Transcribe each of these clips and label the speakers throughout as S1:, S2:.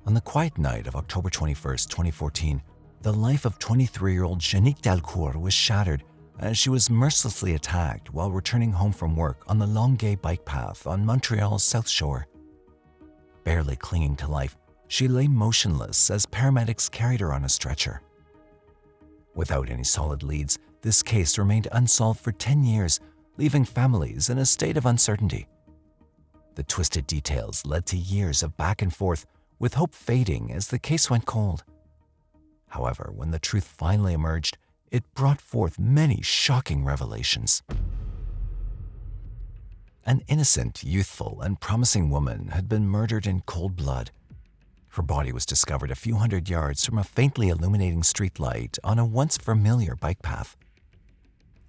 S1: On the quiet night of October 21st, 2014, the life of 23-year-old Jenique Dalcourt was shattered as she was mercilessly attacked while returning home from work on the Longueuil bike path on Montreal's South Shore. Barely clinging to life, she lay motionless as paramedics carried her on a stretcher. Without any solid leads, this case remained unsolved for 10 years, leaving families in a state of uncertainty. The twisted details led to years of back and forth, with hope fading as the case went cold. However, when the truth finally emerged, it brought forth many shocking revelations. An innocent, youthful, and promising woman had been murdered in cold blood. Her body was discovered a few hundred yards from a faintly illuminating streetlight on a once familiar bike path.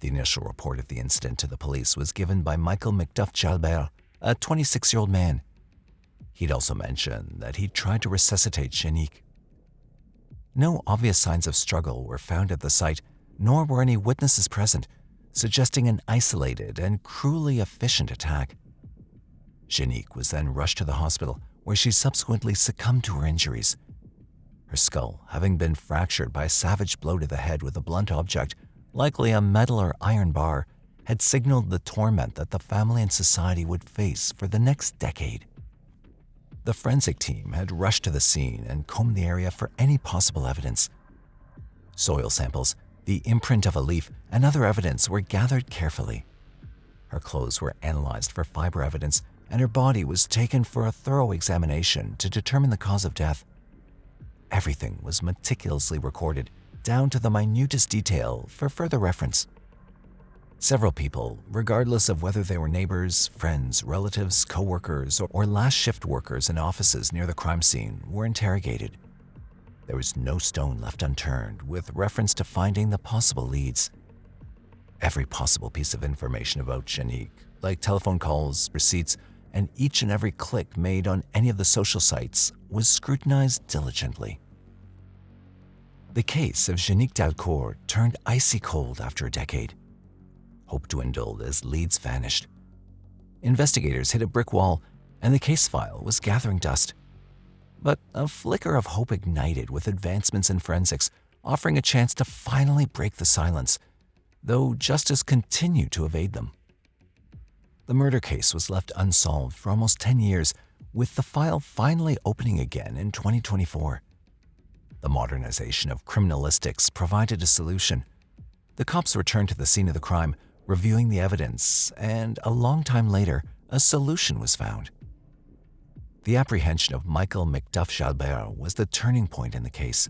S1: The initial report of the incident to the police was given by Michael McDuff-Jalbert, a 26-year-old man. He'd also mentioned that he'd tried to resuscitate Jenique. No obvious signs of struggle were found at the site, nor were any witnesses present, suggesting an isolated and cruelly efficient attack. Jenique was then rushed to the hospital, where she subsequently succumbed to her injuries. Her skull, having been fractured by a savage blow to the head with a blunt object, likely a metal or iron bar, had signaled the torment that the family and society would face for the next decade. The forensic team had rushed to the scene and combed the area for any possible evidence. Soil samples, the imprint of a leaf, and other evidence were gathered carefully. Her clothes were analyzed for fiber evidence, and her body was taken for a thorough examination to determine the cause of death. Everything was meticulously recorded, down to the minutest detail, for further reference. Several people, regardless of whether they were neighbors, friends, relatives, co-workers, or last shift workers in offices near the crime scene, were interrogated. There was no stone left unturned with reference to finding the possible leads. Every possible piece of information about Jenique, like telephone calls, receipts, and each and every click made on any of the social sites, was scrutinized diligently. The case of Jenique Dalcourt turned icy cold after a decade. Hope dwindled as leads vanished. Investigators hit a brick wall, and the case file was gathering dust. But a flicker of hope ignited with advancements in forensics, offering a chance to finally break the silence, though justice continued to evade them. The murder case was left unsolved for almost 10 years, with the file finally opening again in 2024. The modernization of criminalistics provided a solution. The cops returned to the scene of the crime, reviewing the evidence, and a long time later, a solution was found. The apprehension of Michael McDuff-Jalbert was the turning point in the case.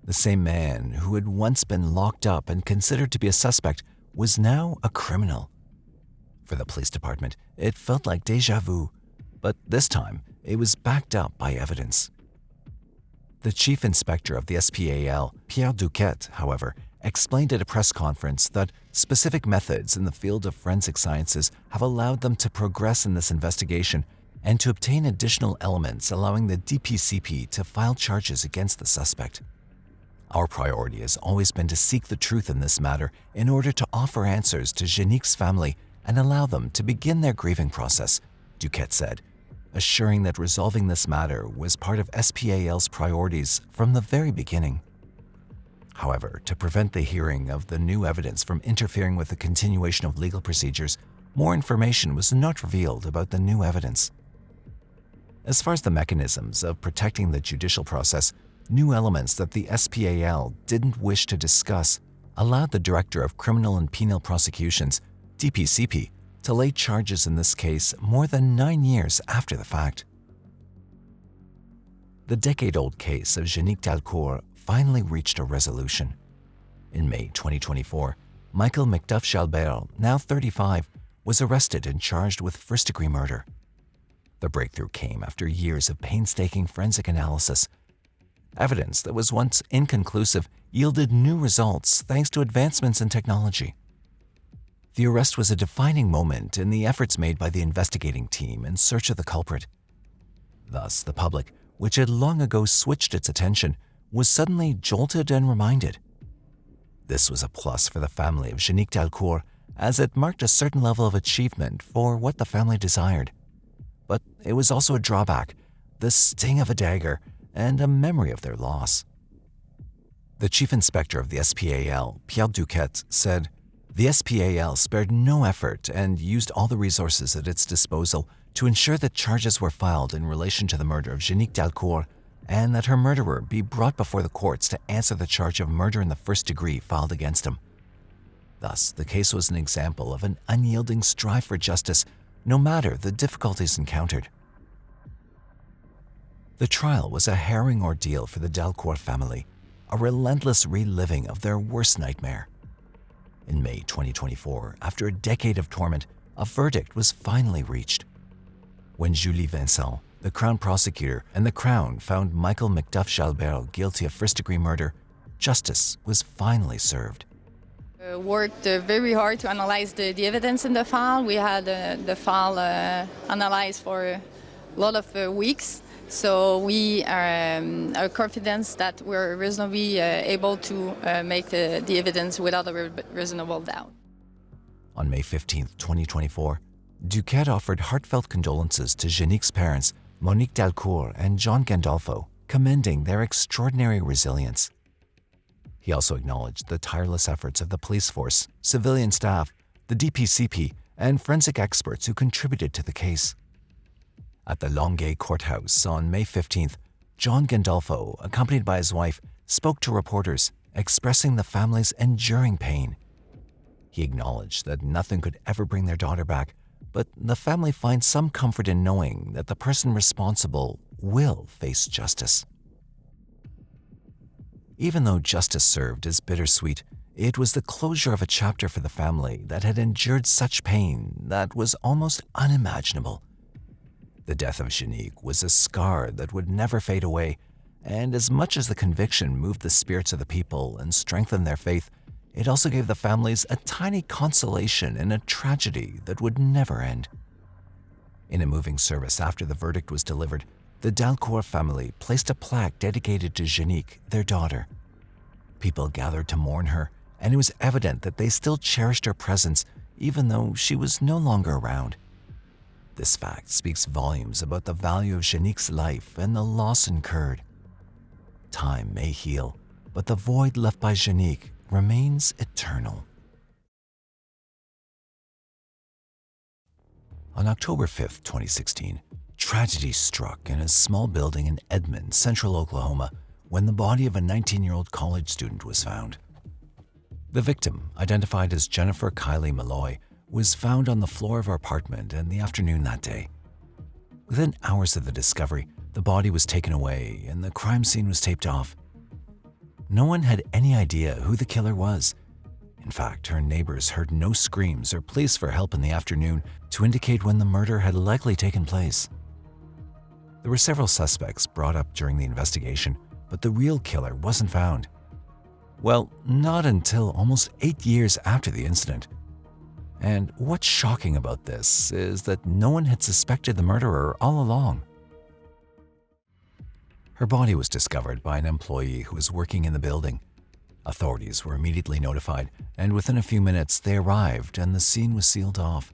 S1: The same man who had once been locked up and considered to be a suspect was now a criminal. For the police department, it felt like déjà vu, but this time it was backed up by evidence. The chief inspector of the SPAL, Pierre Duquette, however, explained at a press conference that specific methods in the field of forensic sciences have allowed them to progress in this investigation and to obtain additional elements allowing the DPCP to file charges against the suspect. Our priority has always been to seek the truth in this matter in order to offer answers to Jenique's family and allow them to begin their grieving process, Duquette said, assuring that resolving this matter was part of SPAL's priorities from the very beginning. However, to prevent the hearing of the new evidence from interfering with the continuation of legal procedures, more information was not revealed about the new evidence. As far as the mechanisms of protecting the judicial process, new elements that the SPAL didn't wish to discuss allowed the Director of Criminal and Penal Prosecutions, DPCP, to lay charges in this case more than 9 years after the fact. The decade-old case of Jenique Dalcourt finally reached a resolution. In May 2024, Michael McDuff-Jalbert, now 35, was arrested and charged with first-degree murder. The breakthrough came after years of painstaking forensic analysis. Evidence that was once inconclusive yielded new results thanks to advancements in technology. The arrest was a defining moment in the efforts made by the investigating team in search of the culprit. Thus, the public, which had long ago switched its attention, was suddenly jolted and reminded. This was a plus for the family of Jenique Dalcourt, as it marked a certain level of achievement for what the family desired. But it was also a drawback, the sting of a dagger, and a memory of their loss. The chief inspector of the SPAL, Pierre Duquette, said, "The SPAL spared no effort and used all the resources at its disposal to ensure that charges were filed in relation to the murder of Jenique Dalcourt and that her murderer be brought before the courts to answer the charge of murder in the first degree filed against him." Thus, the case was an example of an unyielding strive for justice, no matter the difficulties encountered. The trial was a harrowing ordeal for the Dalcourt family, a relentless reliving of their worst nightmare. In May 2024, after a decade of torment, a verdict was finally reached. When Julie Vincent, the Crown prosecutor, and the Crown found Michael McDuff-Jalbert guilty of first-degree murder, justice was finally served.
S2: Worked very hard to analyze the evidence in the file. We had the file analyzed for a lot of weeks. So we are confident that we're reasonably able to make the evidence without a reasonable doubt.
S1: On May 15, 2024, Duquette offered heartfelt condolences to Jenique's parents, Monique Dalcourt and John Gandolfo, commending their extraordinary resilience. He also acknowledged the tireless efforts of the police force, civilian staff, the DPCP, and forensic experts who contributed to the case. At the Longueuil courthouse on May 15th, John Gandolfo, accompanied by his wife, spoke to reporters, expressing the family's enduring pain. He acknowledged that nothing could ever bring their daughter back, but the family finds some comfort in knowing that the person responsible will face justice. Even though justice served is bittersweet, it was the closure of a chapter for the family that had endured such pain that was almost unimaginable. The death of Jenique was a scar that would never fade away, and as much as the conviction moved the spirits of the people and strengthened their faith, it also gave the families a tiny consolation in a tragedy that would never end. In a moving service after the verdict was delivered, the Dalcourt family placed a plaque dedicated to Jenique, their daughter. People gathered to mourn her, and it was evident that they still cherished her presence even though she was no longer around. This fact speaks volumes about the value of Jenique's life and the loss incurred. Time may heal, but the void left by Jenique remains eternal. On October 5, 2016, tragedy struck in a small building in Edmond, central Oklahoma, when the body of a 19-year-old college student was found. The victim, identified as Jennifer Kyli Molloy, was found on the floor of her apartment in the afternoon that day. Within hours of the discovery, the body was taken away and the crime scene was taped off. No one had any idea who the killer was. In fact, her neighbors heard no screams or pleas for help in the afternoon to indicate when the murder had likely taken place. There were several suspects brought up during the investigation, but the real killer wasn't found. Well, not until almost 8 years after the incident. And what's shocking about this is that no one had suspected the murderer all along. Her body was discovered by an employee who was working in the building. Authorities were immediately notified, and within a few minutes they arrived and the scene was sealed off.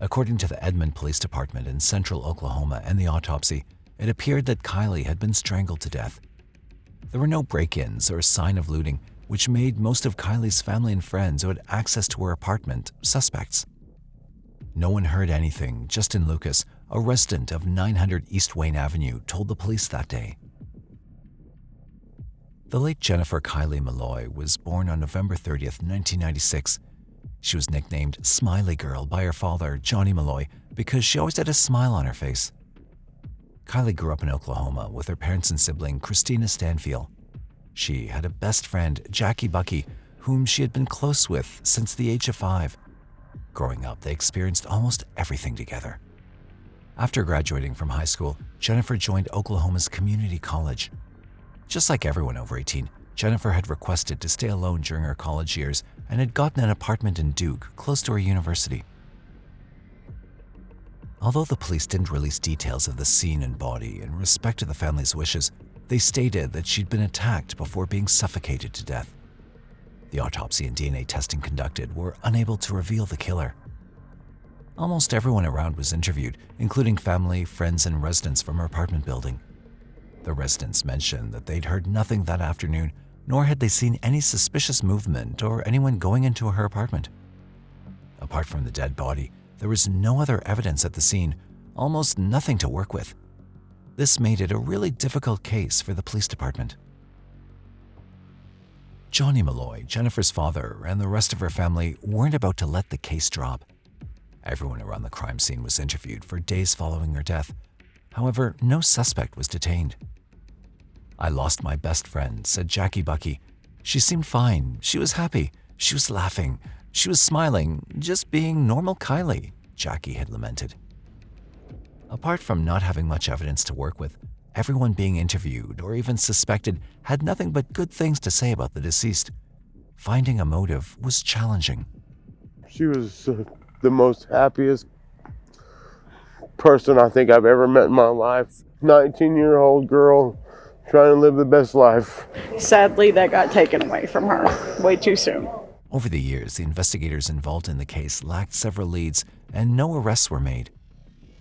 S1: According to the Edmond Police Department in central Oklahoma and the autopsy, it appeared that Kyli had been strangled to death. There were no break-ins or sign of looting, which made most of Kyli's family and friends who had access to her apartment suspects. No one heard anything. Justin Lucas, a resident of 900 East Wayne Avenue, told the police that day. The late Jennifer Kyli Molloy was born on November 30th, 1996. She was nicknamed Smiley Girl by her father, Johnny Molloy, because she always had a smile on her face. Kyli grew up in Oklahoma with her parents and sibling, Christina Stanfield. She had a best friend, Jackie Bucky, whom she had been close with since the age of 5. Growing up, they experienced almost everything together. After graduating from high school, Jennifer joined Oklahoma's community college. Just like everyone over 18, Jennifer had requested to stay alone during her college years and had gotten an apartment in Duke, close to her university. Although the police didn't release details of the scene and body in respect to the family's wishes, they stated that she'd been attacked before being suffocated to death. The autopsy and DNA testing conducted were unable to reveal the killer. Almost everyone around was interviewed, including family, friends, and residents from her apartment building. The residents mentioned that they'd heard nothing that afternoon, nor had they seen any suspicious movement or anyone going into her apartment. Apart from the dead body, there was no other evidence at the scene, almost nothing to work with. This made it a really difficult case for the police department. Johnny Molloy, Jennifer's father, and the rest of her family weren't about to let the case drop. Everyone around the crime scene was interviewed for days following her death. However, no suspect was detained. "I lost my best friend," said Jackie Bucky. "She seemed fine. She was happy. She was laughing. She was smiling, just being normal Kyli," Jackie had lamented. Apart from not having much evidence to work with, everyone being interviewed or even suspected had nothing but good things to say about the deceased. Finding a motive was challenging.
S3: She was the most happiest person I think I've ever met in my life. 19-year-old girl trying to live the best life.
S4: Sadly, that got taken away from her way too soon.
S1: Over the years, the investigators involved in the case lacked several leads and no arrests were made.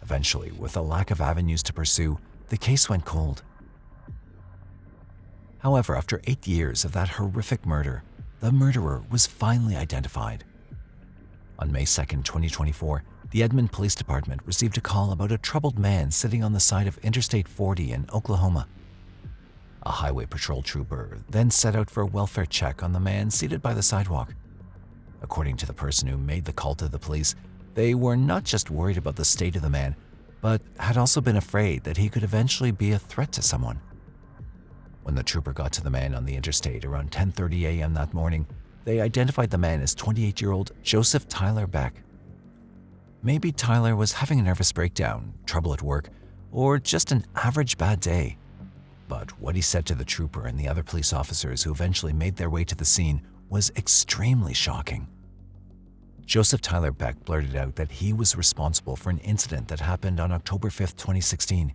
S1: Eventually, with a lack of avenues to pursue, the case went cold. However, after 8 years of that horrific murder, the murderer was finally identified. On May 2, 2024, the Edmond Police Department received a call about a troubled man sitting on the side of Interstate 40 in Oklahoma. A highway patrol trooper then set out for a welfare check on the man seated by the sidewalk. According to the person who made the call to the police, they were not just worried about the state of the man, but had also been afraid that he could eventually be a threat to someone. When the trooper got to the man on the interstate around 10:30 a.m. that morning, they identified the man as 28-year-old Joseph Tyler Beck. Maybe Tyler was having a nervous breakdown, trouble at work, or just an average bad day. But what he said to the trooper and the other police officers who eventually made their way to the scene was extremely shocking. Joseph Tyler Beck blurted out that he was responsible for an incident that happened on October 5, 2016.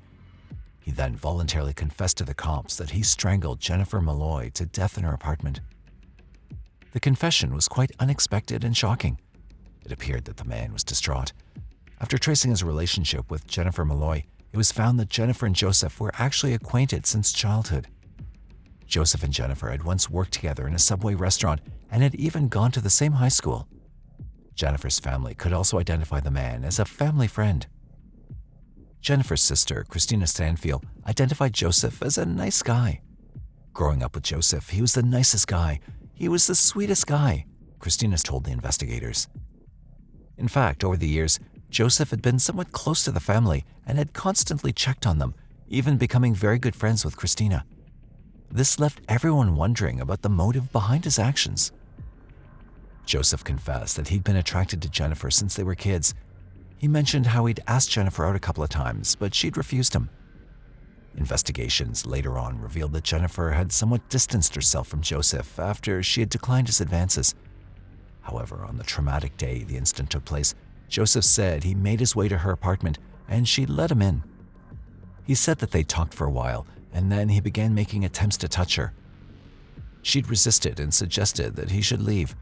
S1: He then voluntarily confessed to the cops that he strangled Jennifer Molloy to death in her apartment. The confession was quite unexpected and shocking. It appeared that the man was distraught. After tracing his relationship with Jennifer Molloy, it was found that Jennifer and Joseph were actually acquainted since childhood. Joseph and Jennifer had once worked together in a Subway restaurant and had even gone to the same high school. Jennifer's family could also identify the man as a family friend. Jennifer's sister, Christina Stanfield, identified Joseph as a nice guy. Growing up with Joseph, he was the nicest guy. He was the sweetest guy, Christina told the investigators. In fact, over the years, Joseph had been somewhat close to the family and had constantly checked on them, even becoming very good friends with Christina. This left everyone wondering about the motive behind his actions. Joseph confessed that he'd been attracted to Jennifer since they were kids. He mentioned how he'd asked Jennifer out a couple of times, but she'd refused him. Investigations later on revealed that Jennifer had somewhat distanced herself from Joseph after she had declined his advances. However, on the traumatic day the incident took place, Joseph said he made his way to her apartment and she let him in. He said that they talked for a while and then he began making attempts to touch her. She'd resisted and suggested that he should leave,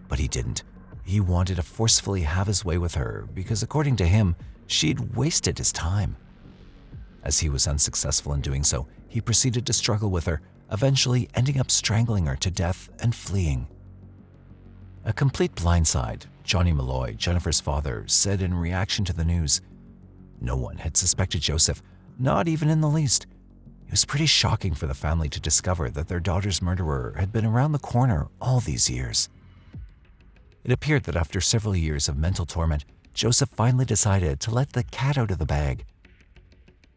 S1: but he didn't. He wanted to forcefully have his way with her because, according to him, she'd wasted his time. As he was unsuccessful in doing so, he proceeded to struggle with her, eventually ending up strangling her to death and fleeing. A complete blindside, Johnny Molloy, Jennifer's father, said in reaction to the news. No one had suspected Joseph, not even in the least. It was pretty shocking for the family to discover that their daughter's murderer had been around the corner all these years. It appeared that after several years of mental torment, Joseph finally decided to let the cat out of the bag.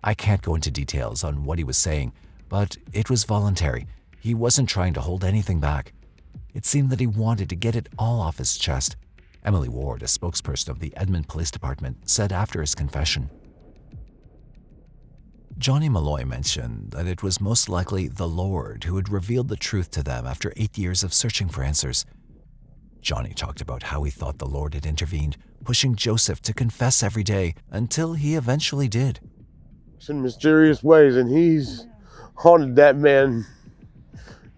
S1: I can't go into details on what he was saying, but it was voluntary. He wasn't trying to hold anything back. It seemed that he wanted to get it all off his chest. Emily Ward, a spokesperson of the Edmond Police Department, said after his confession. Johnny Molloy mentioned that it was most likely the Lord who had revealed the truth to them after 8 years of searching for answers. Johnny talked about how he thought the Lord had intervened, pushing Joseph to confess every day until he eventually did.
S3: In mysterious ways, and he's haunted that man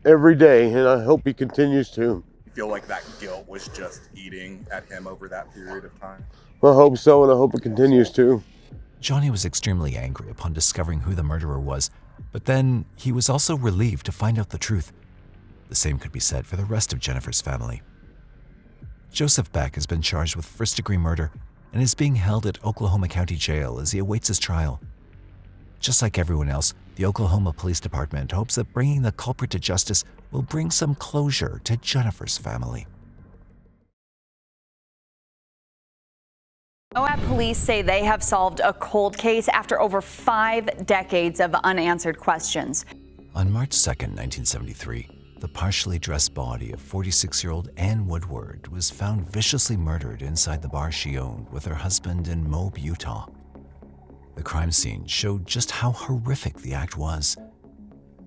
S3: every day, and I hope he continues to.
S5: You feel like that guilt was just eating at him over that period of time?
S3: I hope so, and I hope it continues to.
S1: Johnny was extremely angry upon discovering who the murderer was, But then he was also relieved to find out the truth. The same could be said for the rest of Jennifer's family. Joseph Beck has been charged with first-degree murder and is being held at Oklahoma County Jail as he awaits his trial. Just like everyone else, the Oklahoma Police Department hopes that bringing the culprit to justice will bring some closure to Jennifer's family.
S6: Moab police say they have solved a cold case after over 5 decades of unanswered questions.
S1: On March 2, 1973, the partially dressed body of 46-year-old Ann Woodward was found viciously murdered inside the bar she owned with her husband in Moab, Utah. The crime scene showed just how horrific the act was.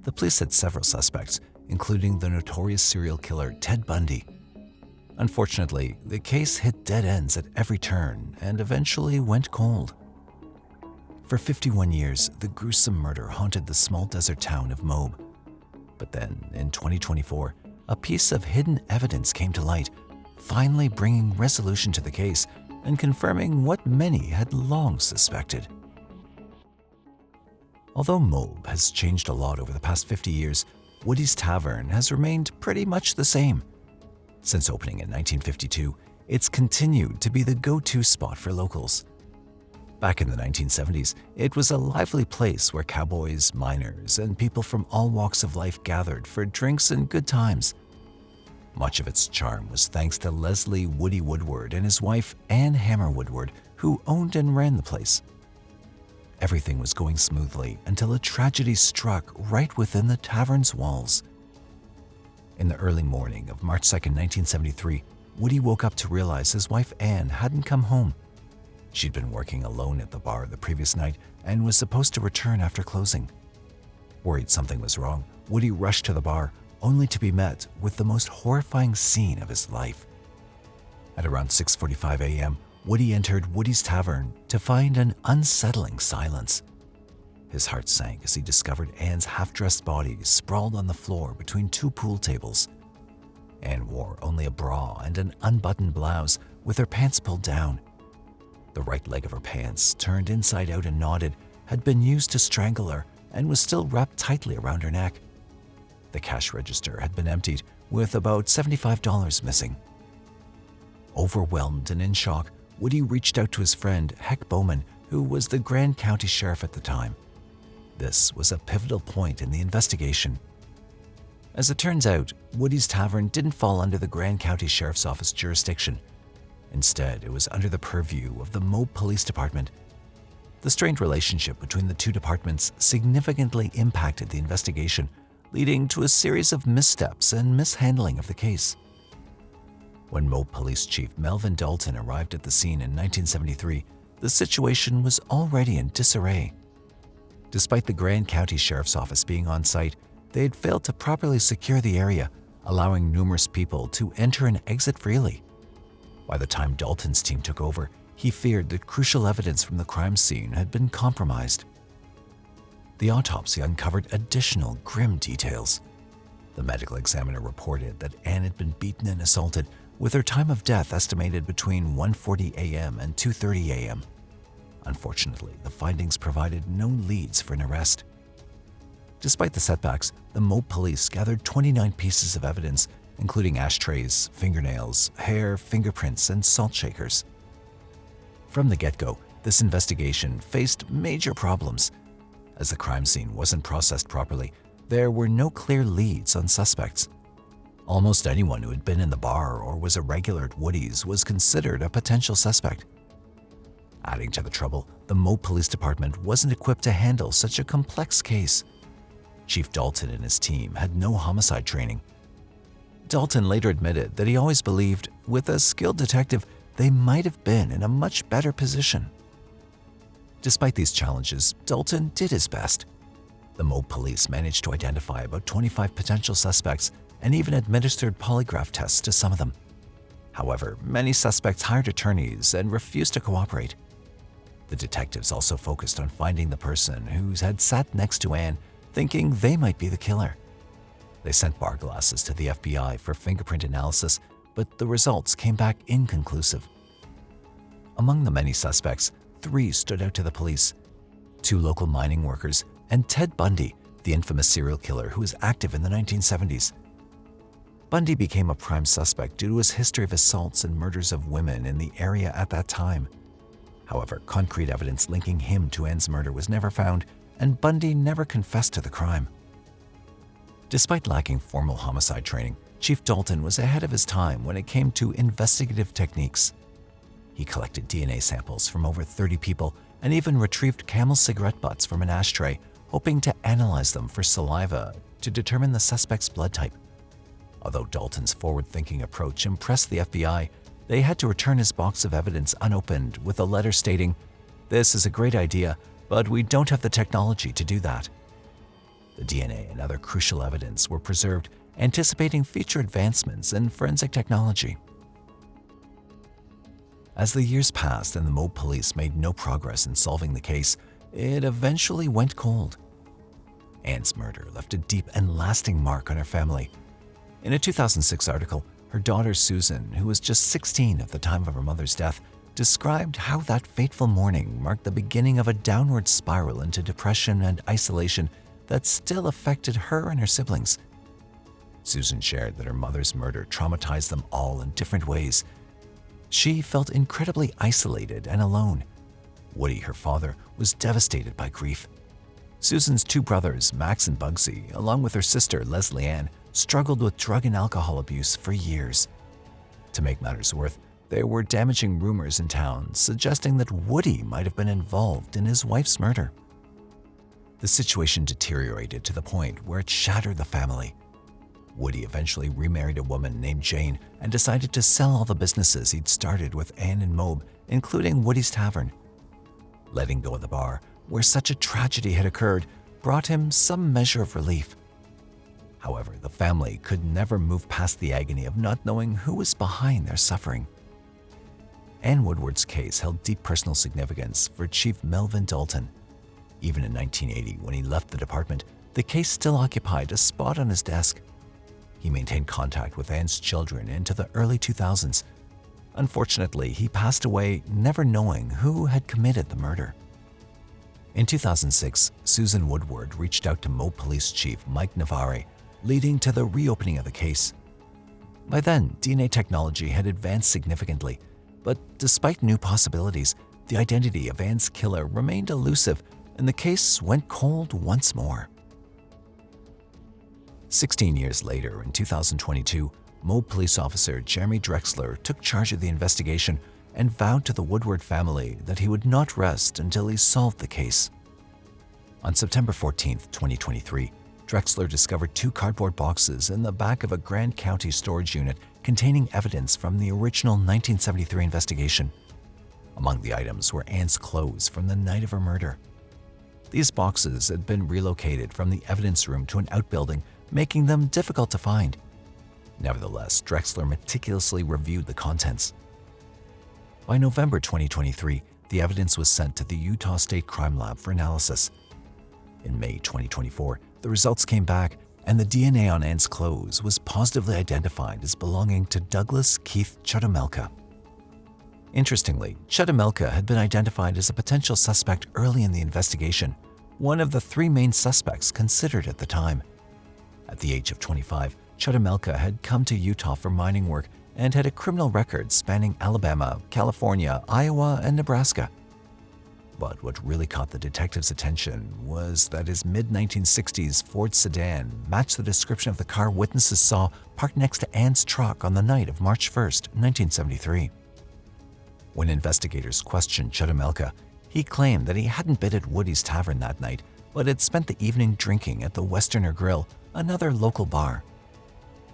S1: The police had several suspects, including the notorious serial killer Ted Bundy. Unfortunately, the case hit dead ends at every turn and eventually went cold. For 51 years, the gruesome murder haunted the small desert town of Moab. But then, in 2024, a piece of hidden evidence came to light, finally bringing resolution to the case and confirming what many had long suspected. Although Moab has changed a lot over the past 50 years, Woody's Tavern has remained pretty much the same. Since opening in 1952, it's continued to be the go-to spot for locals. Back in the 1970s, it was a lively place where cowboys, miners, and people from all walks of life gathered for drinks and good times. Much of its charm was thanks to Leslie Woody Woodward and his wife, Ann Hammer Woodward, who owned and ran the place. Everything was going smoothly until a tragedy struck right within the tavern's walls. In the early morning of March 2, 1973, Woody woke up to realize his wife Ann hadn't come home. She'd been working alone at the bar the previous night and was supposed to return after closing. Worried something was wrong, Woody rushed to the bar, only to be met with the most horrifying scene of his life. At around 6:45 a.m., Woody entered Woody's Tavern to find an unsettling silence. His heart sank as he discovered Ann's half-dressed body sprawled on the floor between 2 pool tables. Ann wore only a bra and an unbuttoned blouse with her pants pulled down. The right leg of her pants, turned inside out and knotted, had been used to strangle her and was still wrapped tightly around her neck. The cash register had been emptied, with about $75 missing. Overwhelmed and in shock, Woody reached out to his friend, Heck Bowman, who was the Grand County Sheriff at the time. This was a pivotal point in the investigation. As it turns out, Woody's Tavern didn't fall under the Grand County Sheriff's Office jurisdiction. Instead, it was under the purview of the Moab Police Department. The strained relationship between the two departments significantly impacted the investigation, leading to a series of missteps and mishandling of the case. When Moab Police Chief Melvin Dalton arrived at the scene in 1973, the situation was already in disarray. Despite the Grand County Sheriff's Office being on site, they had failed to properly secure the area, allowing numerous people to enter and exit freely. By the time Dalton's team took over, he feared that crucial evidence from the crime scene had been compromised. The autopsy uncovered additional grim details. The medical examiner reported that Ann had been beaten and assaulted, with her time of death estimated between 1:40 a.m. and 2:30 a.m. Unfortunately, the findings provided no leads for an arrest. Despite the setbacks, the Moab police gathered 29 pieces of evidence, including ashtrays, fingernails, hair, fingerprints, and salt shakers. From the get-go, this investigation faced major problems. As the crime scene wasn't processed properly, there were no clear leads on suspects. Almost anyone who had been in the bar or was a regular at Woody's was considered a potential suspect. Adding to the trouble, the Moab Police Department wasn't equipped to handle such a complex case. Chief Dalton and his team had no homicide training. Dalton later admitted that he always believed, with a skilled detective, they might have been in a much better position. Despite these challenges, Dalton did his best. The Moab police managed to identify about 25 potential suspects and even administered polygraph tests to some of them. However, many suspects hired attorneys and refused to cooperate. The detectives also focused on finding the person who had sat next to Ann, thinking they might be the killer. They sent bar glasses to the FBI for fingerprint analysis, but the results came back inconclusive. Among the many suspects, 3 stood out to the police: 2 local mining workers and Ted Bundy, the infamous serial killer who was active in the 1970s. Bundy became a prime suspect due to his history of assaults and murders of women in the area at that time. However, concrete evidence linking him to Ann's murder was never found, and Bundy never confessed to the crime. Despite lacking formal homicide training, Chief Dalton was ahead of his time when it came to investigative techniques. He collected DNA samples from over 30 people and even retrieved Camel cigarette butts from an ashtray, hoping to analyze them for saliva to determine the suspect's blood type. Although Dalton's forward-thinking approach impressed the FBI, they had to return his box of evidence unopened with a letter stating, "This is a great idea, but we don't have the technology to do that." The DNA and other crucial evidence were preserved, anticipating future advancements in forensic technology. As the years passed and the Moab police made no progress in solving the case, it eventually went cold. Ann's murder left a deep and lasting mark on her family. In a 2006 article, her daughter Susan, who was just 16 at the time of her mother's death, described how that fateful morning marked the beginning of a downward spiral into depression and isolation that still affected her and her siblings. Susan shared that her mother's murder traumatized them all in different ways. She felt incredibly isolated and alone. Woody, her father, was devastated by grief. Susan's two brothers, Max and Bugsy, along with her sister, Leslie Ann, struggled with drug and alcohol abuse for years. To make matters worse, there were damaging rumors in town suggesting that Woody might have been involved in his wife's murder. The situation deteriorated to the point where it shattered the family. Woody eventually remarried a woman named Jane and decided to sell all the businesses he'd started with Ann and Moab, including Woody's Tavern. Letting go of the bar, where such a tragedy had occurred, brought him some measure of relief. However, the family could never move past the agony of not knowing who was behind their suffering. Ann Woodward's case held deep personal significance for Chief Melvin Dalton. Even in 1980, when he left the department, the case still occupied a spot on his desk. He maintained contact with Ann's children into the early 2000s. Unfortunately, he passed away never knowing who had committed the murder. In 2006, Susan Woodward reached out to Moab Police Chief Mike Navarre, leading to the reopening of the case. By then, DNA technology had advanced significantly, but despite new possibilities, the identity of Ann's killer remained elusive, and the case went cold once more. 16 years later, in 2022, Moab police officer Jeremy Drexler took charge of the investigation and vowed to the Woodward family that he would not rest until he solved the case. On September 14, 2023, Drexler discovered 2 cardboard boxes in the back of a Grand County storage unit containing evidence from the original 1973 investigation. Among the items were Ann's clothes from the night of her murder. These boxes had been relocated from the evidence room to an outbuilding, making them difficult to find. Nevertheless, Drexler meticulously reviewed the contents. By November 2023, the evidence was sent to the Utah State Crime Lab for analysis. In May 2024, the results came back, and the DNA on Ann's clothes was positively identified as belonging to Douglas Keith Chudamelka. Interestingly, Chudamelka had been identified as a potential suspect early in the investigation, one of the 3 main suspects considered at the time. At the age of 25, Chudamelka had come to Utah for mining work and had a criminal record spanning Alabama, California, Iowa, and Nebraska. But what really caught the detective's attention was that his mid-1960s Ford sedan matched the description of the car witnesses saw parked next to Ann's truck on the night of March 1, 1973. When investigators questioned Chudamelka, he claimed that he hadn't been at Woody's Tavern that night, but had spent the evening drinking at the Westerner Grill, another local bar.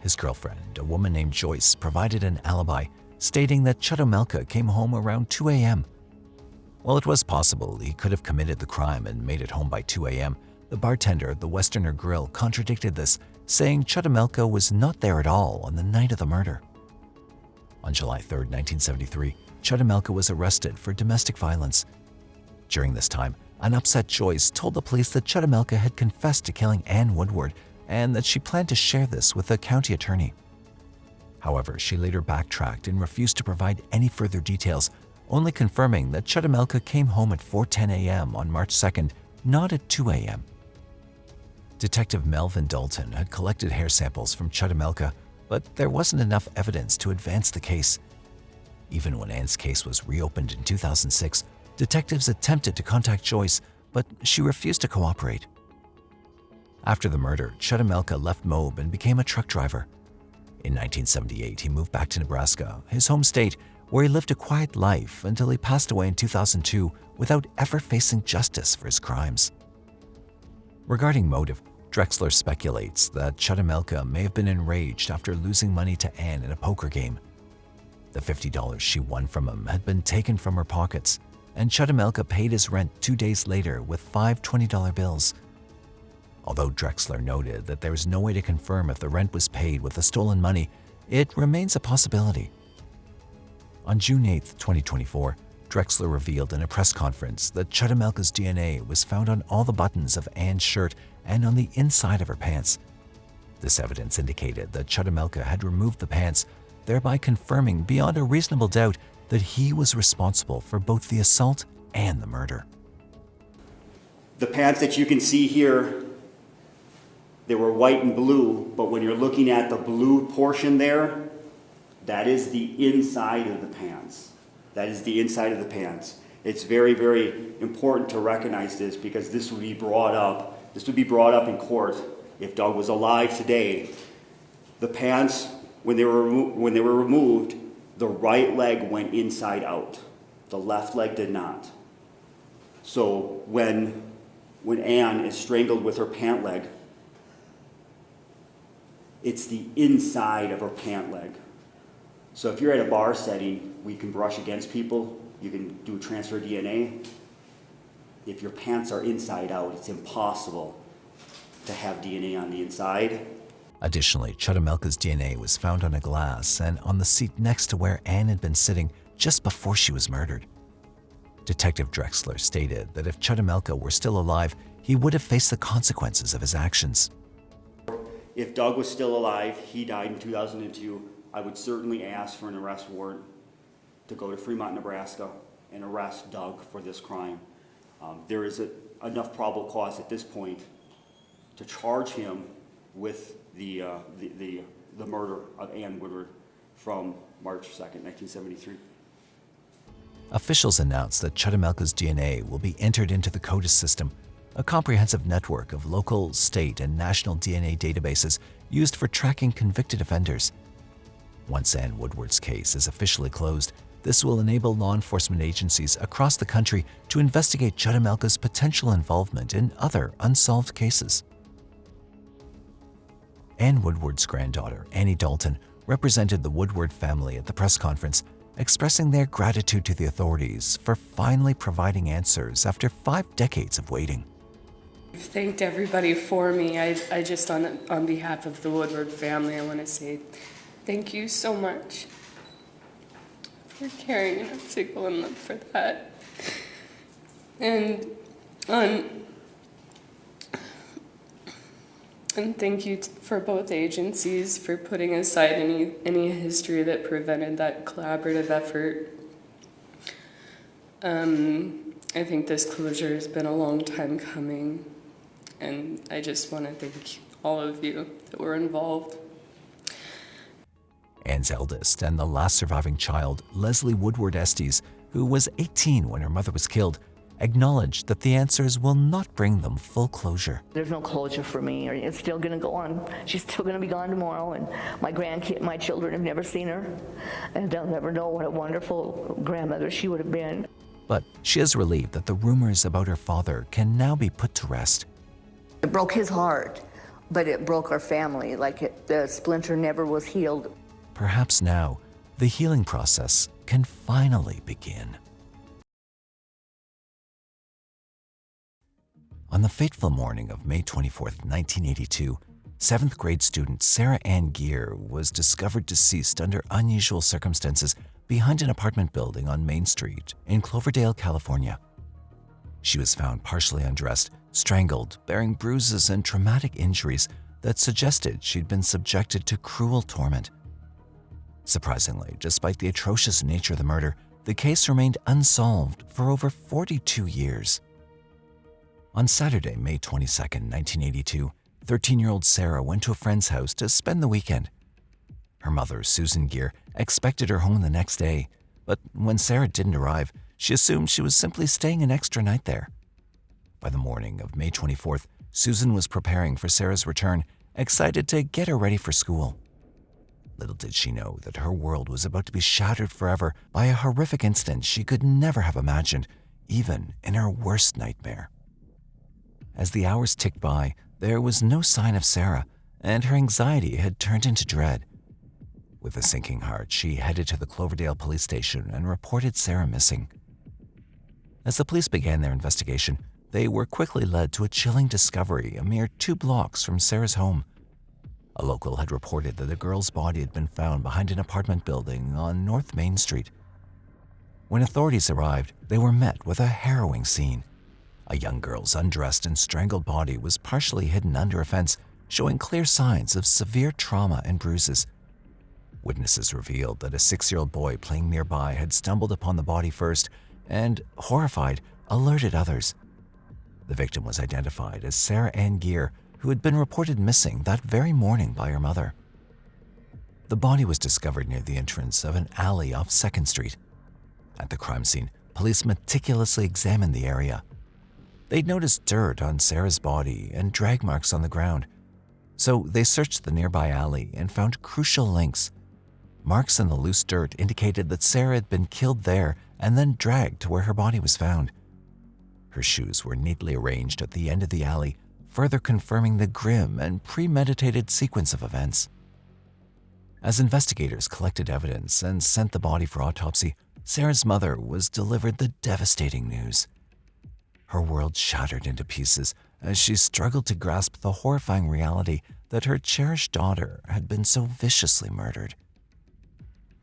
S1: His girlfriend, a woman named Joyce, provided an alibi, stating that Chudamelka came home around 2 a.m. While it was possible he could have committed the crime and made it home by 2 a.m., the bartender at the Westerner Grill contradicted this, saying Chudamelka was not there at all on the night of the murder. On July 3, 1973, Chudamelka was arrested for domestic violence. During this time, an upset Joyce told the police that Chudamelka had confessed to killing Ann Woodward and that she planned to share this with the county attorney. However, she later backtracked and refused to provide any further details, only confirming that Chudamelka came home at 4:10 a.m. on March 2nd, not at 2 a.m. Detective Melvin Dalton had collected hair samples from Chudamelka, but there wasn't enough evidence to advance the case. Even when Ann's case was reopened in 2006, detectives attempted to contact Joyce, but she refused to cooperate. After the murder, Chudamelka left Moab and became a truck driver. In 1978, he moved back to Nebraska, his home state, where he lived a quiet life until he passed away in 2002 without ever facing justice for his crimes. Regarding motive, Drexler speculates that Chudamelka may have been enraged after losing money to Ann in a poker game. The $50 she won from him had been taken from her pockets, and Chudamelka paid his rent 2 days later with 5 $20 bills. Although Drexler noted that there is no way to confirm if the rent was paid with the stolen money, it remains a possibility. On June 8, 2024, Drexler revealed in a press conference that Chudamelka's DNA was found on all the buttons of Ann's shirt and on the inside of her pants. This evidence indicated that Chudamelka had removed the pants, thereby confirming beyond a reasonable doubt that he was responsible for both the assault and the murder.
S7: The pants that you can see here, they were white and blue, but when you're looking at the blue portion there, that is the inside of the pants. That is the inside of the pants. It's very, very important to recognize this because this would be brought up. This would be brought up in court if Doug was alive today. The pants, when they were removed, the right leg went inside out. The left leg did not. So when Ann is strangled with her pant leg, it's the inside of her pant leg. So if you're at a bar setting, we can brush against people, you can do transfer DNA. If your pants are inside out, it's impossible to have DNA on the inside.
S1: Additionally, Chudamelka's DNA was found on a glass and on the seat next to where Ann had been sitting just before she was murdered. Detective Drexler stated that if Chudamelka were still alive, he would have faced the consequences of his actions.
S7: If Doug was still alive, he died in 2002, I would certainly ask for an arrest warrant to go to Fremont, Nebraska and arrest Doug for this crime. There is enough probable cause at this point to charge him with the murder of Ann Woodward from March 2nd, 1973.
S1: Officials announced that Chudamelka's DNA will be entered into the CODES system, a comprehensive network of local, state, and national DNA databases used for tracking convicted offenders. Once Ann Woodward's case is officially closed, this will enable law enforcement agencies across the country to investigate Chudamelka's potential involvement in other unsolved cases. Ann Woodward's granddaughter, Annie Dalton, represented the Woodward family at the press conference, expressing their gratitude to the authorities for finally providing answers after 5 decades of waiting.
S8: I've thanked everybody for me. I just, on behalf of the Woodward family, I want to say thank you so much for caring enough to go and look for that. And thank you for both agencies for putting aside any history that prevented that collaborative effort. I think this closure has been a long time coming, and I just want to thank all of you that were involved.
S1: Ann's eldest and the last surviving child, Leslie Woodward Estes, who was 18 when her mother was killed, acknowledged that the answers will not bring them full closure.
S9: There's no closure for me. It's still going to go on. She's still going to be gone tomorrow, and my children have never seen her, and they'll never know what a wonderful grandmother she would have been.
S1: But she is relieved that the rumors about her father can now be put to rest.
S9: It broke his heart, but it broke our family. The splinter never was healed.
S1: Perhaps now, the healing process can finally begin. On the fateful morning of May 24, 1982, 7th grade student Sarah Ann Geer was discovered deceased under unusual circumstances behind an apartment building on Main Street in Cloverdale, California. She was found partially undressed, strangled, bearing bruises and traumatic injuries that suggested she'd been subjected to cruel torment. Surprisingly, despite the atrocious nature of the murder, the case remained unsolved for over 42 years. On Saturday, May 22, 1982, 13-year-old Sarah went to a friend's house to spend the weekend. Her mother, Susan Geer, expected her home the next day, but when Sarah didn't arrive, she assumed she was simply staying an extra night there. By the morning of May 24th, Susan was preparing for Sarah's return, excited to get her ready for school. Little did she know that her world was about to be shattered forever by a horrific incident she could never have imagined, even in her worst nightmare. As the hours ticked by, there was no sign of Sarah, and her anxiety had turned into dread. With a sinking heart, she headed to the Cloverdale police station and reported Sarah missing. As the police began their investigation, they were quickly led to a chilling discovery a mere 2 blocks from Sarah's home. A local had reported that the girl's body had been found behind an apartment building on North Main Street. When authorities arrived, they were met with a harrowing scene. A young girl's undressed and strangled body was partially hidden under a fence, showing clear signs of severe trauma and bruises. Witnesses revealed that a 6-year-old boy playing nearby had stumbled upon the body first and, horrified, alerted others. The victim was identified as Sarah Ann Geer, who had been reported missing that very morning by her mother. The body was discovered near the entrance of an alley off 2nd Street. At the crime scene, police meticulously examined the area. They'd noticed dirt on Sarah's body and drag marks on the ground, so they searched the nearby alley and found crucial links. Marks in the loose dirt indicated that Sarah had been killed there and then dragged to where her body was found. Her shoes were neatly arranged at the end of the alley, further confirming the grim and premeditated sequence of events. As investigators collected evidence and sent the body for autopsy, Sarah's mother was delivered the devastating news. Her world shattered into pieces as she struggled to grasp the horrifying reality that her cherished daughter had been so viciously murdered.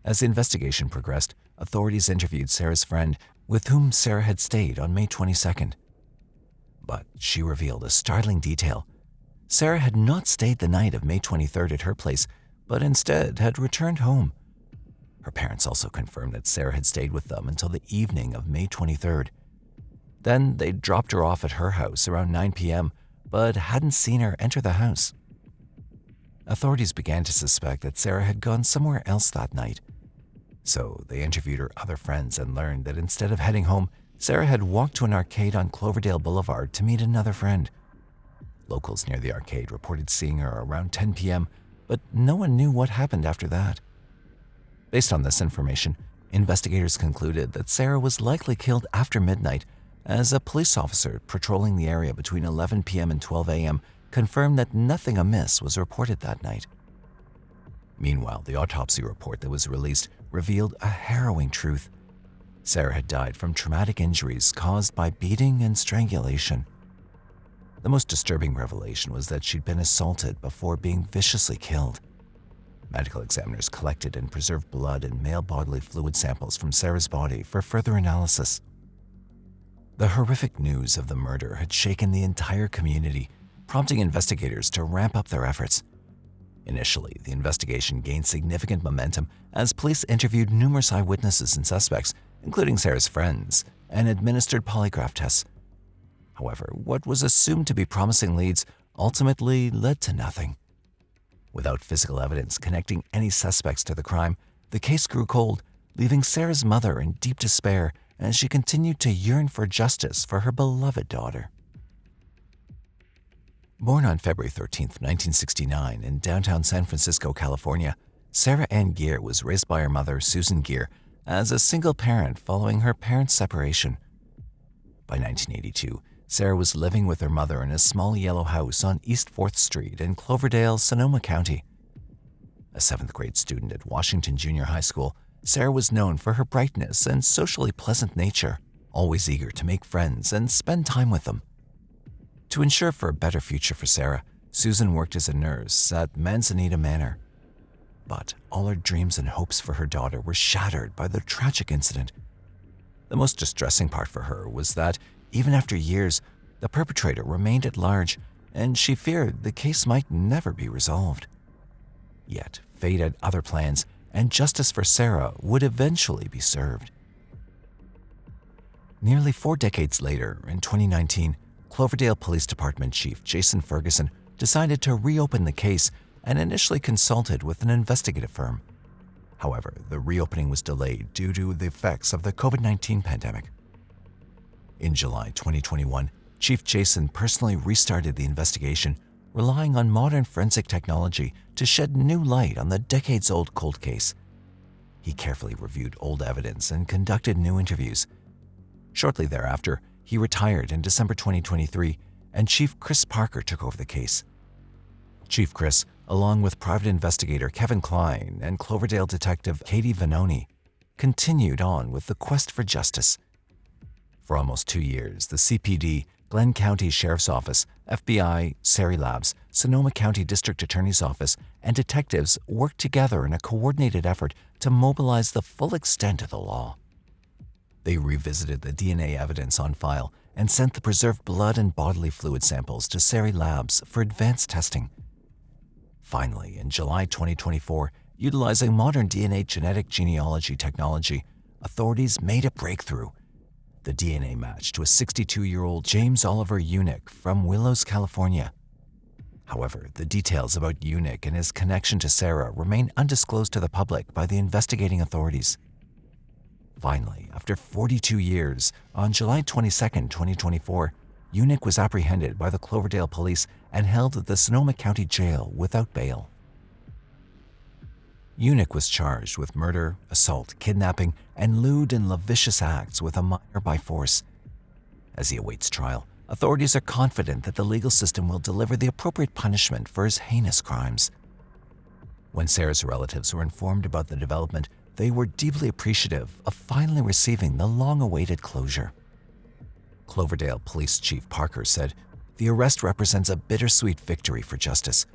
S1: As the investigation progressed, authorities interviewed Sarah's friend, with whom Sarah had stayed on May 22nd. But she revealed a startling detail. Sarah had not stayed the night of May 23rd at her place, but instead had returned home. Her parents also confirmed that Sarah had stayed with them until the evening of May 23rd. Then they dropped her off at her house around 9 p.m., but hadn't seen her enter the house. Authorities began to suspect that Sarah had gone somewhere else that night. So they interviewed her other friends and learned that instead of heading home, Sarah had walked to an arcade on Cloverdale Boulevard to meet another friend. Locals near the arcade reported seeing her around 10 p.m., but no one knew what happened after that. Based on this information, investigators concluded that Sarah was likely killed after midnight, as a police officer patrolling the area between 11 p.m. and 12 a.m. confirmed that nothing amiss was reported that night. Meanwhile, the autopsy report that was released revealed a harrowing truth. Sarah had died from traumatic injuries caused by beating and strangulation. The most disturbing revelation was that she'd been assaulted before being viciously killed. Medical examiners collected and preserved blood and male bodily fluid samples from Sarah's body for further analysis. The horrific news of the murder had shaken the entire community, prompting investigators to ramp up their efforts. Initially, the investigation gained significant momentum as police interviewed numerous eyewitnesses and suspects, including Sarah's friends, and administered polygraph tests. However, what was assumed to be promising leads ultimately led to nothing. Without physical evidence connecting any suspects to the crime, the case grew cold, leaving Sarah's mother in deep despair as she continued to yearn for justice for her beloved daughter. Born on February 13, 1969, in downtown San Francisco, California, Sarah Ann Geer was raised by her mother, Susan Geer, as a single parent following her parents' separation. By 1982, Sarah was living with her mother in a small yellow house on East 4th Street in Cloverdale, Sonoma County. A 7th grade student at Washington Junior High School, Sarah was known for her brightness and socially pleasant nature, always eager to make friends and spend time with them. To ensure for a better future for Sarah, Susan worked as a nurse at Manzanita Manor. But all her dreams and hopes for her daughter were shattered by the tragic incident. The most distressing part for her was that, even after years, the perpetrator remained at large, and she feared the case might never be resolved. Yet, fate had other plans, and justice for Sarah would eventually be served. Nearly 4 decades later, in 2019, Cloverdale Police Department Chief Jason Ferguson decided to reopen the case and initially consulted with an investigative firm. However, the reopening was delayed due to the effects of the COVID-19 pandemic. In July 2021, Chief Jason personally restarted the investigation, relying on modern forensic technology to shed new light on the decades-old cold case. He carefully reviewed old evidence and conducted new interviews. Shortly thereafter, he retired in December 2023, and Chief Chris Parker took over the case. Chief Chris, along with private investigator Kevin Klein and Cloverdale detective Katie Vanoni, continued on with the quest for justice. For almost 2 years, the CPD, Glenn County Sheriff's Office, FBI, Sari Labs, Sonoma County District Attorney's Office, and detectives worked together in a coordinated effort to mobilize the full extent of the law. They revisited the DNA evidence on file and sent the preserved blood and bodily fluid samples to Sari Labs for advanced testing. Finally, in July 2024, utilizing modern DNA genetic genealogy technology, authorities made a breakthrough. The DNA matched to a 62-year-old James Oliver eunuch from Willows, California. However, the details about eunuch and his connection to Sarah remain undisclosed to the public by the investigating authorities. Finally, after 42 years, on July 22, 2024, eunuch was apprehended by the Cloverdale police and held at the Sonoma County Jail without bail. Eunuch was charged with murder, assault, kidnapping, and lewd and lascivious acts with a minor by force. As he awaits trial, authorities are confident that the legal system will deliver the appropriate punishment for his heinous crimes. When Sarah's relatives were informed about the development, they were deeply appreciative of finally receiving the long-awaited closure. Cloverdale Police Chief Parker said, "The arrest represents a bittersweet victory for justice.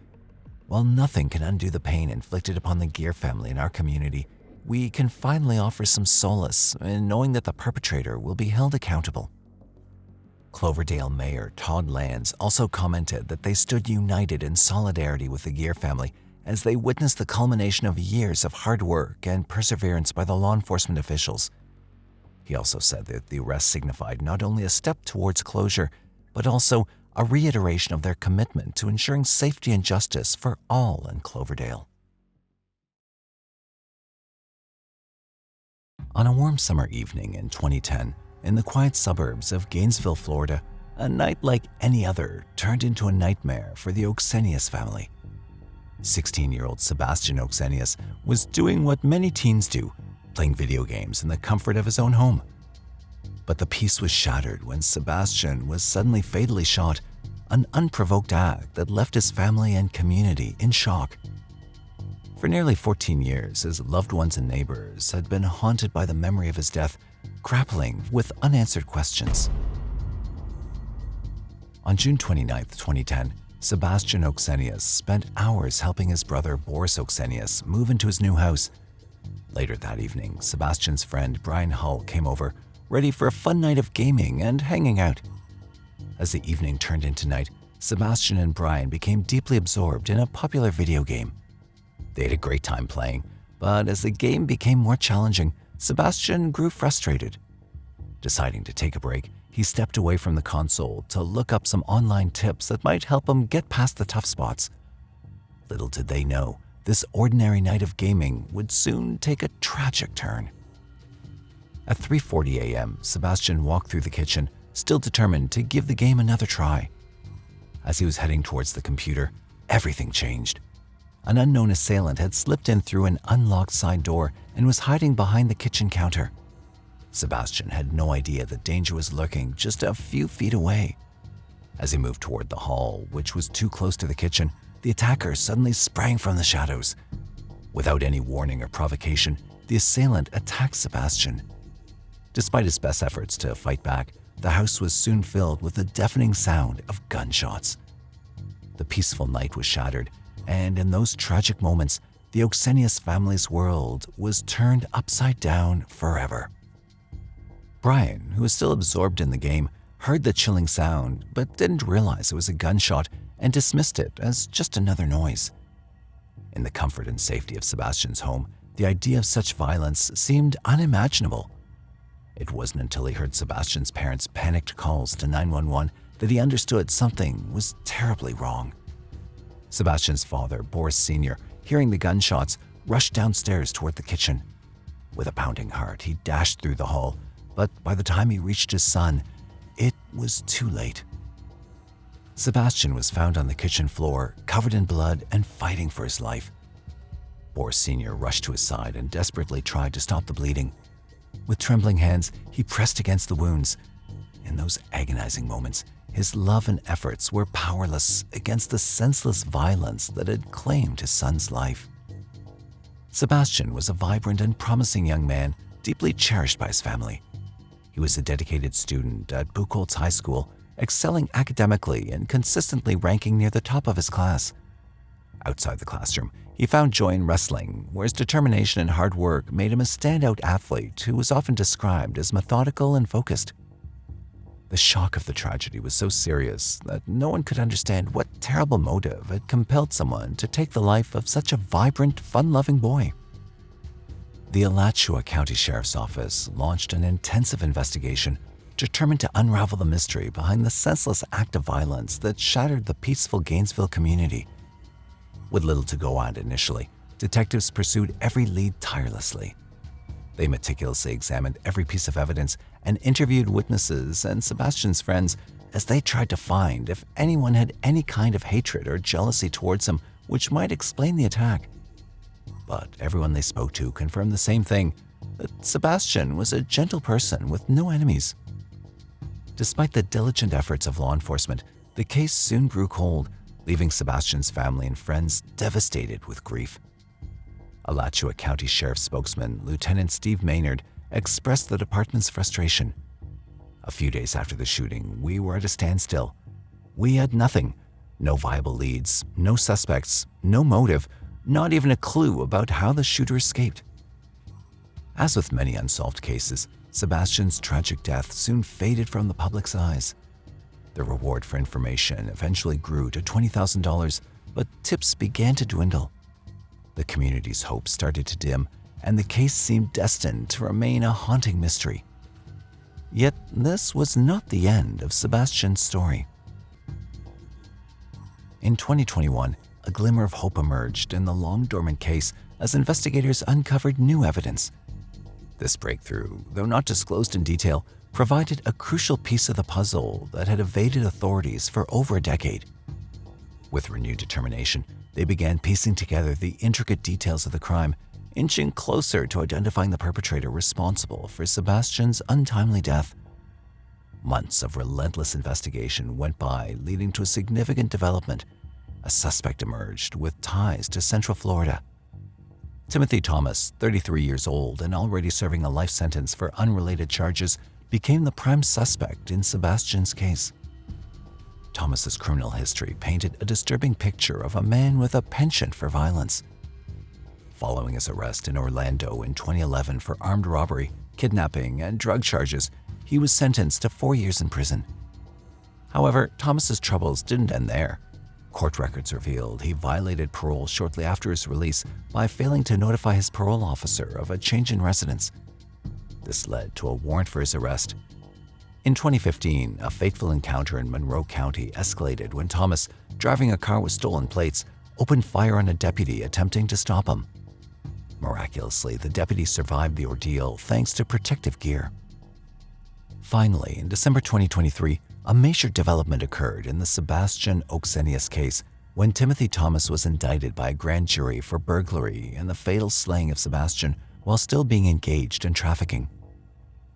S1: While nothing can undo the pain inflicted upon the Geer family in our community, we can finally offer some solace in knowing that the perpetrator will be held accountable." Cloverdale Mayor Todd Lands also commented that they stood united in solidarity with the Geer family as they witnessed the culmination of years of hard work and perseverance by the law enforcement officials. He also said that the arrest signified not only a step towards closure, but also a reiteration of their commitment to ensuring safety and justice for all in Cloverdale. On a warm summer evening in 2010, in the quiet suburbs of Gainesville, Florida, a night like any other turned into a nightmare for the Ochsenius family. 16-year-old Sebastian Ochsenius was doing what many teens do, playing video games in the comfort of his own home. But the peace was shattered when Sebastian was suddenly fatally shot, an unprovoked act that left his family and community in shock. For nearly 14 years, his loved ones and neighbors had been haunted by the memory of his death, grappling with unanswered questions. On June 29, 2010, Sebastian Ochsenius spent hours helping his brother Boris Ochsenius move into his new house. Later that evening, Sebastian's friend Brian Hull came over, ready for a fun night of gaming and hanging out. As the evening turned into night, Sebastian and Brian became deeply absorbed in a popular video game. They had a great time playing, but as the game became more challenging, Sebastian grew frustrated. Deciding to take a break, he stepped away from the console to look up some online tips that might help him get past the tough spots. Little did they know, this ordinary night of gaming would soon take a tragic turn. At 3:40 a.m., Sebastian walked through the kitchen, still determined to give the game another try. As he was heading towards the computer, everything changed. An unknown assailant had slipped in through an unlocked side door and was hiding behind the kitchen counter. Sebastian had no idea that danger was lurking just a few feet away. As he moved toward the hall, which was too close to the kitchen, the attacker suddenly sprang from the shadows. Without any warning or provocation, the assailant attacked Sebastian. Despite his best efforts to fight back, the house was soon filled with the deafening sound of gunshots. The peaceful night was shattered, and in those tragic moments, the Ochsenius family's world was turned upside down forever. Brian, who was still absorbed in the game, heard the chilling sound but didn't realize it was a gunshot and dismissed it as just another noise. In the comfort and safety of Sebastian's home, the idea of such violence seemed unimaginable. It wasn't until he heard Sebastian's parents' panicked calls to 911 that he understood something was terribly wrong. Sebastian's father, Boris Sr., hearing the gunshots, rushed downstairs toward the kitchen. With a pounding heart, he dashed through the hall, but by the time he reached his son, it was too late. Sebastian was found on the kitchen floor, covered in blood and fighting for his life. Boris Sr. rushed to his side and desperately tried to stop the bleeding. With trembling hands, he pressed against the wounds. In those agonizing moments, his love and efforts were powerless against the senseless violence that had claimed his son's life. Sebastian was a vibrant and promising young man, deeply cherished by his family. He was a dedicated student at Buchholz High School, excelling academically and consistently ranking near the top of his class. Outside the classroom, he found joy in wrestling, where his determination and hard work made him a standout athlete who was often described as methodical and focused. The shock of the tragedy was so serious that no one could understand what terrible motive had compelled someone to take the life of such a vibrant, fun-loving boy. The Alachua County Sheriff's Office launched an intensive investigation determined to unravel the mystery behind the senseless act of violence that shattered the peaceful Gainesville community. With little to go on initially, detectives pursued every lead tirelessly. They meticulously examined every piece of evidence and interviewed witnesses and Sebastian's friends as they tried to find if anyone had any kind of hatred or jealousy towards him which might explain the attack. But everyone they spoke to confirmed the same thing, that Sebastian was a gentle person with no enemies. Despite the diligent efforts of law enforcement, the case soon grew cold, leaving Sebastian's family and friends devastated with grief. Alachua County Sheriff's spokesman, Lieutenant Steve Maynard, expressed the department's frustration. A few days after the shooting, we were at a standstill. We had nothing. No viable leads, no suspects, no motive, not even a clue about how the shooter escaped. As with many unsolved cases, Sebastian's tragic death soon faded from the public's eyes. The reward for information eventually grew to $20,000, but tips began to dwindle. The community's hopes started to dim, and the case seemed destined to remain a haunting mystery. Yet this was not the end of Sebastian's story. In 2021, a glimmer of hope emerged in the long-dormant case as investigators uncovered new evidence. This breakthrough, though not disclosed in detail, provided a crucial piece of the puzzle that had evaded authorities for over a decade. With renewed determination, they began piecing together the intricate details of the crime, inching closer to identifying the perpetrator responsible for Sebastian's untimely death. Months of relentless investigation went by, leading to a significant development. A suspect emerged with ties to Central Florida. Timothy Thomas, 33 years old and already serving a life sentence for unrelated charges, became the prime suspect in Sebastian's case. Thomas's criminal history painted a disturbing picture of a man with a penchant for violence. Following his arrest in Orlando in 2011 for armed robbery, kidnapping, and drug charges, he was sentenced to 4 years in prison. However, Thomas's troubles didn't end there. Court records revealed he violated parole shortly after his release by failing to notify his parole officer of a change in residence. This led to a warrant for his arrest. In 2015, a fateful encounter in Monroe County escalated when Thomas, driving a car with stolen plates, opened fire on a deputy attempting to stop him. Miraculously, the deputy survived the ordeal thanks to protective gear. Finally, in December 2023, a major development occurred in the Sebastian Ochsenius case when Timothy Thomas was indicted by a grand jury for burglary and the fatal slaying of Sebastian while still being engaged in trafficking.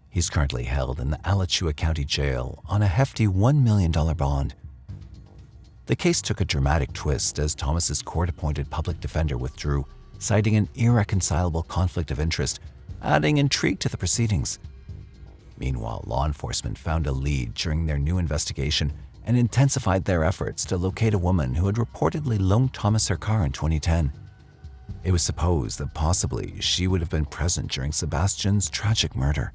S1: He's currently held in the Alachua County Jail on a hefty $1 million bond. The case took a dramatic twist as Thomas's court-appointed public defender withdrew, citing an irreconcilable conflict of interest, adding intrigue to the proceedings. Meanwhile, law enforcement found a lead during their new investigation and intensified their efforts to locate a woman who had reportedly loaned Thomas her car in 2010. It was supposed that possibly she would have been present during Sebastian's tragic murder.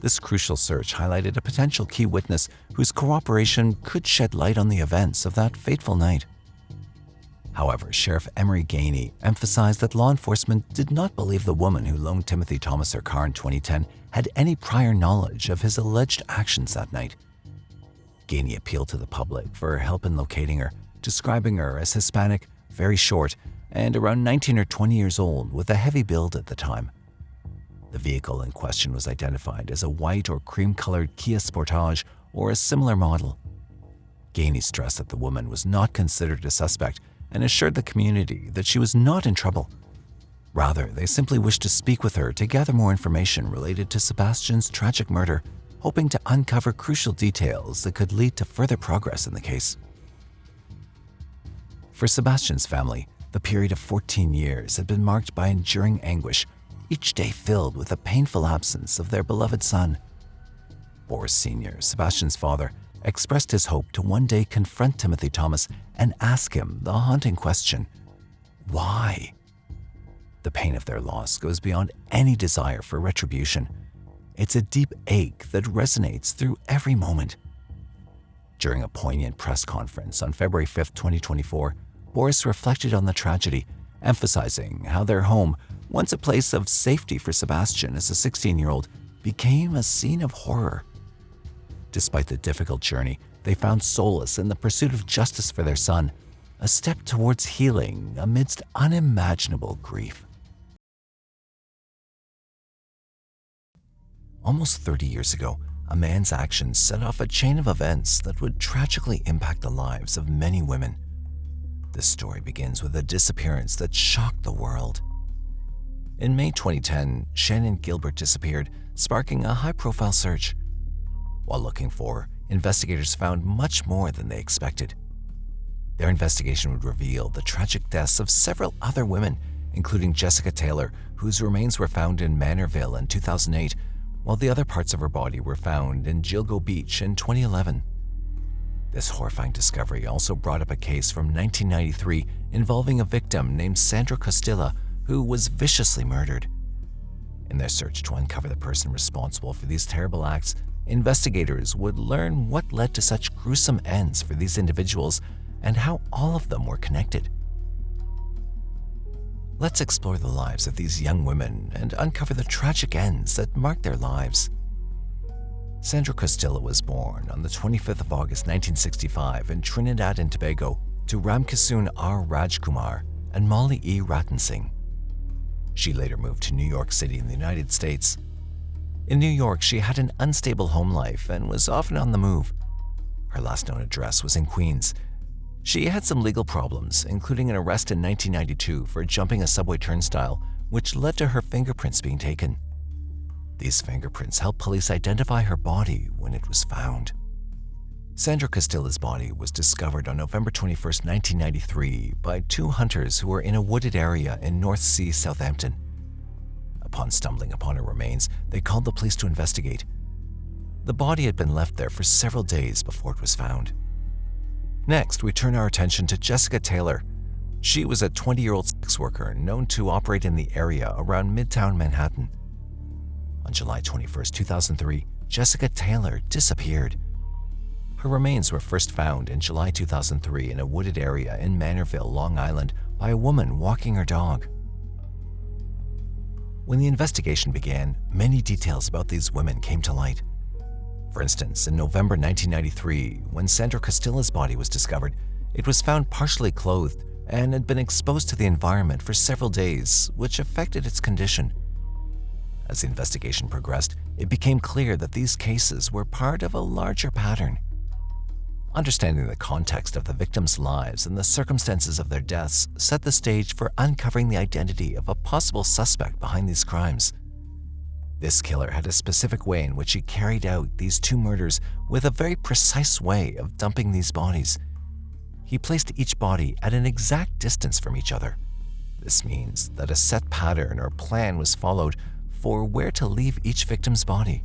S1: This crucial search highlighted a potential key witness whose cooperation could shed light on the events of that fateful night. However, Sheriff Emery Gainey emphasized that law enforcement did not believe the woman who loaned Timothy Thomas her car in 2010 had any prior knowledge of his alleged actions that night. Gainey appealed to the public for help in locating her, describing her as Hispanic, very short, and around 19 or 20 years old with a heavy build at the time. The vehicle in question was identified as a white or cream-colored Kia Sportage or a similar model. Gainey stressed that the woman was not considered a suspect and assured the community that she was not in trouble. Rather, they simply wished to speak with her to gather more information related to Sebastian's tragic murder, hoping to uncover crucial details that could lead to further progress in the case. For Sebastian's family, the period of 14 years had been marked by enduring anguish, each day filled with the painful absence of their beloved son. Boris Sr., Sebastian's father, expressed his hope to one day confront Timothy Thomas and ask him the haunting question, why? The pain of their loss goes beyond any desire for retribution. It's a deep ache that resonates through every moment. During a poignant press conference on February 5, 2024, Boris reflected on the tragedy, emphasizing how their home, once a place of safety for Sebastian as a 16-year-old, became a scene of horror. Despite the difficult journey, they found solace in the pursuit of justice for their son, a step towards healing amidst unimaginable grief. Almost 30 years ago, a man's actions set off a chain of events that would tragically impact the lives of many women. This story begins with a disappearance that shocked the world. In May 2010, Shannon Gilbert disappeared, sparking a high-profile search. While looking for her, investigators found much more than they expected. Their investigation would reveal the tragic deaths of several other women, including Jessica Taylor, whose remains were found in Manorville in 2008, while the other parts of her body were found in Jilgo Beach in 2011. This horrifying discovery also brought up a case from 1993 involving a victim named Sandra Costilla, who was viciously murdered. In their search to uncover the person responsible for these terrible acts, investigators would learn what led to such gruesome ends for these individuals and how all of them were connected. Let's explore the lives of these young women and uncover the tragic ends that marked their lives. Sandra Costilla was born on the 25th of August 1965 in Trinidad and Tobago to Ramkissoon R. Rajkumar and Molly E. Rattensingh. She later moved to New York City in the United States. In New York, she had an unstable home life and was often on the move. Her last known address was in Queens. She had some legal problems, including an arrest in 1992 for jumping a subway turnstile, which led to her fingerprints being taken. These fingerprints helped police identify her body when it was found. Sandra Costilla's body was discovered on November 21, 1993 by two hunters who were in a wooded area in North Sea, Southampton. Upon stumbling upon her remains, they called the police to investigate. The body had been left there for several days before it was found. Next, we turn our attention to Jessica Taylor. She was a 20-year-old sex worker known to operate in the area around Midtown Manhattan. On July 21, 2003, Jessica Taylor disappeared. Her remains were first found in July 2003 in a wooded area in Manorville, Long Island, by a woman walking her dog. When the investigation began, many details about these women came to light. For instance, in November 1993, when Sandra Costilla's body was discovered, it was found partially clothed and had been exposed to the environment for several days, which affected its condition. As the investigation progressed, it became clear that these cases were part of a larger pattern. Understanding the context of the victims' lives and the circumstances of their deaths set the stage for uncovering the identity of a possible suspect behind these crimes. This killer had a specific way in which he carried out these two murders with a very precise way of dumping these bodies. He placed each body at an exact distance from each other. This means that a set pattern or plan was followed for where to leave each victim's body.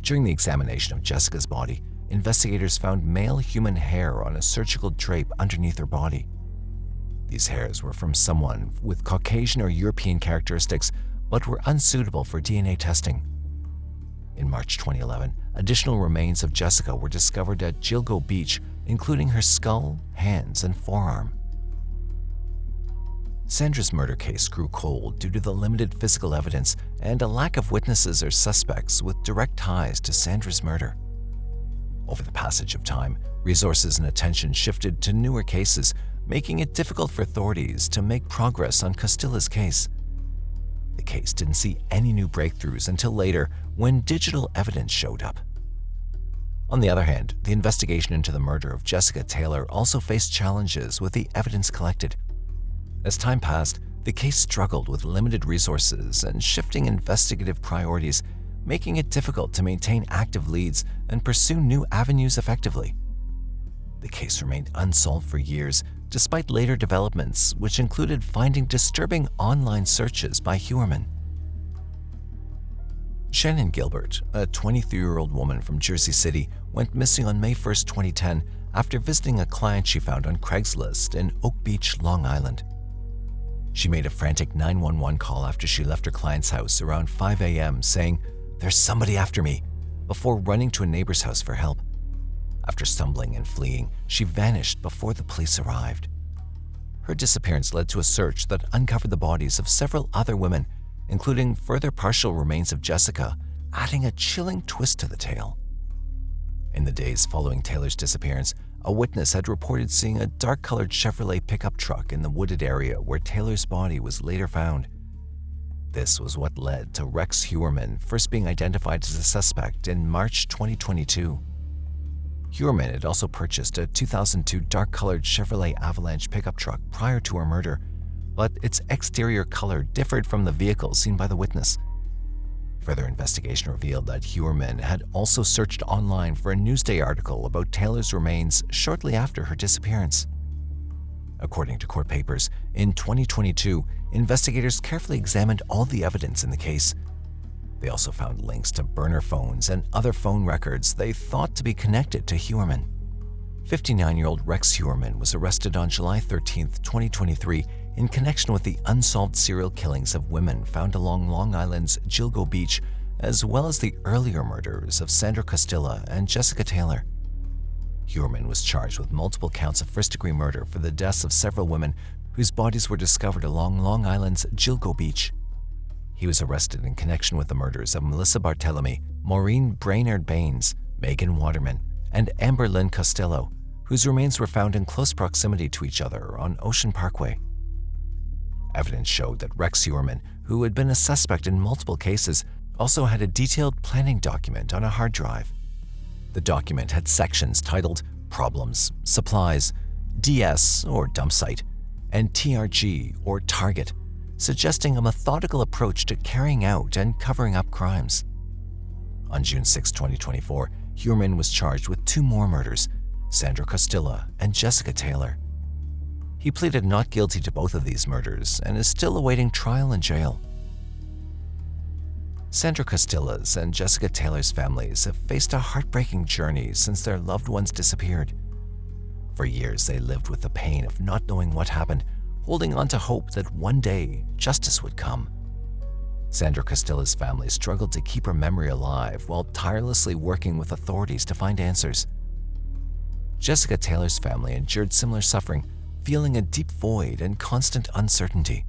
S1: During the examination of Jessica's body, investigators found male human hair on a surgical drape underneath her body. These hairs were from someone with Caucasian or European characteristics, but were unsuitable for DNA testing. In March 2011, additional remains of Jessica were discovered at Jilgo Beach, including her skull, hands, and forearm. Sandra's murder case grew cold due to the limited physical evidence and a lack of witnesses or suspects with direct ties to Sandra's murder. Over the passage of time, Resources and attention shifted to newer cases, making it difficult for authorities to make progress on Costilla's case. The case didn't see any new breakthroughs until later, when digital evidence showed up. On the other hand, the investigation into the murder of Jessica Taylor also faced challenges with the evidence collected. As time passed, the case struggled with limited resources and shifting investigative priorities, making it difficult to maintain active leads and pursue new avenues effectively. The case remained unsolved for years, despite later developments, which included finding disturbing online searches by Hewerman. Shannon Gilbert, a 23-year-old woman from Jersey City, went missing on May 1, 2010, after visiting a client she found on Craigslist in Oak Beach, Long Island. She made a frantic 911 call after she left her client's house around 5 a.m. saying, "There's somebody after me," before running to a neighbor's house for help. After stumbling and fleeing, she vanished before the police arrived. Her disappearance led to a search that uncovered the bodies of several other women, including further partial remains of Jessica, adding a chilling twist to the tale. In the days following Taylor's disappearance, a witness had reported seeing a dark-colored Chevrolet pickup truck in the wooded area where Taylor's body was later found. This was what led to Rex Hewerman first being identified as a suspect in March 2022. Hewerman had also purchased a 2002 dark-colored Chevrolet Avalanche pickup truck prior to her murder, but its exterior color differed from the vehicle seen by the witness. Further investigation revealed that Hewerman had also searched online for a Newsday article about Taylor's remains shortly after her disappearance. According to court papers, in 2022, investigators carefully examined all the evidence in the case. They also found links to burner phones and other phone records they thought to be connected to Hewerman. 59-year-old Rex Hewerman was arrested on July 13, 2023, in connection with the unsolved serial killings of women found along Long Island's Gilgo Beach, as well as the earlier murders of Sandra Costilla and Jessica Taylor. Hewerman was charged with multiple counts of first-degree murder for the deaths of several women whose bodies were discovered along Long Island's Gilgo Beach. He was arrested in connection with the murders of Melissa Barthelemy, Maureen Brainerd Baines, Megan Waterman, and Amber Lynn Costello, whose remains were found in close proximity to each other on Ocean Parkway. Evidence showed that Rex Hewerman, who had been a suspect in multiple cases, also had a detailed planning document on a hard drive. The document had sections titled Problems, Supplies, DS or Dump Site, and TRG or Target, suggesting a methodical approach to carrying out and covering up crimes. On June 6, 2024, Hewerman was charged with 2 more murders, Sandra Costilla and Jessica Taylor. He pleaded not guilty to both of these murders and is still awaiting trial in jail. Sandra Costilla's and Jessica Taylor's families have faced a heartbreaking journey since their loved ones disappeared. For years, they lived with the pain of not knowing what happened, holding on to hope that one day justice would come. Sandra Costilla's family struggled to keep her memory alive while tirelessly working with authorities to find answers. Jessica Taylor's family endured similar suffering, feeling a deep void and constant uncertainty.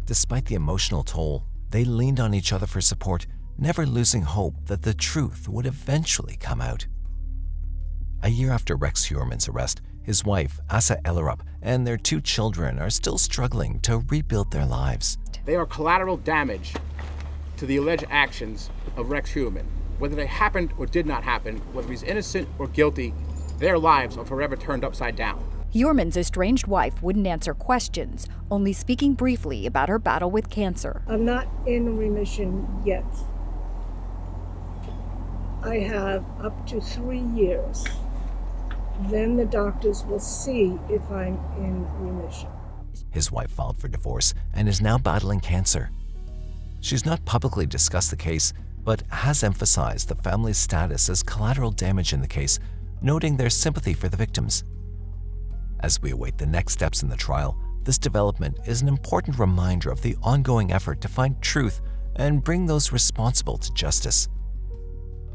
S1: Despite the emotional toll, they leaned on each other for support, never losing hope that the truth would eventually come out. A year after Rex Hewerman's arrest, his wife, Asa Ellerup, and their 2 children are still struggling to rebuild their lives.
S10: They are collateral damage to the alleged actions of Rex Hewerman. Whether they happened or did not happen, whether he's innocent or guilty, their lives are forever turned upside down.
S11: Hewerman's estranged wife wouldn't answer questions, only speaking briefly about her battle with cancer.
S12: I'm not in remission yet. I have up to 3 years. Then the doctors will see if I'm in remission.
S1: His wife filed for divorce and is now battling cancer. She's not publicly discussed the case, but has emphasized the family's status as collateral damage in the case, noting their sympathy for the victims. As we await the next steps in the trial, this development is an important reminder of the ongoing effort to find truth and bring those responsible to justice.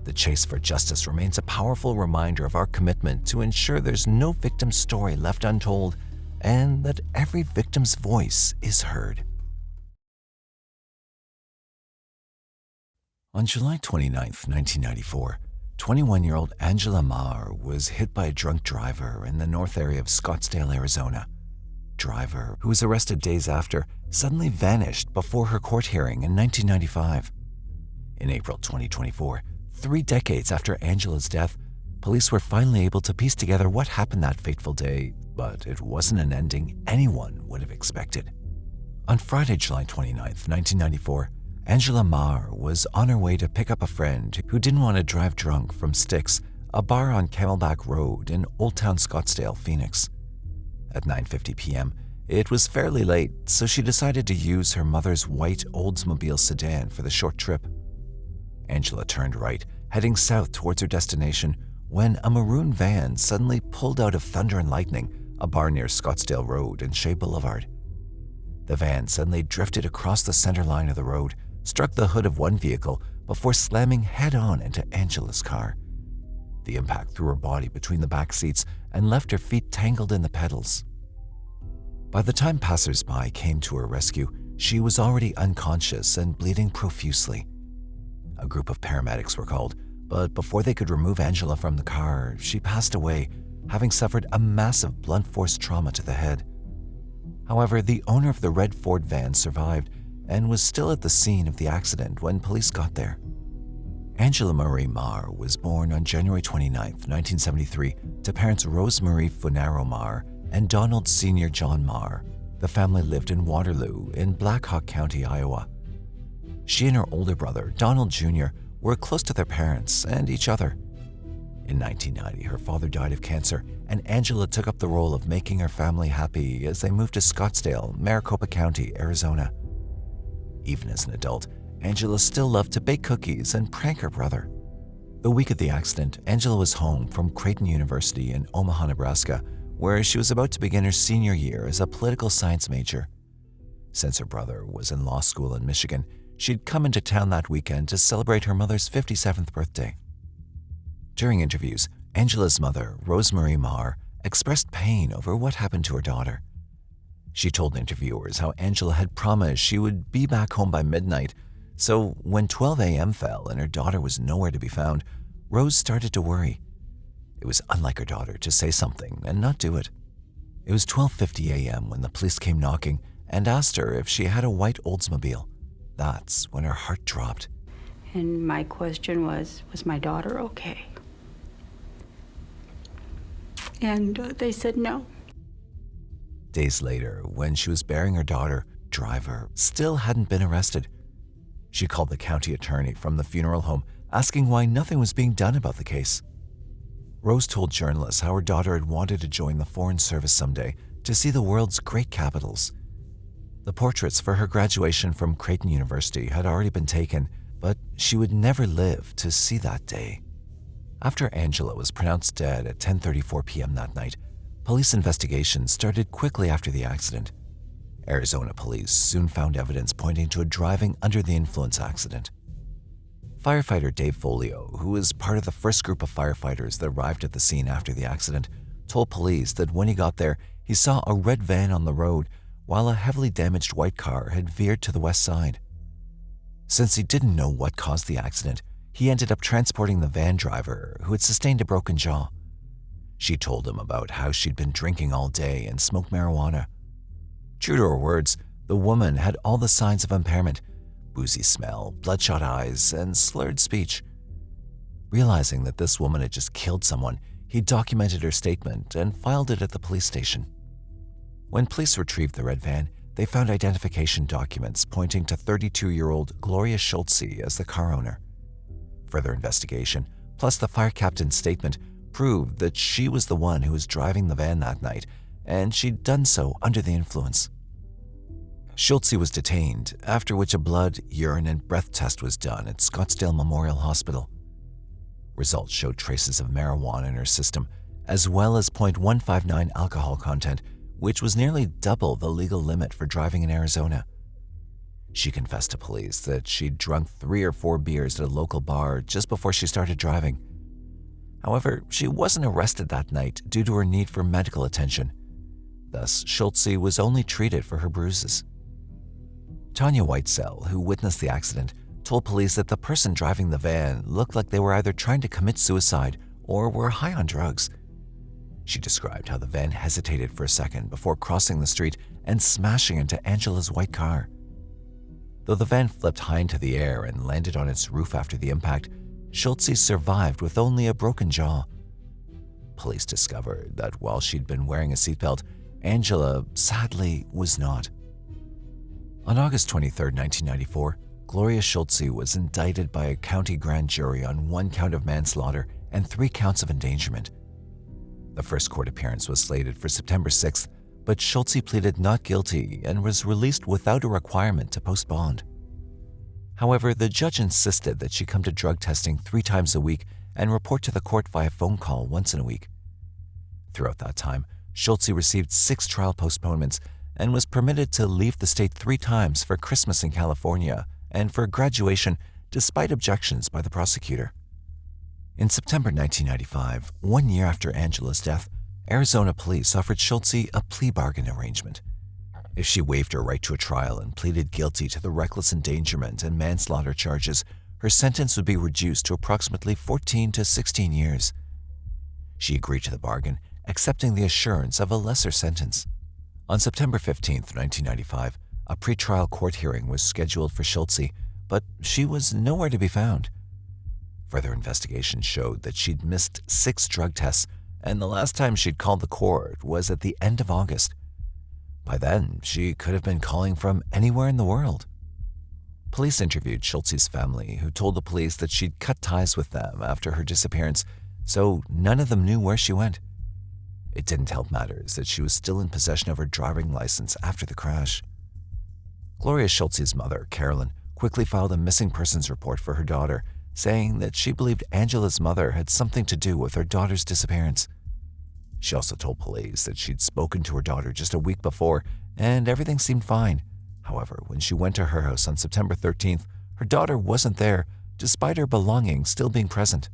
S1: The chase for justice remains a powerful reminder of our commitment to ensure there's no victim's story left untold and that every victim's voice is heard. On July 29, 1994, 21-year-old Angela Maher was hit by a drunk driver in the north area of Scottsdale, Arizona. Driver, who was arrested days after, suddenly vanished before her court hearing in 1995. In April 2024, 3 decades after Angela's death, police were finally able to piece together what happened that fateful day, but it wasn't an ending anyone would have expected. On Friday, July 29, 1994, Angela Maher was on her way to pick up a friend who didn't want to drive drunk from Styx, a bar on Camelback Road in Old Town Scottsdale, Phoenix. At 9:50 p.m., it was fairly late, so she decided to use her mother's white Oldsmobile sedan for the short trip. Angela turned right, heading south towards her destination, when a maroon van suddenly pulled out of Thunder and Lightning, a bar near Scottsdale Road and Shea Boulevard. The van suddenly drifted across the center line of the road, struck the hood of one vehicle before slamming head-on into Angela's car. The impact threw her body between the back seats and left her feet tangled in the pedals. By the time passers-by came to her rescue, she was already unconscious and bleeding profusely. A group of paramedics were called, but before they could remove Angela from the car, she passed away, having suffered a massive blunt force trauma to the head. However, the owner of the red Ford van survived and was still at the scene of the accident when police got there. Angela Marie Maher was born on January 29, 1973, to parents Rose Marie Funaro Maher and Donald Sr. John Maher. The family lived in Waterloo in Black Hawk County, Iowa. She and her older brother, Donald Jr., were close to their parents and each other. In 1990, her father died of cancer, and Angela took up the role of making her family happy as they moved to Scottsdale, Maricopa County, Arizona. Even as an adult, Angela still loved to bake cookies and prank her brother. The week of the accident, Angela was home from Creighton University in Omaha, Nebraska, where she was about to begin her senior year as a political science major. Since her brother was in law school in Michigan, she'd come into town that weekend to celebrate her mother's 57th birthday. During interviews, Angela's mother, Rose Marie Maher, expressed pain over what happened to her daughter. She told interviewers how Angela had promised she would be back home by midnight, so when 12 a.m. fell and her daughter was nowhere to be found, Rose started to worry. It was unlike her daughter to say something and not do it. It was 12:50 a.m. when the police came knocking and asked her if she had a white Oldsmobile. That's when her heart dropped.
S13: And my question was my daughter okay? And they said no.
S1: Days later, when she was burying her daughter, driver still hadn't been arrested. She called the county attorney from the funeral home, asking why nothing was being done about the case. Rose told journalists how her daughter had wanted to join the Foreign Service someday to see the world's great capitals. The portraits for her graduation from Creighton University had already been taken, but she would never live to see that day. After Angela was pronounced dead at 10:34 p.m. that night, police investigations started quickly after the accident. Arizona police soon found evidence pointing to a driving under the influence accident. Firefighter Dave Folio, who was part of the first group of firefighters that arrived at the scene after the accident, told police that when he got there, he saw a red van on the road while a heavily damaged white car had veered to the west side. Since he didn't know what caused the accident, he ended up transporting the van driver, who had sustained a broken jaw. She told him about how she'd been drinking all day and smoked marijuana. True to her words, the woman had all the signs of impairment: boozy smell, bloodshot eyes, and slurred speech. Realizing that this woman had just killed someone, he documented her statement and filed it at the police station. When police retrieved the red van, they found identification documents pointing to 32-year-old Gloria Schultz as the car owner. Further investigation, plus the fire captain's statement, proved that she was the one who was driving the van that night, and she'd done so under the influence. Schultz was detained, after which a blood, urine, and breath test was done at Scottsdale Memorial Hospital. Results showed traces of marijuana in her system, as well as .159 alcohol content, which was nearly double the legal limit for driving in Arizona. She confessed to police that she'd drunk 3 or 4 beers at a local bar just before she started driving. However, she wasn't arrested that night due to her need for medical attention. Thus, Schultz was only treated for her bruises. Tanya Weber, who witnessed the accident, told police that the person driving the van looked like they were either trying to commit suicide or were high on drugs. She described how the van hesitated for a second before crossing the street and smashing into Angela's white car. Though the van flipped high into the air and landed on its roof after the impact, Schultze survived with only a broken jaw. Police discovered that while she'd been wearing a seatbelt, Angela, sadly, was not. On August 23, 1994, Gloria Schultze was indicted by a county grand jury on 1 count of manslaughter and 3 counts of endangerment. The first court appearance was slated for September 6th, but Schultze pleaded not guilty and was released without a requirement to post bond. However, the judge insisted that she come to drug testing 3 times a week and report to the court via phone call once in a week. Throughout that time, Schultze received 6 trial postponements and was permitted to leave the state 3 times for Christmas in California and for graduation despite objections by the prosecutor. In September 1995, 1 year after Angela's death, Arizona police offered Schultze a plea bargain arrangement. If she waived her right to a trial and pleaded guilty to the reckless endangerment and manslaughter charges, her sentence would be reduced to approximately 14 to 16 years. She agreed to the bargain, accepting the assurance of a lesser sentence. On September 15, 1995, a pretrial court hearing was scheduled for Schultze, but she was nowhere to be found. Further investigation showed that she'd missed 6 drug tests, and the last time she'd called the court was at the end of August. By then, she could have been calling from anywhere in the world. Police interviewed Schultze's family, who told the police that she'd cut ties with them after her disappearance, so none of them knew where she went. It didn't help matters that she was still in possession of her driving license after the crash. Gloria Schultze's mother, Carolyn, quickly filed a missing persons report for her daughter, saying that she believed Angela's mother had something to do with her daughter's disappearance. She also told police that she'd spoken to her daughter just a week before and everything seemed fine. However, when she went to her house on September 13th, her daughter wasn't there, despite her belongings still being present.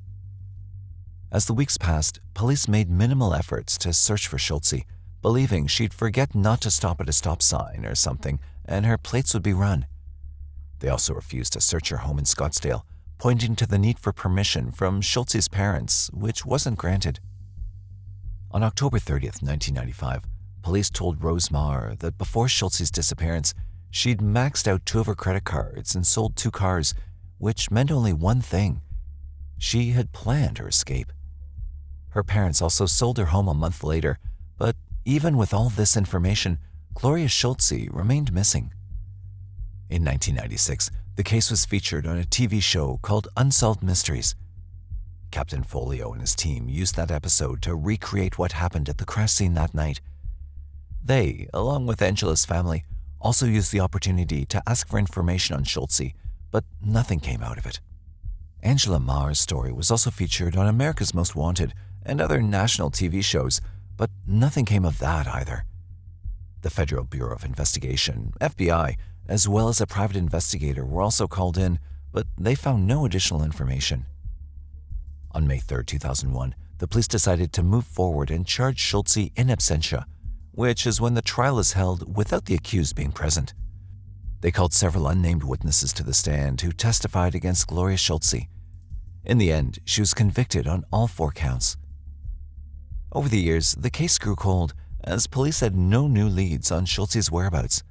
S1: As the weeks passed, police made minimal efforts to search for Schultze, believing she'd forget not to stop at a stop sign or something and her plates would be run. They also refused to search her home in Scottsdale, pointing to the need for permission from Schultze's parents, which wasn't granted. On October 30th, 1995, police told Rose Maher that before Schultze's disappearance, she'd maxed out 2 of her credit cards and sold 2 cars, which meant only one thing. She had planned her escape. Her parents also sold her home a month later, but even with all this information, Gloria Schultze remained missing. In 1996, the case was featured on a TV show called Unsolved Mysteries. Captain Folio and his team used that episode to recreate what happened at the crash scene that night. They, along with Angela's family, also used the opportunity to ask for information on Schultze, but nothing came out of it. Angela Maher's story was also featured on America's Most Wanted and other national TV shows, but nothing came of that either. The Federal Bureau of Investigation, FBI, as well as a private investigator were also called in, but they found no additional information. On May 3, 2001, the police decided to move forward and charge Schultze in absentia, which is when the trial is held without the accused being present. They called several unnamed witnesses to the stand who testified against Gloria Schultze. In the end, she was convicted on all 4 counts. Over the years, the case grew cold as police had no new leads on Schultze's whereabouts.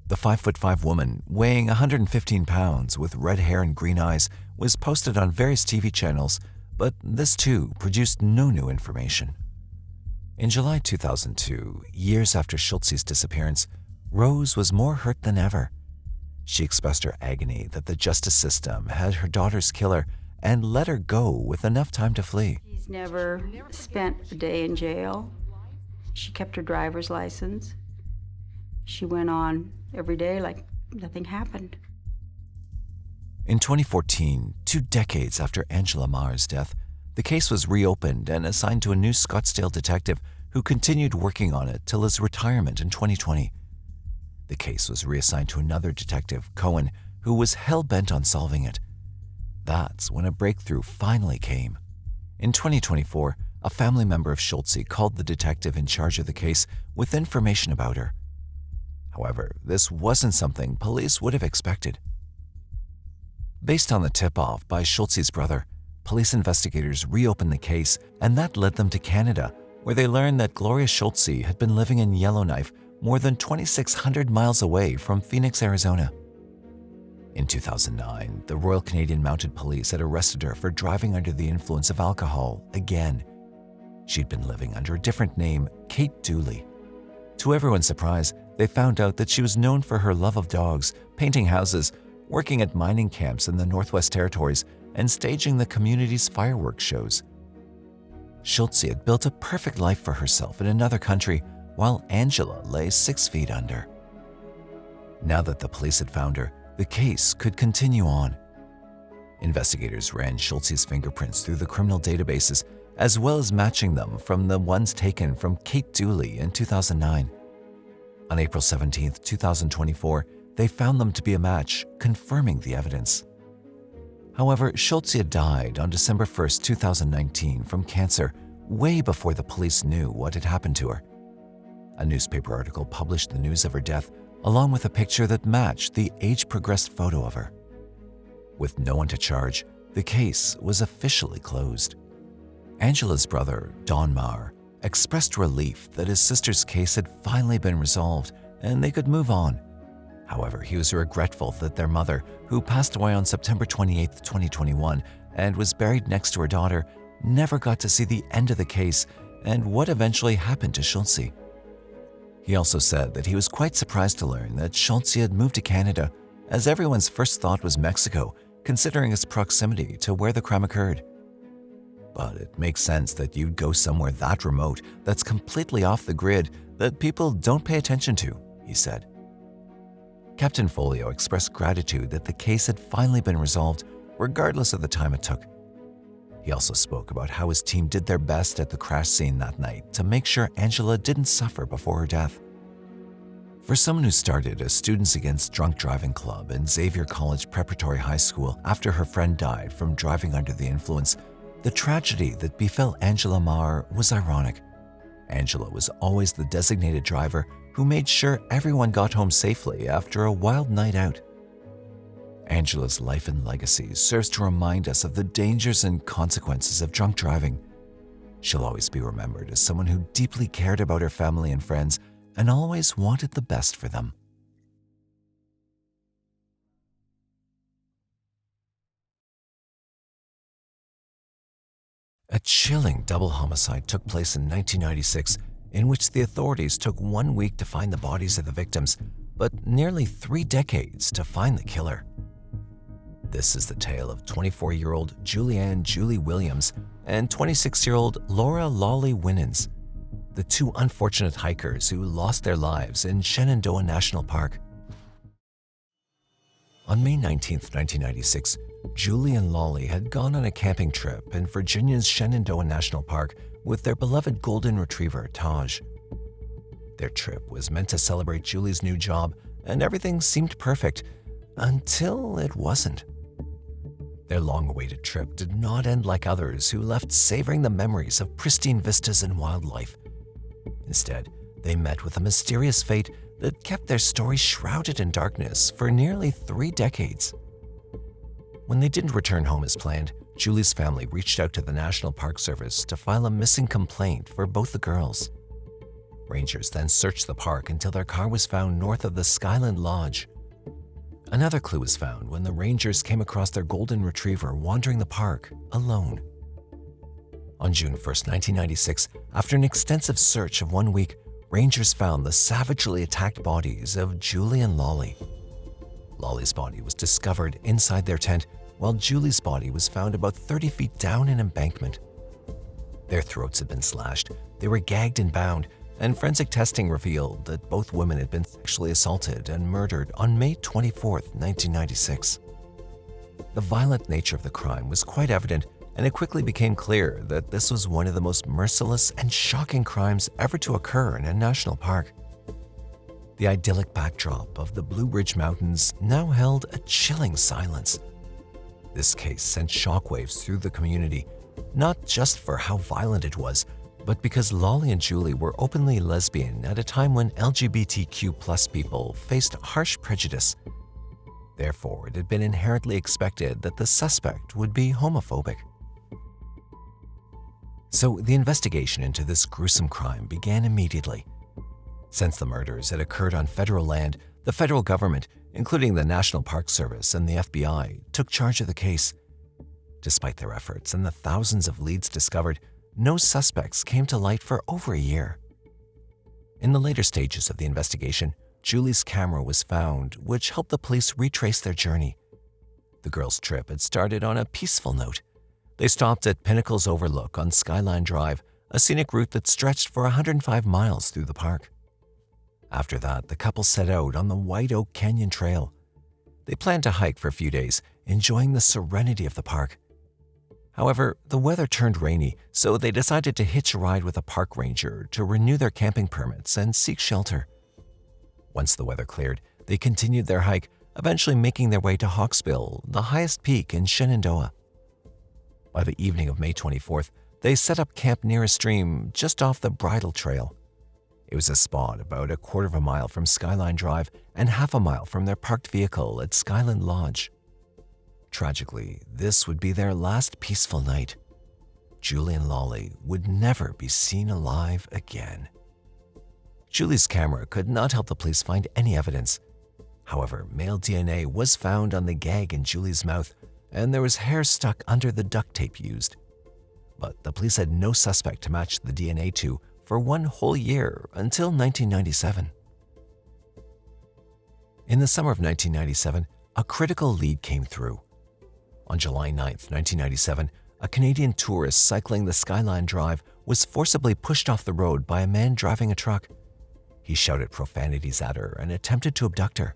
S1: The 5'5" woman, weighing 115 pounds with red hair and green eyes, was posted on various TV channels, but this too produced no new information. In July 2002, years after Schultze's disappearance, Rose was more hurt than ever. She expressed her agony that the justice system had her daughter's killer and let her go with enough time to flee.
S13: She's never spent a day in jail. She kept her driver's license. She went on every day like nothing happened.
S1: In 2014, 2 decades after Angela Maher's death, the case was reopened and assigned to a new Scottsdale detective who continued working on it till his retirement in 2020. The case was reassigned to another detective, Cohen, who was hell-bent on solving it. That's when a breakthrough finally came. In 2024, a family member of Schultze called the detective in charge of the case with information about her. However, this wasn't something police would have expected. Based on the tip-off by Schultze's brother, police investigators reopened the case, and that led them to Canada, where they learned that Gloria Schultze had been living in Yellowknife, more than 2,600 miles away from Phoenix, Arizona. In 2009, the Royal Canadian Mounted Police had arrested her for driving under the influence of alcohol again. She'd been living under a different name, Kate Dooley. To everyone's surprise, they found out that she was known for her love of dogs, painting houses, working at mining camps in the Northwest Territories, and staging the community's fireworks shows. Schultze had built a perfect life for herself in another country, while Angela lay 6 feet under. Now that the police had found her, the case could continue on. Investigators ran Schultze's fingerprints through the criminal databases, as well as matching them from the ones taken from Kate Dooley in 2009. On April 17, 2024, they found them to be a match, confirming the evidence. However, Schultze had died on December 1, 2019 from cancer, way before the police knew what had happened to her. A newspaper article published the news of her death, along with a picture that matched the age-progressed photo of her. With no one to charge, the case was officially closed. Angela's brother, Don Maher, expressed relief that his sister's case had finally been resolved and they could move on. However, he was regretful that their mother, who passed away on September 28, 2021, and was buried next to her daughter, never got to see the end of the case and what eventually happened to Schultze. He also said that he was quite surprised to learn that Schultze had moved to Canada, as everyone's first thought was Mexico, considering its proximity to where the crime occurred. But it makes sense that you'd go somewhere that remote, that's completely off the grid, that people don't pay attention to, he said. Captain Folio expressed gratitude that the case had finally been resolved, regardless of the time it took. He also spoke about how his team did their best at the crash scene that night to make sure Angela didn't suffer before her death. For someone who started a Students Against Drunk Driving Club in Xavier College Preparatory High School after her friend died from driving under the influence, the tragedy that befell Angela Maher was ironic. Angela was always the designated driver who made sure everyone got home safely after a wild night out. Angela's life and legacy serves to remind us of the dangers and consequences of drunk driving. She'll always be remembered as someone who deeply cared about her family and friends and always wanted the best for them. A chilling double homicide took place in 1996, in which the authorities took 1 week to find the bodies of the victims, but nearly 3 decades to find the killer. This is the tale of 24-year-old Julianne Julie Williams and 26-year-old Laura Lollie Winans, the two unfortunate hikers who lost their lives in Shenandoah National Park. On May 19, 1996, Julie and Lollie had gone on a camping trip in Virginia's Shenandoah National Park with their beloved golden retriever, Taj. Their trip was meant to celebrate Julie's new job, and everything seemed perfect until it wasn't. Their long-awaited trip did not end like others who left savoring the memories of pristine vistas and wildlife. Instead, they met with a mysterious fate that kept their story shrouded in darkness for nearly 3 decades. When they didn't return home as planned, Julie's family reached out to the National Park Service to file a missing complaint for both the girls. Rangers then searched the park until their car was found north of the Skyland Lodge. Another clue was found when the Rangers came across their golden retriever wandering the park alone. On June 1, 1996, after an extensive search of 1 week, Rangers found the savagely attacked bodies of Julie and Lollie. Lollie's body was discovered inside their tent, while Julie's body was found about 30 feet down an embankment. Their throats had been slashed, they were gagged and bound, and forensic testing revealed that both women had been sexually assaulted and murdered on May 24, 1996. The violent nature of the crime was quite evident, and it quickly became clear that this was one of the most merciless and shocking crimes ever to occur in a national park. The idyllic backdrop of the Blue Ridge Mountains now held a chilling silence. This case sent shockwaves through the community, not just for how violent it was, but because Lollie and Julie were openly lesbian at a time when LGBTQ+ people faced harsh prejudice. Therefore, it had been inherently expected that the suspect would be homophobic. So the investigation into this gruesome crime began immediately. Since the murders had occurred on federal land, the federal government, including the National Park Service and the FBI, took charge of the case. Despite their efforts and the thousands of leads discovered, no suspects came to light for over a year. In the later stages of the investigation, Julie's camera was found, which helped the police retrace their journey. The girls' trip had started on a peaceful note. They stopped at Pinnacle's Overlook on Skyline Drive, a scenic route that stretched for 105 miles through the park. After that, the couple set out on the White Oak Canyon Trail. They planned to hike for a few days, enjoying the serenity of the park. However, the weather turned rainy, so they decided to hitch a ride with a park ranger to renew their camping permits and seek shelter. Once the weather cleared, they continued their hike, eventually making their way to Hawksbill, the highest peak in Shenandoah. By the evening of May 24th, they set up camp near a stream just off the Bridle Trail. It was a spot about a quarter of a mile from Skyline Drive and half a mile from their parked vehicle at Skyland Lodge. Tragically, this would be their last peaceful night. Julie and Lollie would never be seen alive again. Julie's camera could not help the police find any evidence. However, male DNA was found on the gag in Julie's mouth, and there was hair stuck under the duct tape used. But the police had no suspect to match the DNA to for one whole year until 1997. In the summer of 1997, a critical lead came through. On July 9, 1997, a Canadian tourist cycling the Skyline Drive was forcibly pushed off the road by a man driving a truck. He shouted profanities at her and attempted to abduct her.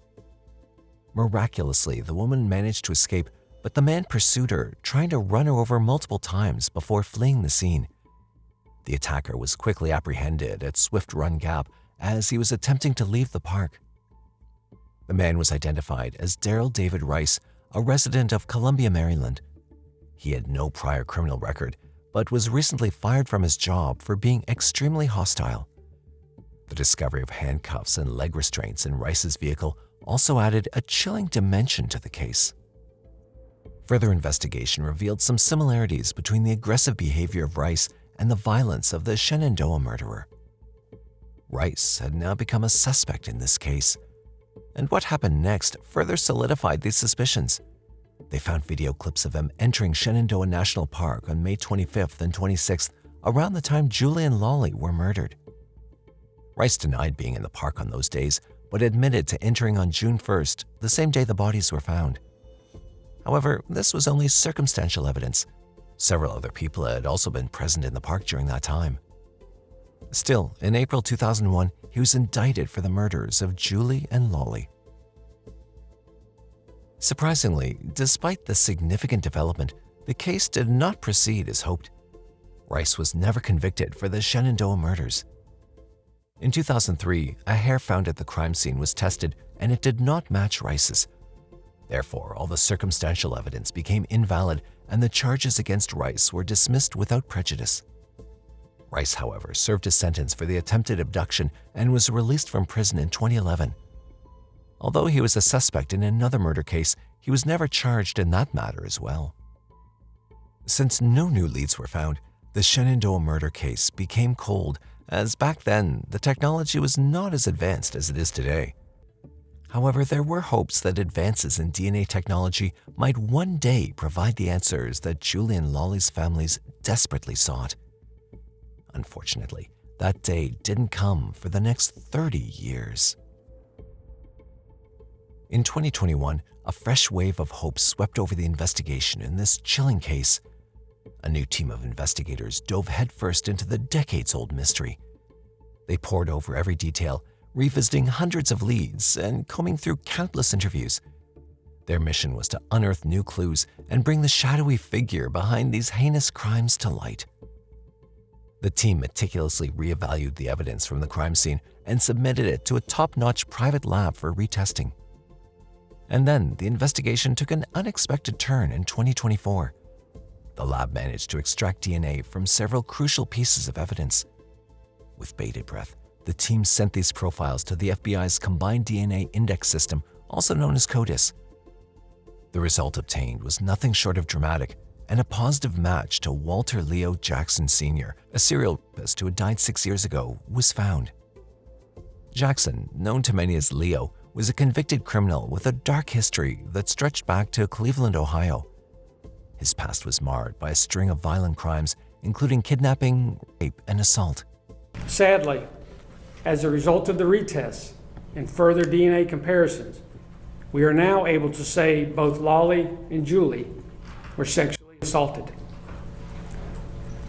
S1: Miraculously, the woman managed to escape, but the man pursued her, trying to run her over multiple times before fleeing the scene. The attacker was quickly apprehended at Swift Run Gap as he was attempting to leave the park. The man was identified as Daryl David Rice, a resident of Columbia, Maryland. He had no prior criminal record, but was recently fired from his job for being extremely hostile. The discovery of handcuffs and leg restraints in Rice's vehicle also added a chilling dimension to the case. Further investigation revealed some similarities between the aggressive behavior of Rice and the violence of the Shenandoah murderer. Rice had now become a suspect in this case, and what happened next further solidified these suspicions. They found video clips of him entering Shenandoah National Park on May 25th and 26th, around the time Julie and Lollie were murdered. Rice denied being in the park on those days, but admitted to entering on June 1st, the same day the bodies were found. However, this was only circumstantial evidence. Several other people had also been present in the park during that time. Still, in April 2001, he was indicted for the murders of Julie and Lollie. Surprisingly, despite the significant development, the case did not proceed as hoped. Rice was never convicted for the Shenandoah murders. In 2003, a hair found at the crime scene was tested and it did not match Rice's. Therefore, all the circumstantial evidence became invalid and the charges against Rice were dismissed without prejudice. Rice, however, served a sentence for the attempted abduction and was released from prison in 2011. Although he was a suspect in another murder case, he was never charged in that matter as well. Since no new leads were found, the Shenandoah murder case became cold, as back then the technology was not as advanced as it is today. However, there were hopes that advances in DNA technology might one day provide the answers that Julie and Lollie's families desperately sought. Unfortunately, that day didn't come for the next 30 years. In 2021, a fresh wave of hope swept over the investigation in this chilling case. A new team of investigators dove headfirst into the decades-old mystery. They pored over every detail, revisiting hundreds of leads and combing through countless interviews. Their mission was to unearth new clues and bring the shadowy figure behind these heinous crimes to light. The team meticulously reevaluated the evidence from the crime scene and submitted it to a top-notch private lab for retesting. And then the investigation took an unexpected turn in 2024. The lab managed to extract DNA from several crucial pieces of evidence. With bated breath, the team sent these profiles to the FBI's Combined DNA Index System, also known as CODES. The result obtained was nothing short of dramatic and a positive match to Walter Leo Jackson Sr., a serial rapist who had died 6 years ago, was found. Jackson, known to many as Leo, was a convicted criminal with a dark history that stretched back to Cleveland, Ohio. His past was marred by a string of violent crimes, including kidnapping, rape, and assault.
S14: Sadly, as a result of the retests and further DNA comparisons, we are now able to say both Lollie and Julie were sexually assaulted.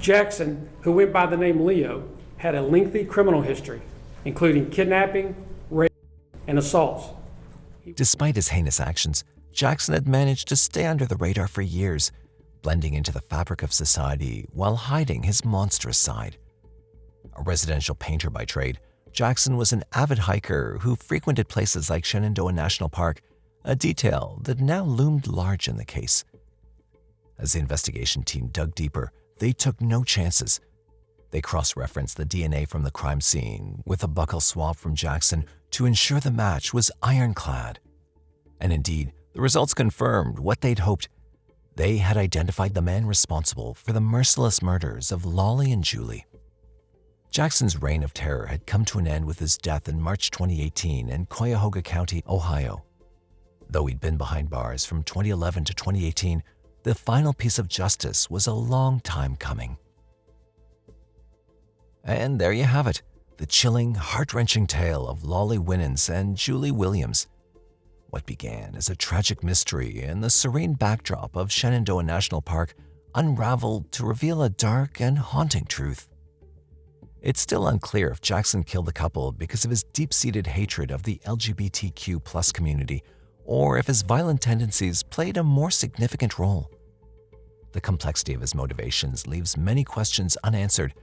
S14: Jackson, who went by the name Leo, had a lengthy criminal history, including kidnapping, rape, and assaults.
S1: Despite his heinous actions, Jackson had managed to stay under the radar for years, blending into the fabric of society while hiding his monstrous side. A residential painter by trade, Jackson was an avid hiker who frequented places like Shenandoah National Park, a detail that now loomed large in the case. As the investigation team dug deeper, they took no chances. They cross-referenced the DNA from the crime scene with a buccal swab from Jackson to ensure the match was ironclad. And indeed, the results confirmed what they'd hoped. They had identified the man responsible for the merciless murders of Lollie and Julie. Jackson's reign of terror had come to an end with his death in March 2018 in Cuyahoga County, Ohio. Though he'd been behind bars from 2011 to 2018, the final piece of justice was a long time coming. And there you have it, the chilling, heart-wrenching tale of Lollie Winans and Julie Williams. What began as a tragic mystery in the serene backdrop of Shenandoah National Park unraveled to reveal a dark and haunting truth. It's still unclear if Jackson killed the couple because of his deep-seated hatred of the LGBTQ+ community, or if his violent tendencies played a more significant role. The complexity of his motivations leaves many questions unanswered,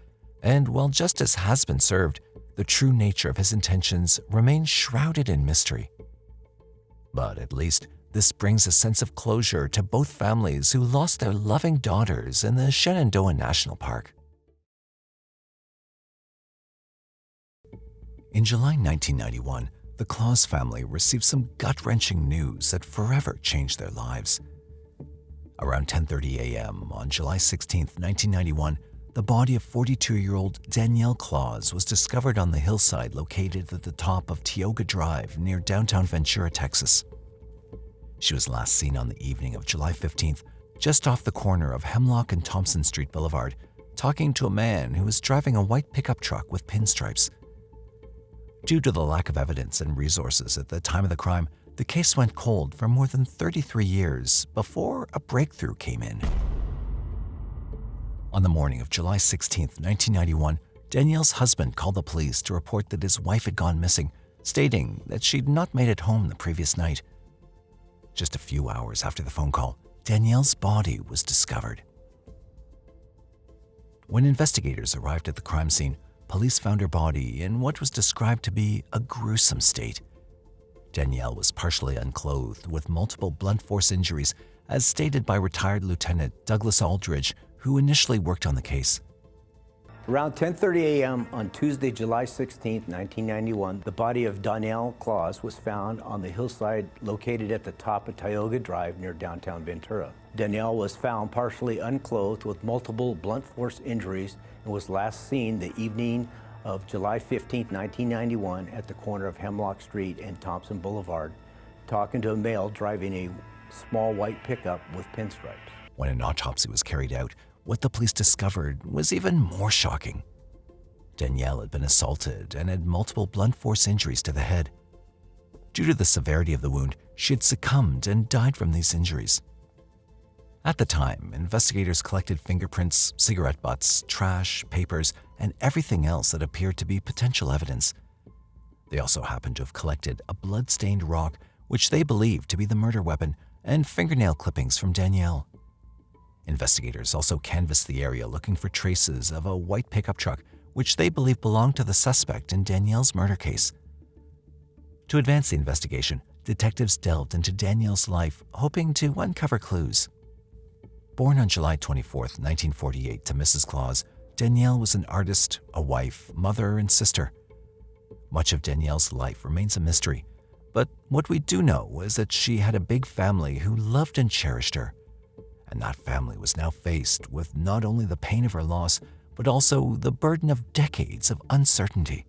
S1: and while justice has been served, the true nature of his intentions remains shrouded in mystery. But at least this brings a sense of closure to both families who lost their loving daughters in the Shenandoah National Park. In July 1991, the Clause family received some gut-wrenching news that forever changed their lives. Around 10:30 a.m. on July 16, 1991, the body of 42-year-old Danielle Clause was discovered on the hillside located at the top of Tioga Drive near downtown Ventura, Texas. She was last seen on the evening of July 15th, just off the corner of Hemlock and Thompson Street Boulevard, talking to a man who was driving a white pickup truck with pinstripes. Due to the lack of evidence and resources at the time of the crime, the case went cold for more than 33 years before a breakthrough came in. On the morning of July 16, 1991, Danielle's husband called the police to report that his wife had gone missing, stating that she'd not made it home the previous night. Just a few hours after the phone call, Danielle's body was discovered. When investigators arrived at the crime scene, police found her body in what was described to be a gruesome state. Danielle was partially unclothed with multiple blunt force injuries, as stated by retired Lieutenant Douglas Aldridge, who initially worked on the case.
S15: Around 10:30 a.m. on Tuesday, July 16, 1991, the body of Danielle Clause was found on the hillside located at the top of Tioga Drive near downtown Ventura. Danielle was found partially unclothed with multiple blunt force injuries and was last seen the evening of July 15, 1991 at the corner of Hemlock Street and Thompson Boulevard, talking to a male driving a small white pickup with pinstripes.
S1: When an autopsy was carried out, what the police discovered was even more shocking. Danielle had been assaulted and had multiple blunt force injuries to the head. Due to the severity of the wound, she had succumbed and died from these injuries. At the time, investigators collected fingerprints, cigarette butts, trash, papers, and everything else that appeared to be potential evidence. They also happened to have collected a blood-stained rock, which they believed to be the murder weapon, and fingernail clippings from Danielle. Investigators also canvassed the area looking for traces of a white pickup truck, which they believed belonged to the suspect in Danielle's murder case. To advance the investigation, detectives delved into Danielle's life, hoping to uncover clues. Born on July 24, 1948 to Mrs. Clause, Danielle was an artist, a wife, mother, and sister. Much of Danielle's life remains a mystery, But what we do know is that she had a big family who loved and cherished her. And that family was now faced with not only the pain of her loss, but also the burden of decades of uncertainty.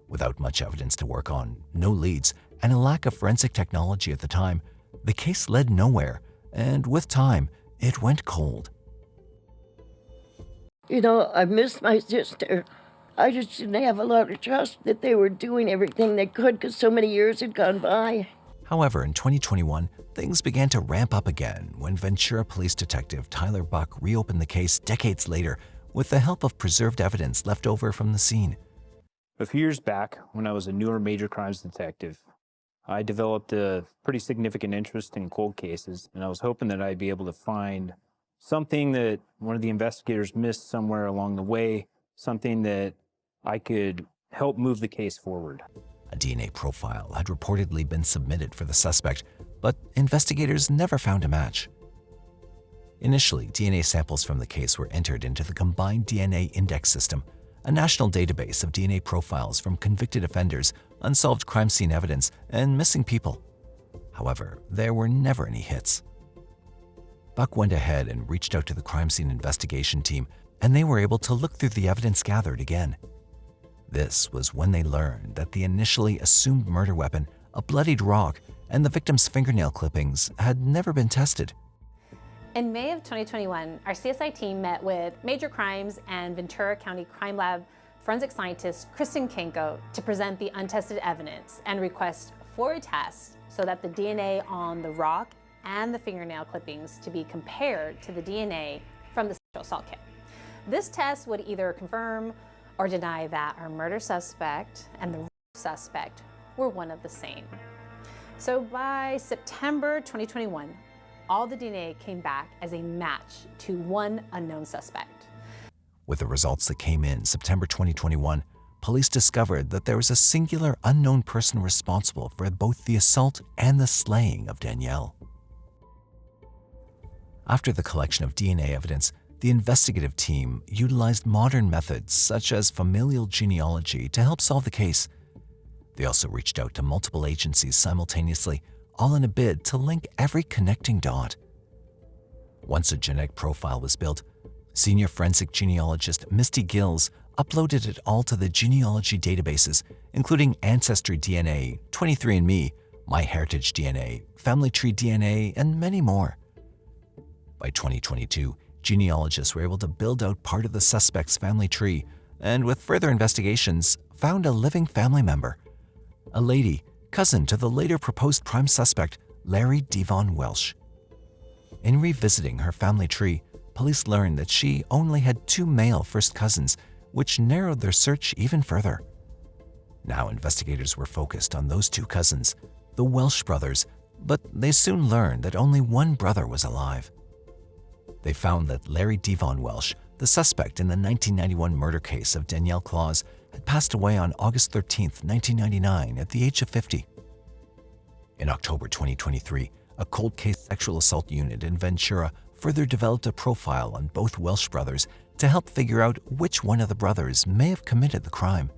S1: Without much evidence to work on, no leads, and a lack of forensic technology at the time, the case led nowhere, and with time, it went cold.
S16: You know, I missed my sister. I just didn't have a lot of trust that they were doing everything they could because so many years had gone by.
S1: However, in 2021, things began to ramp up again when Ventura Police Detective Tyler Buck reopened the case decades later with the help of preserved evidence left over from the scene.
S17: A few years back, when I was a newer major crimes detective, I developed a pretty significant interest in cold cases, and I was hoping that I'd be able to find something that one of the investigators missed somewhere along the way, something that I could help move the case forward.
S1: A DNA profile had reportedly been submitted for the suspect, but investigators never found a match. Initially, DNA samples from the case were entered into the Combined DNA Index System, a national database of DNA profiles from convicted offenders, unsolved crime scene evidence, and missing people. However, there were never any hits. Buck went ahead and reached out to the crime scene investigation team, and they were able to look through the evidence gathered again. This was when they learned that the initially assumed murder weapon, a bloodied rock, and the victim's fingernail clippings had never been tested.
S18: In May of 2021, our CSI team met with Major Crimes and Ventura County Crime Lab forensic scientist Kristen Kenko to present the untested evidence and request for a test so that the DNA on the rock and the fingernail clippings to be compared to the DNA from the sexual assault kit. This test would either confirm or deny that our murder suspect and the suspect were one of the same. So by September 2021, all the DNA came back as a match to one unknown suspect.
S1: With the results that came in September 2021, police discovered that there was a singular unknown person responsible for both the assault and the slaying of Danielle. After the collection of DNA evidence, the investigative team utilized modern methods such as familial genealogy to help solve the case. They also reached out to multiple agencies simultaneously, all in a bid to link every connecting dot. Once a genetic profile was built, senior forensic genealogist Misty Gills uploaded it all to the genealogy databases, including Ancestry DNA, 23andMe, MyHeritage DNA, Family Tree DNA, and many more. By 2022, genealogists were able to build out part of the suspect's family tree, and with further investigations, found a living family member, a lady, cousin to the later proposed prime suspect, Larry Devon Welsh. In revisiting her family tree, police learned that she only had 2 male first cousins, which narrowed their search even further. Now investigators were focused on those 2 cousins, the Welsh brothers, but they soon learned that only one brother was alive. They found that Larry Devon Welsh, the suspect in the 1991 murder case of Danielle Clause, had passed away on August 13, 1999, at the age of 50. In October 2023, a cold case sexual assault unit in Ventura further developed a profile on both Welsh brothers to help figure out which one of the brothers may have committed the crime.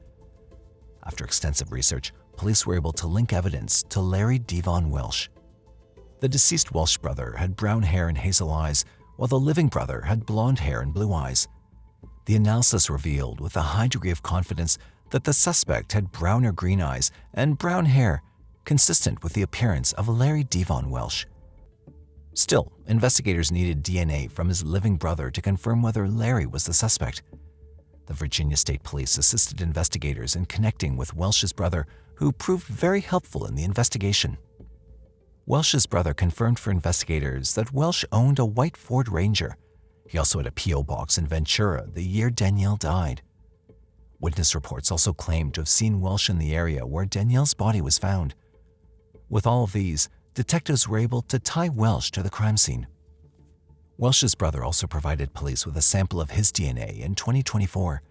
S1: After extensive research, police were able to link evidence to Larry Devon Welsh. The deceased Welsh brother had brown hair and hazel eyes, while the living brother had blonde hair and blue eyes. The analysis revealed with a high degree of confidence that the suspect had brown or green eyes and brown hair, consistent with the appearance of Larry Devon Welsh. Still, investigators needed DNA from his living brother to confirm whether Larry was the suspect. The Virginia State Police assisted investigators in connecting with Welsh's brother, who proved very helpful in the investigation. Welsh's brother confirmed for investigators that Welsh owned a white Ford Ranger. He also had a P.O. box in Ventura the year Danielle died. Witness reports also claimed to have seen Welsh in the area where Danielle's body was found. With all of these, detectives were able to tie Welsh to the crime scene. Welsh's brother also provided police with a sample of his DNA in 2024.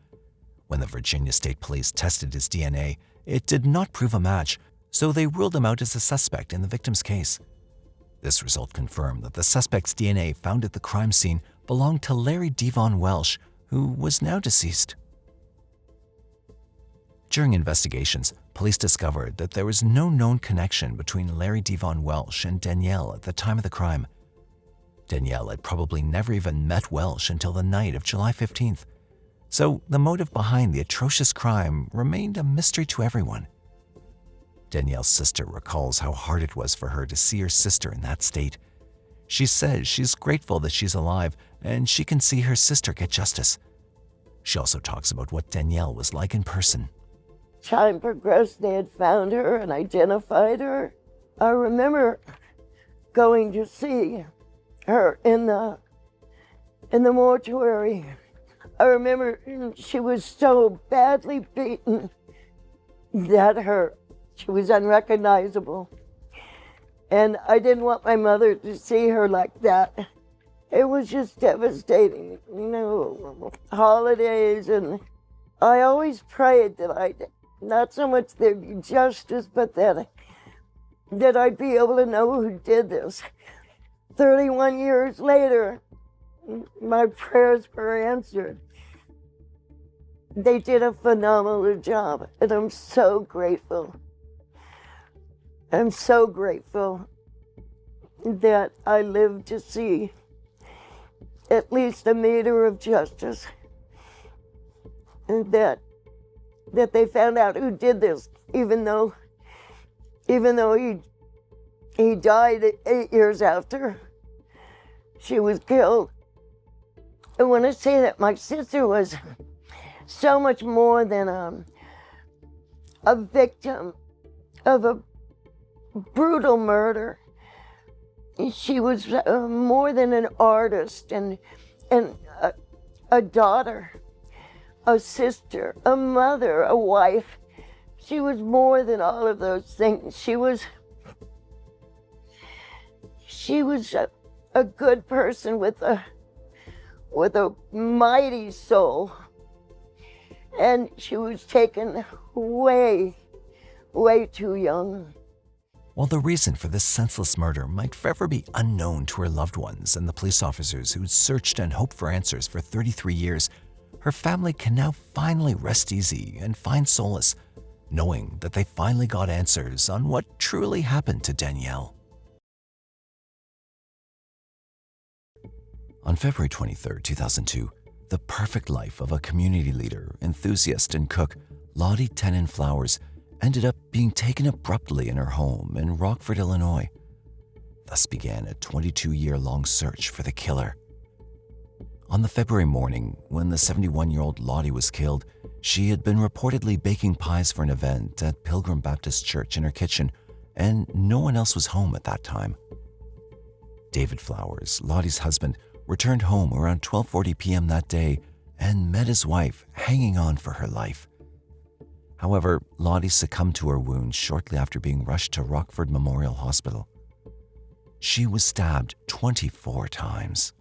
S1: When the Virginia State Police tested his DNA, it did not prove a match, so they ruled him out as a suspect in the victim's case. This result confirmed that the suspect's DNA found at the crime scene belonged to Larry Devon Welsh, who was now deceased. During investigations, police discovered that there was no known connection between Larry Devon Welsh and Danielle at the time of the crime. Danielle had probably never even met Welsh until the night of July 15th. So the motive behind the atrocious crime remained a mystery to everyone. Danielle's sister recalls how hard it was for her to see her sister in that state. She says she's grateful that she's alive and she can see her sister get justice. She also talks about what Danielle was like in person.
S16: Time progressed, they had found her and identified her. I remember going to see her in the mortuary. I remember she was so badly beaten that she was unrecognizable. And I didn't want my mother to see her like that. It was just devastating, holidays, and I always prayed that not so much there'd be justice, but that I'd be able to know who did this. 31 years later, my prayers were answered. They did a phenomenal job, and I'm so grateful. I'm so grateful that I lived to see at least a meter of justice, and that they found out who did this, even though he died 8 years after she was killed. I want to say that my sister was so much more than a victim of a brutal murder. She was more than an artist and a daughter, a sister, a mother, a wife. She was more than all of those things. She was a good person with a mighty soul. And she was taken way, way too young.
S1: While the reason for this senseless murder might forever be unknown to her loved ones and the police officers who searched and hoped for answers for 33 years, her family can now finally rest easy and find solace, knowing that they finally got answers on what truly happened to Danielle. On February 23, 2002, the perfect life of a community leader, enthusiast, and cook, Lottie Flowers, ended up being taken abruptly in her home in Rockford, Illinois. Thus began a 22-year-long search for the killer. On the February morning when the 71-year-old Lottie was killed, she had been reportedly baking pies for an event at Pilgrim Baptist Church in her kitchen, and no one else was home at that time. David Flowers, Lottie's husband, returned home around 12:40 p.m. that day and met his wife hanging on for her life. However, Lottie succumbed to her wounds shortly after being rushed to Rockford Memorial Hospital. She was stabbed 24 times.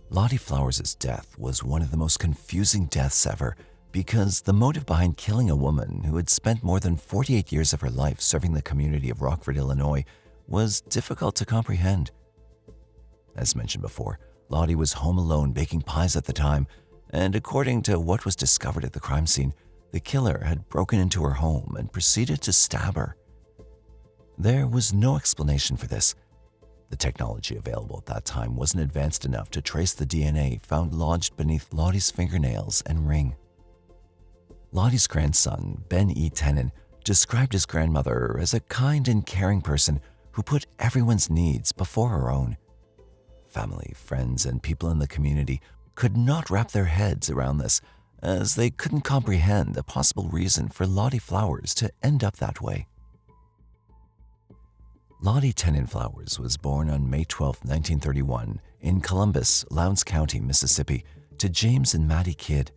S1: Lottie Flowers' death was one of the most confusing deaths ever because the motive behind killing a woman who had spent more than 48 years of her life serving the community of Rockford, Illinois, was difficult to comprehend. As mentioned before, Lottie was home alone baking pies at the time, and according to what was discovered at the crime scene, the killer had broken into her home and proceeded to stab her. There was no explanation for this. The technology available at that time wasn't advanced enough to trace the DNA found lodged beneath Lottie's fingernails and ring. Lottie's grandson, Ben E. Tenon, described his grandmother as a kind and caring person who put everyone's needs before her own. Family, friends, and people in the community could not wrap their heads around this, as they couldn't comprehend the possible reason for Lottie Flowers to end up that way. Lottie Flowers was born on May 12, 1931, in Columbus, Lowndes County, Mississippi, to James and Maddie Kidd.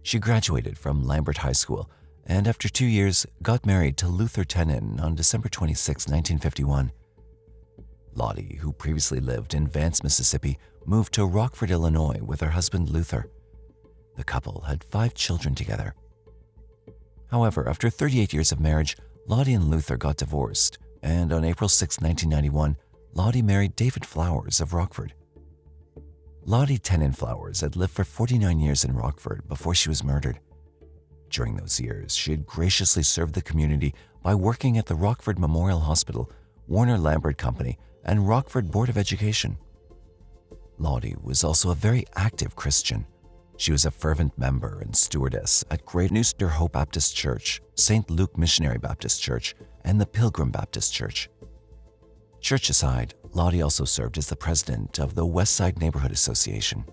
S1: She graduated from Lambert High School and after 2 years got married to Luther Tenon on December 26, 1951. Lottie, who previously lived in Vance, Mississippi, moved to Rockford, Illinois with her husband Luther. The couple had 5 children together. However, after 38 years of marriage, Lottie and Luther got divorced, and on April 6, 1991, Lottie married David Flowers of Rockford. Lottie Flowers had lived for 49 years in Rockford before she was murdered. During those years, she had graciously served the community by working at the Rockford Memorial Hospital, Warner Lambert Company, and Rockford Board of Education. Lottie was also a very active Christian. She was a fervent member and stewardess at Great New Hope Baptist Church, St. Luke Missionary Baptist Church, and the Pilgrim Baptist Church. Church aside, Lottie also served as the president of the Westside Neighborhood Association.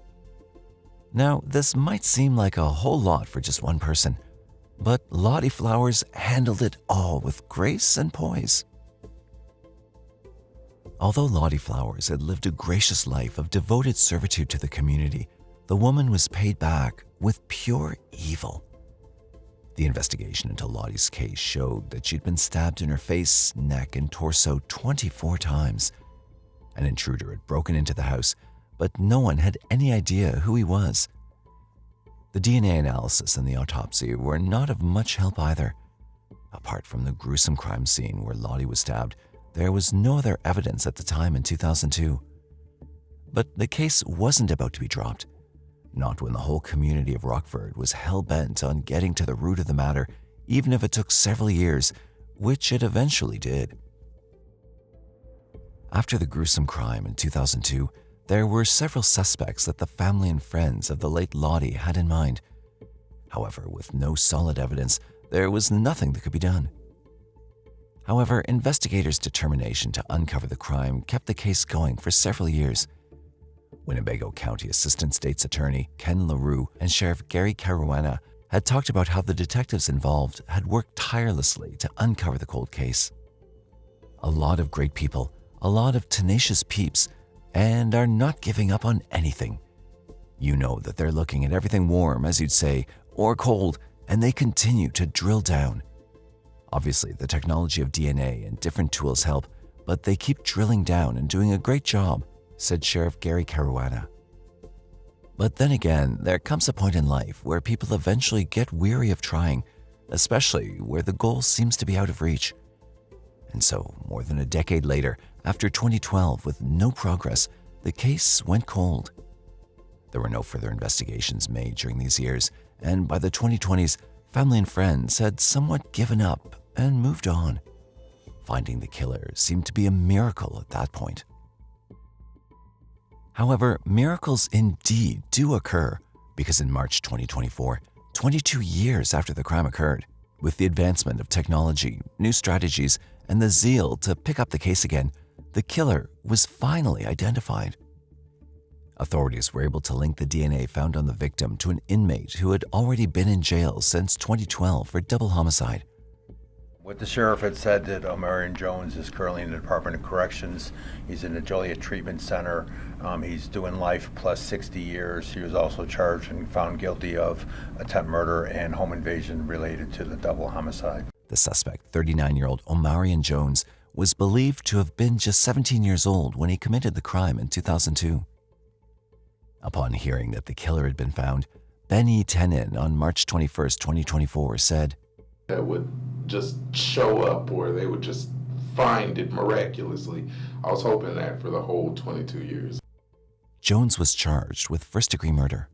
S1: Now, this might seem like a whole lot for just one person, but Lottie Flowers handled it all with grace and poise. Although Lottie Flowers had lived a gracious life of devoted servitude to the community, the woman was paid back with pure evil. The investigation into Lottie's case showed that she'd been stabbed in her face, neck, and torso 24 times. An intruder had broken into the house, but no one had any idea who he was. The DNA analysis and the autopsy were not of much help either. Apart from the gruesome crime scene where Lottie was stabbed, there was no other evidence at the time in 2002. But the case wasn't about to be dropped. Not when the whole community of Rockford was hell-bent on getting to the root of the matter, even if it took several years, which it eventually did. After the gruesome crime in 2002, there were several suspects that the family and friends of the late Lottie had in mind. However, with no solid evidence, there was nothing that could be done. However, investigators' determination to uncover the crime kept the case going for several years. Winnebago County Assistant State's Attorney Ken LaRue and Sheriff Gary Caruana had talked about how the detectives involved had worked tirelessly to uncover the cold case. A lot of great people, a lot of tenacious peeps, and are not giving up on anything. You know that they're looking at everything warm, as you'd say, or cold, and they continue to drill down. Obviously, the technology of DNA and different tools help, but they keep drilling down and doing a great job, said Sheriff Gary Caruana. But then again, there comes a point in life where people eventually get weary of trying, especially where the goal seems to be out of reach. And so, more than a decade later, after 2012 with no progress, the case went cold. There were no further investigations made during these years, and by the 2020s, family and friends had somewhat given up and moved on. Finding the killer seemed to be a miracle at that point. However, miracles indeed do occur, because in March 2024, 22 years after the crime occurred, with the advancement of technology, new strategies, and the zeal to pick up the case again, the killer was finally identified. Authorities were able to link the DNA found on the victim to an inmate who had already been in jail since 2012 for double homicide.
S19: What the sheriff had said that Omarion Jones is currently in the Department of Corrections. He's in the Joliet Treatment Center. He's doing life plus 60 years. He was also charged and found guilty of attempt murder and home invasion related to the double homicide.
S1: The suspect, 39-year-old Omarion Jones, was believed to have been just 17 years old when he committed the crime in 2002. Upon hearing that the killer had been found, Ben E. Tenin on March 21, 2024 said,
S20: that would just show up or they would just find it miraculously. I was hoping that for the whole 22 years.
S1: Jones was charged with first-degree murder.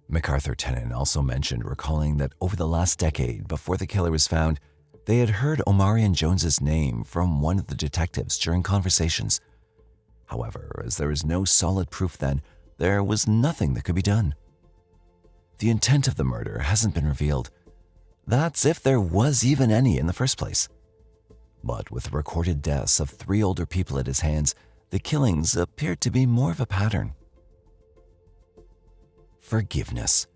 S1: MacArthur Tenin also mentioned recalling that over the last decade before the killer was found, they had heard Omarion Jones's name from one of the detectives during conversations. However, as there was no solid proof then, there was nothing that could be done. The intent of the murder hasn't been revealed. That's if there was even any in the first place. But with recorded deaths of 3 older people at his hands, the killings appeared to be more of a pattern. Forgiveness.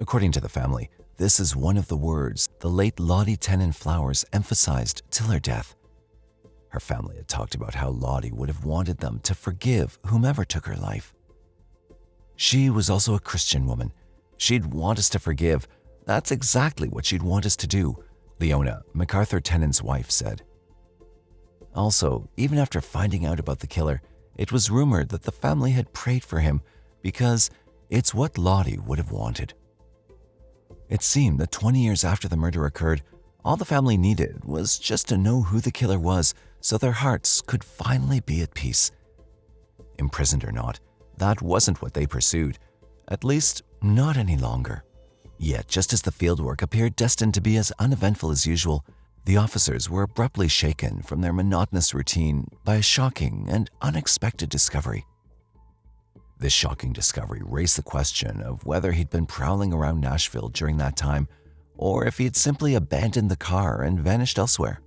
S1: According to the family, this is one of the words the late Lottie Tenin Flowers emphasized till her death. Her family had talked about how Lottie would have wanted them to forgive whomever took her life. She was also a Christian woman. She'd want us to forgive. That's exactly what she'd want us to do, Leona, MacArthur Tenin's wife, said. Also, even after finding out about the killer, it was rumored that the family had prayed for him because it's what Lottie would have wanted. It seemed that 20 years after the murder occurred, all the family needed was just to know who the killer was so their hearts could finally be at peace. Imprisoned or not, that wasn't what they pursued, at least not any longer. Yet, just as the fieldwork appeared destined to be as uneventful as usual, the officers were abruptly shaken from their monotonous routine by a shocking and unexpected discovery. This shocking discovery raised the question of whether he'd been prowling around Nashville during that time, or if he had simply abandoned the car and vanished elsewhere.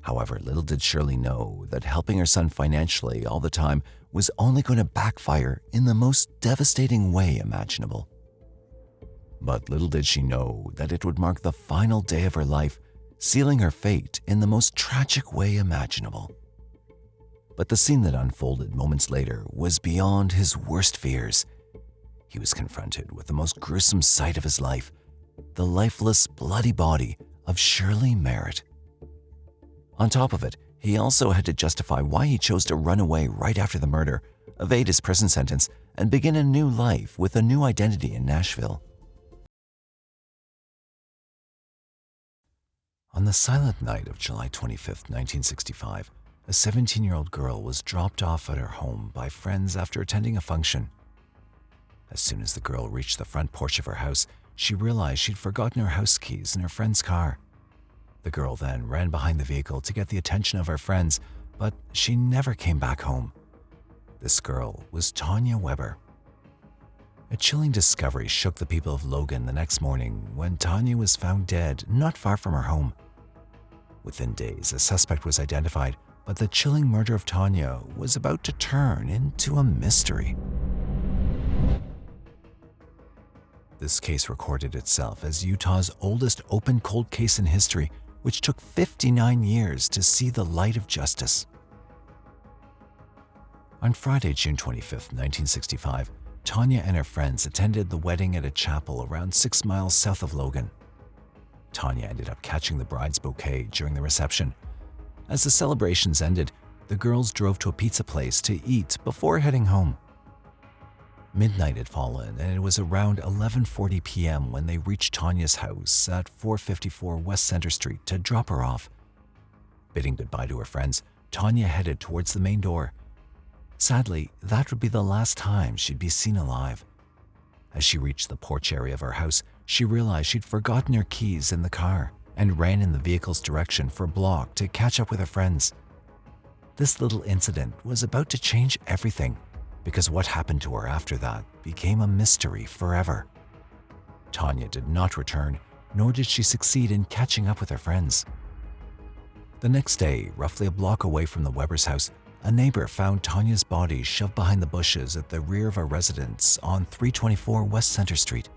S1: However, little did Shirley know that helping her son financially all the time was only going to backfire in the most devastating way imaginable. But little did she know that it would mark the final day of her life, sealing her fate in the most tragic way imaginable. But the scene that unfolded moments later was beyond his worst fears. He was confronted with the most gruesome sight of his life, the lifeless, bloody body of Shirley Merritt. On top of it, he also had to justify why he chose to run away right after the murder, evade his prison sentence, and begin a new life with a new identity in Nashville. On the silent night of July 25th, 1965, a 17-year-old girl was dropped off at her home by friends after attending a function. As soon as the girl reached the front porch of her house, she realized she'd forgotten her house keys in her friend's car. The girl then ran behind the vehicle to get the attention of her friends, but she never came back home. This girl was Tanya Weber. A chilling discovery shook the people of Logan the next morning when Tanya was found dead not far from her home. Within days, a suspect was identified, but the chilling murder of Tanya was about to turn into a mystery. This case recorded itself as Utah's oldest open cold case in history, which took 59 years to see the light of justice. On Friday, June 25th, 1965, Tanya and her friends attended the wedding at a chapel around 6 miles south of Logan. Tanya ended up catching the bride's bouquet during the reception. As the celebrations ended, the girls drove to a pizza place to eat before heading home. Midnight had fallen, and it was around 11:40 p.m. when they reached Tanya's house at 454 West Center Street to drop her off. Bidding goodbye to her friends, Tanya headed towards the main door. Sadly, that would be the last time she'd be seen alive. As she reached the porch area of her house, she realized she'd forgotten her keys in the car and ran in the vehicle's direction for a block to catch up with her friends. This little incident was about to change everything, because what happened to her after that became a mystery forever. Tanya did not return, nor did she succeed in catching up with her friends. The next day, roughly a block away from the Weber's house, a neighbor found Tanya's body shoved behind the bushes at the rear of a residence on 324 West Center Street.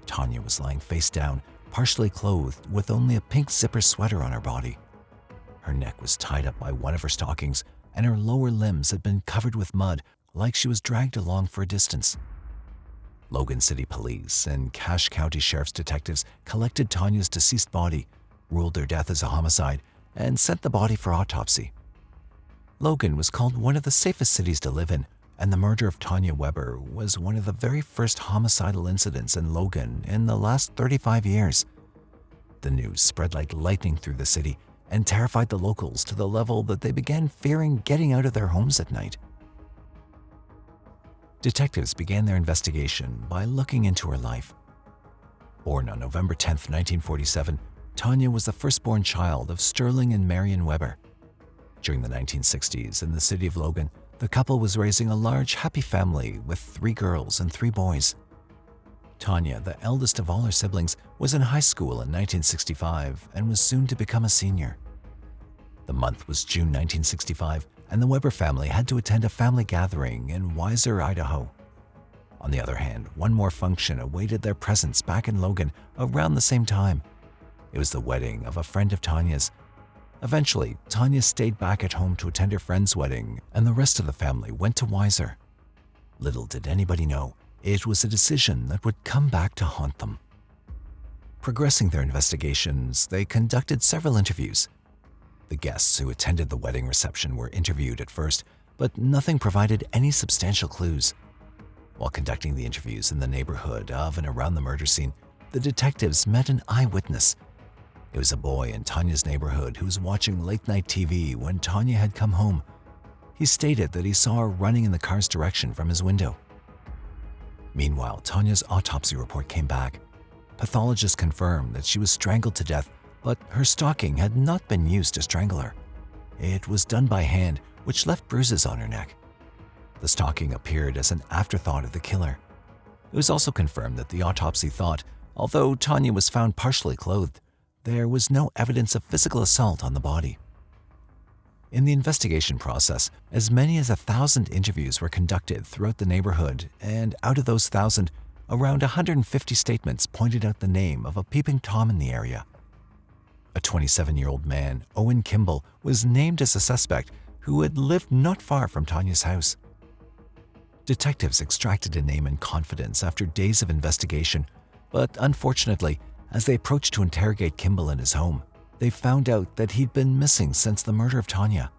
S1: Tanya was lying face down, partially clothed with only a pink zipper sweater on her body. Her neck was tied up by one of her stockings, and her lower limbs had been covered with mud, like she was dragged along for a distance. Logan City Police and Cache County Sheriff's detectives collected Tanya's deceased body, ruled her death as a homicide, and sent the body for autopsy. Logan was called one of the safest cities to live in, and the murder of Tanya Weber was one of the very first homicidal incidents in Logan in the last 35 years. The news spread like lightning through the city and terrified the locals to the level that they began fearing getting out of their homes at night. Detectives began their investigation by looking into her life. Born on November 10, 1947, Tanya was the firstborn child of Sterling and Marion Weber. During the 1960s, in the city of Logan, the couple was raising a large, happy family with 3 girls and 3 boys. Tanya, the eldest of all her siblings, was in high school in 1965 and was soon to become a senior. The month was June 1965, and the Weber family had to attend a family gathering in Weiser, Idaho. On the other hand, one more function awaited their presence back in Logan around the same time. It was the wedding of a friend of Tanya's. Eventually, Tanya stayed back at home to attend her friend's wedding, and the rest of the family went to Weiser. Little did anybody know, it was a decision that would come back to haunt them. Progressing their investigations, they conducted several interviews. The guests who attended the wedding reception were interviewed at first, but nothing provided any substantial clues. While conducting the interviews in the neighborhood of and around the murder scene, the detectives met an eyewitness. It was a boy in Tanya's neighborhood who was watching late-night TV when Tanya had come home. He stated that he saw her running in the car's direction from his window. Meanwhile, Tanya's autopsy report came back. Pathologists confirmed that she was strangled to death, but her stalking had not been used to strangle her. It was done by hand, which left bruises on her neck. The stalking appeared as an afterthought of the killer. It was also confirmed that the autopsy thought, although Tanya was found partially clothed, there was no evidence of physical assault on the body. In the investigation process, as many as 1,000 interviews were conducted throughout the neighborhood, and out of those 1,000, around 150 statements pointed out the name of a peeping Tom in the area. A 27-year-old man, Owen Kimball, was named as a suspect who had lived not far from Tanya's house. Detectives extracted a name in confidence after days of investigation, but unfortunately, as they approached to interrogate Kimball in his home, they found out that he'd been missing since the murder of Tanya.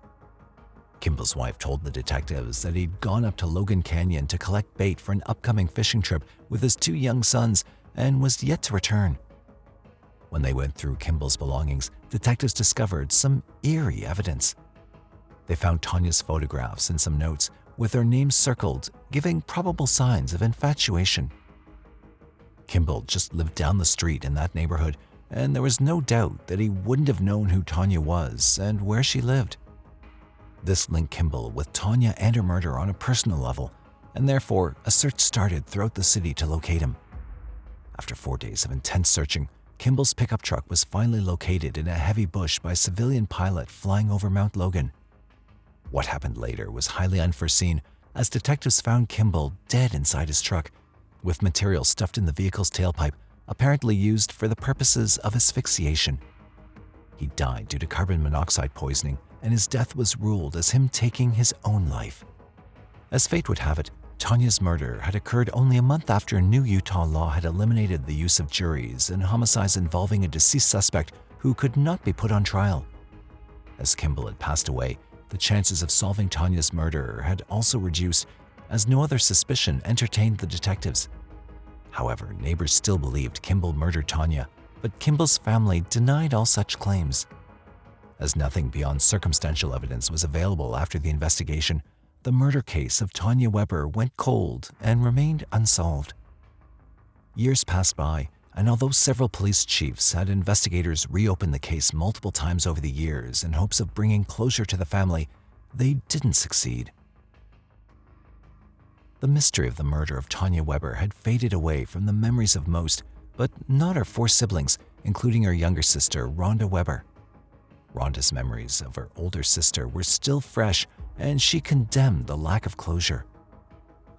S1: Kimball's wife told the detectives that he'd gone up to Logan Canyon to collect bait for an upcoming fishing trip with his 2 young sons and was yet to return. When they went through Kimball's belongings, detectives discovered some eerie evidence. They found Tanya's photographs and some notes with her name circled, giving probable signs of infatuation. Kimball just lived down the street in that neighborhood, and there was no doubt that he wouldn't have known who Tanya was and where she lived. This linked Kimball with Tanya and her murder on a personal level, and therefore a search started throughout the city to locate him. After 4 days of intense searching, Kimball's pickup truck was finally located in a heavy bush by a civilian pilot flying over Mount Logan. What happened later was highly unforeseen, as detectives found Kimball dead inside his truck, with material stuffed in the vehicle's tailpipe, apparently used for the purposes of asphyxiation. He died due to carbon monoxide poisoning, and his death was ruled as him taking his own life. As fate would have it, Tanya's murder had occurred only a month after new Utah law had eliminated the use of juries in homicides involving a deceased suspect who could not be put on trial. As Kimball had passed away, the chances of solving Tanya's murder had also reduced, as no other suspicion entertained the detectives. However, neighbors still believed Kimball murdered Tanya, but Kimball's family denied all such claims. As nothing beyond circumstantial evidence was available after the investigation, the murder case of Tanya Weber went cold and remained unsolved. Years passed by, and although several police chiefs had investigators reopen the case multiple times over the years in hopes of bringing closure to the family, they didn't succeed. The mystery of the murder of Tanya Weber had faded away from the memories of most, but not her 4 siblings, including her younger sister, Rhonda Weber. Rhonda's memories of her older sister were still fresh, and she condemned the lack of closure.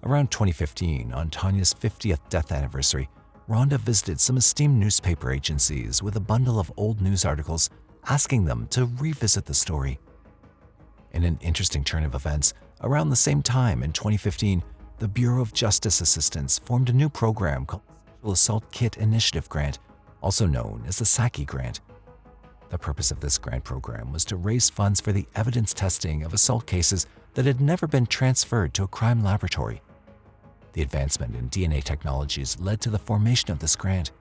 S1: Around 2015, on Tanya's 50th death anniversary, Rhonda visited some esteemed newspaper agencies with a bundle of old news articles, asking them to revisit the story. In an interesting turn of events, around the same time in 2015, the Bureau of Justice Assistance formed a new program called the Sexual Assault Kit Initiative Grant, also known as the SAKI Grant. The purpose of this grant program was to raise funds for the evidence testing of assault cases that had never been transferred to a crime laboratory. The advancement in DNA technologies led to the formation of this grant.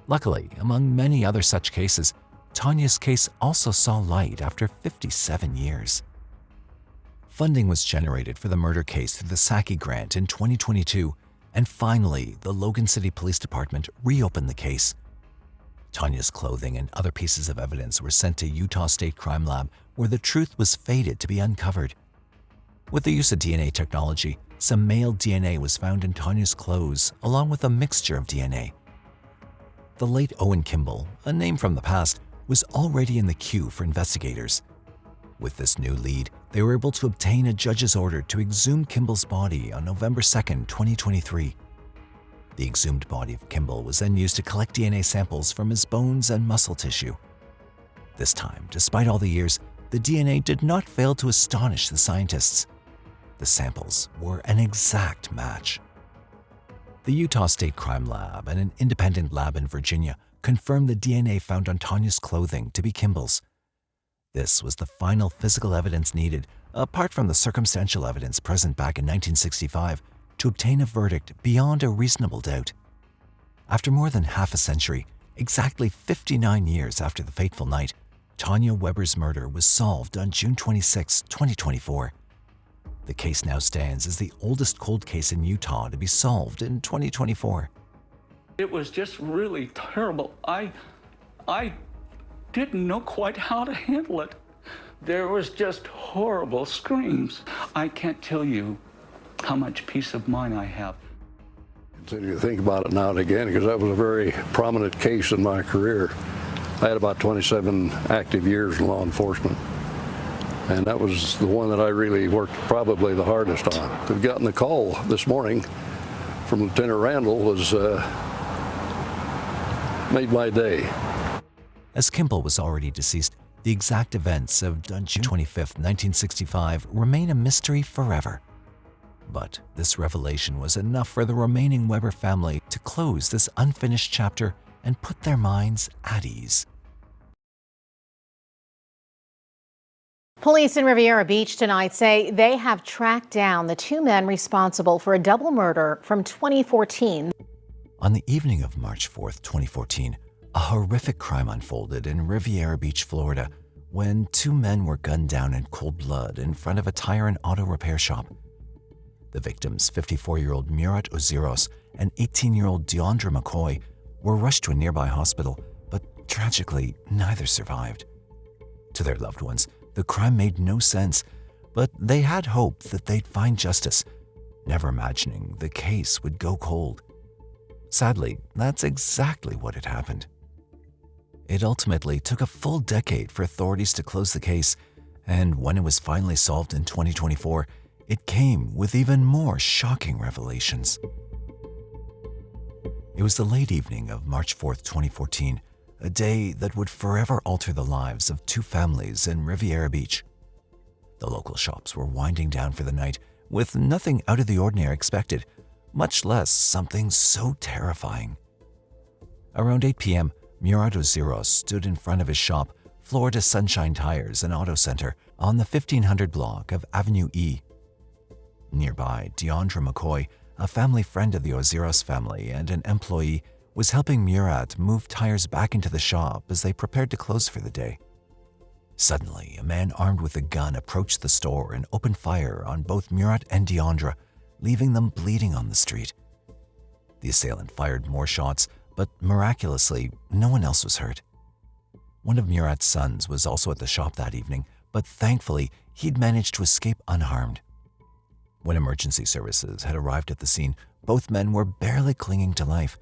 S1: Luckily, among many other such cases, Tanya's case also saw light after 57 years. Funding was generated for the murder case through the SAKI grant in 2022, and finally, the Logan City Police Department reopened the case. Tanya's clothing and other pieces of evidence were sent to Utah State Crime Lab, where the truth was fated to be uncovered. With the use of DNA technology, some male DNA was found in Tanya's clothes, along with a mixture of DNA. The late Owen Kimball, a name from the past, was already in the queue for investigators. With this new lead, they were able to obtain a judge's order to exhume Kimball's body on November 2, 2023. The exhumed body of Kimball was then used to collect DNA samples from his bones and muscle tissue. This time, despite all the years, the DNA did not fail to astonish the scientists. The samples were an exact match. The Utah State Crime Lab and an independent lab in Virginia confirmed the DNA found on Tanya's clothing to be Kimball's. This was the final physical evidence needed, apart from the circumstantial evidence present back in 1965, to obtain a verdict beyond a reasonable doubt. After more than half a century, exactly 59 years after the fateful night, Tanya Weber's murder was solved on June 26, 2024. The case now stands as the oldest cold case in Utah to be solved in 2024.
S21: It was just really terrible. I didn't know quite how to handle it. There was just horrible screams. I can't tell you how much peace of mind I have.
S22: You think about it now and again, because that was a very prominent case in my career. I had about 27 active years in law enforcement, and that was the one that I really worked probably the hardest on. We've gotten the call this morning from Lieutenant Randall was made my day.
S1: As Kimball was already deceased, the exact events of June 25, 1965 remain a mystery forever. But this revelation was enough for the remaining Weber family to close this unfinished chapter and put their minds at ease.
S23: Police in Riviera Beach tonight say they have tracked down the two men responsible for a double murder from 2014.
S1: On the evening of March 4, 2014, a horrific crime unfolded in Riviera Beach, Florida, when two men were gunned down in cold blood in front of a tire and auto repair shop. The victims, 54-year-old Murat Oziros and 18-year-old Deondre McCoy, were rushed to a nearby hospital, but tragically, neither survived. To their loved ones, the crime made no sense, but they had hope that they'd find justice, never imagining the case would go cold. Sadly, that's exactly what had happened. It ultimately took a full decade for authorities to close the case, and when it was finally solved in 2024, it came with even more shocking revelations. It was the late evening of March 4, 2014, a day that would forever alter the lives of two families in Riviera Beach. The local shops were winding down for the night, with nothing out of the ordinary expected, much less something so terrifying. Around 8 p.m., Murat Oziros stood in front of his shop, Florida Sunshine Tires and Auto Center, on the 1500 block of Avenue E. Nearby, Deondre McCoy, a family friend of the Oziros family and an employee, was helping Murat move tires back into the shop as they prepared to close for the day. Suddenly, a man armed with a gun approached the store and opened fire on both Murat and Deondre, leaving them bleeding on the street. The assailant fired more shots, but miraculously, no one else was hurt. One of Murat's sons was also at the shop that evening, but thankfully, he'd managed to escape unharmed. When emergency services had arrived at the scene, both men were barely clinging to life.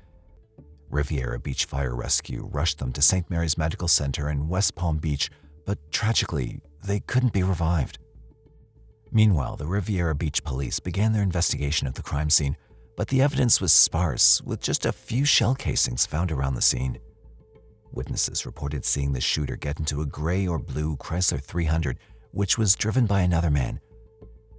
S1: Riviera Beach Fire Rescue rushed them to St. Mary's Medical Center in West Palm Beach, but tragically, they couldn't be revived. Meanwhile, the Riviera Beach police began their investigation of the crime scene, but the evidence was sparse, with just a few shell casings found around the scene. Witnesses reported seeing the shooter get into a gray or blue Chrysler 300, which was driven by another man.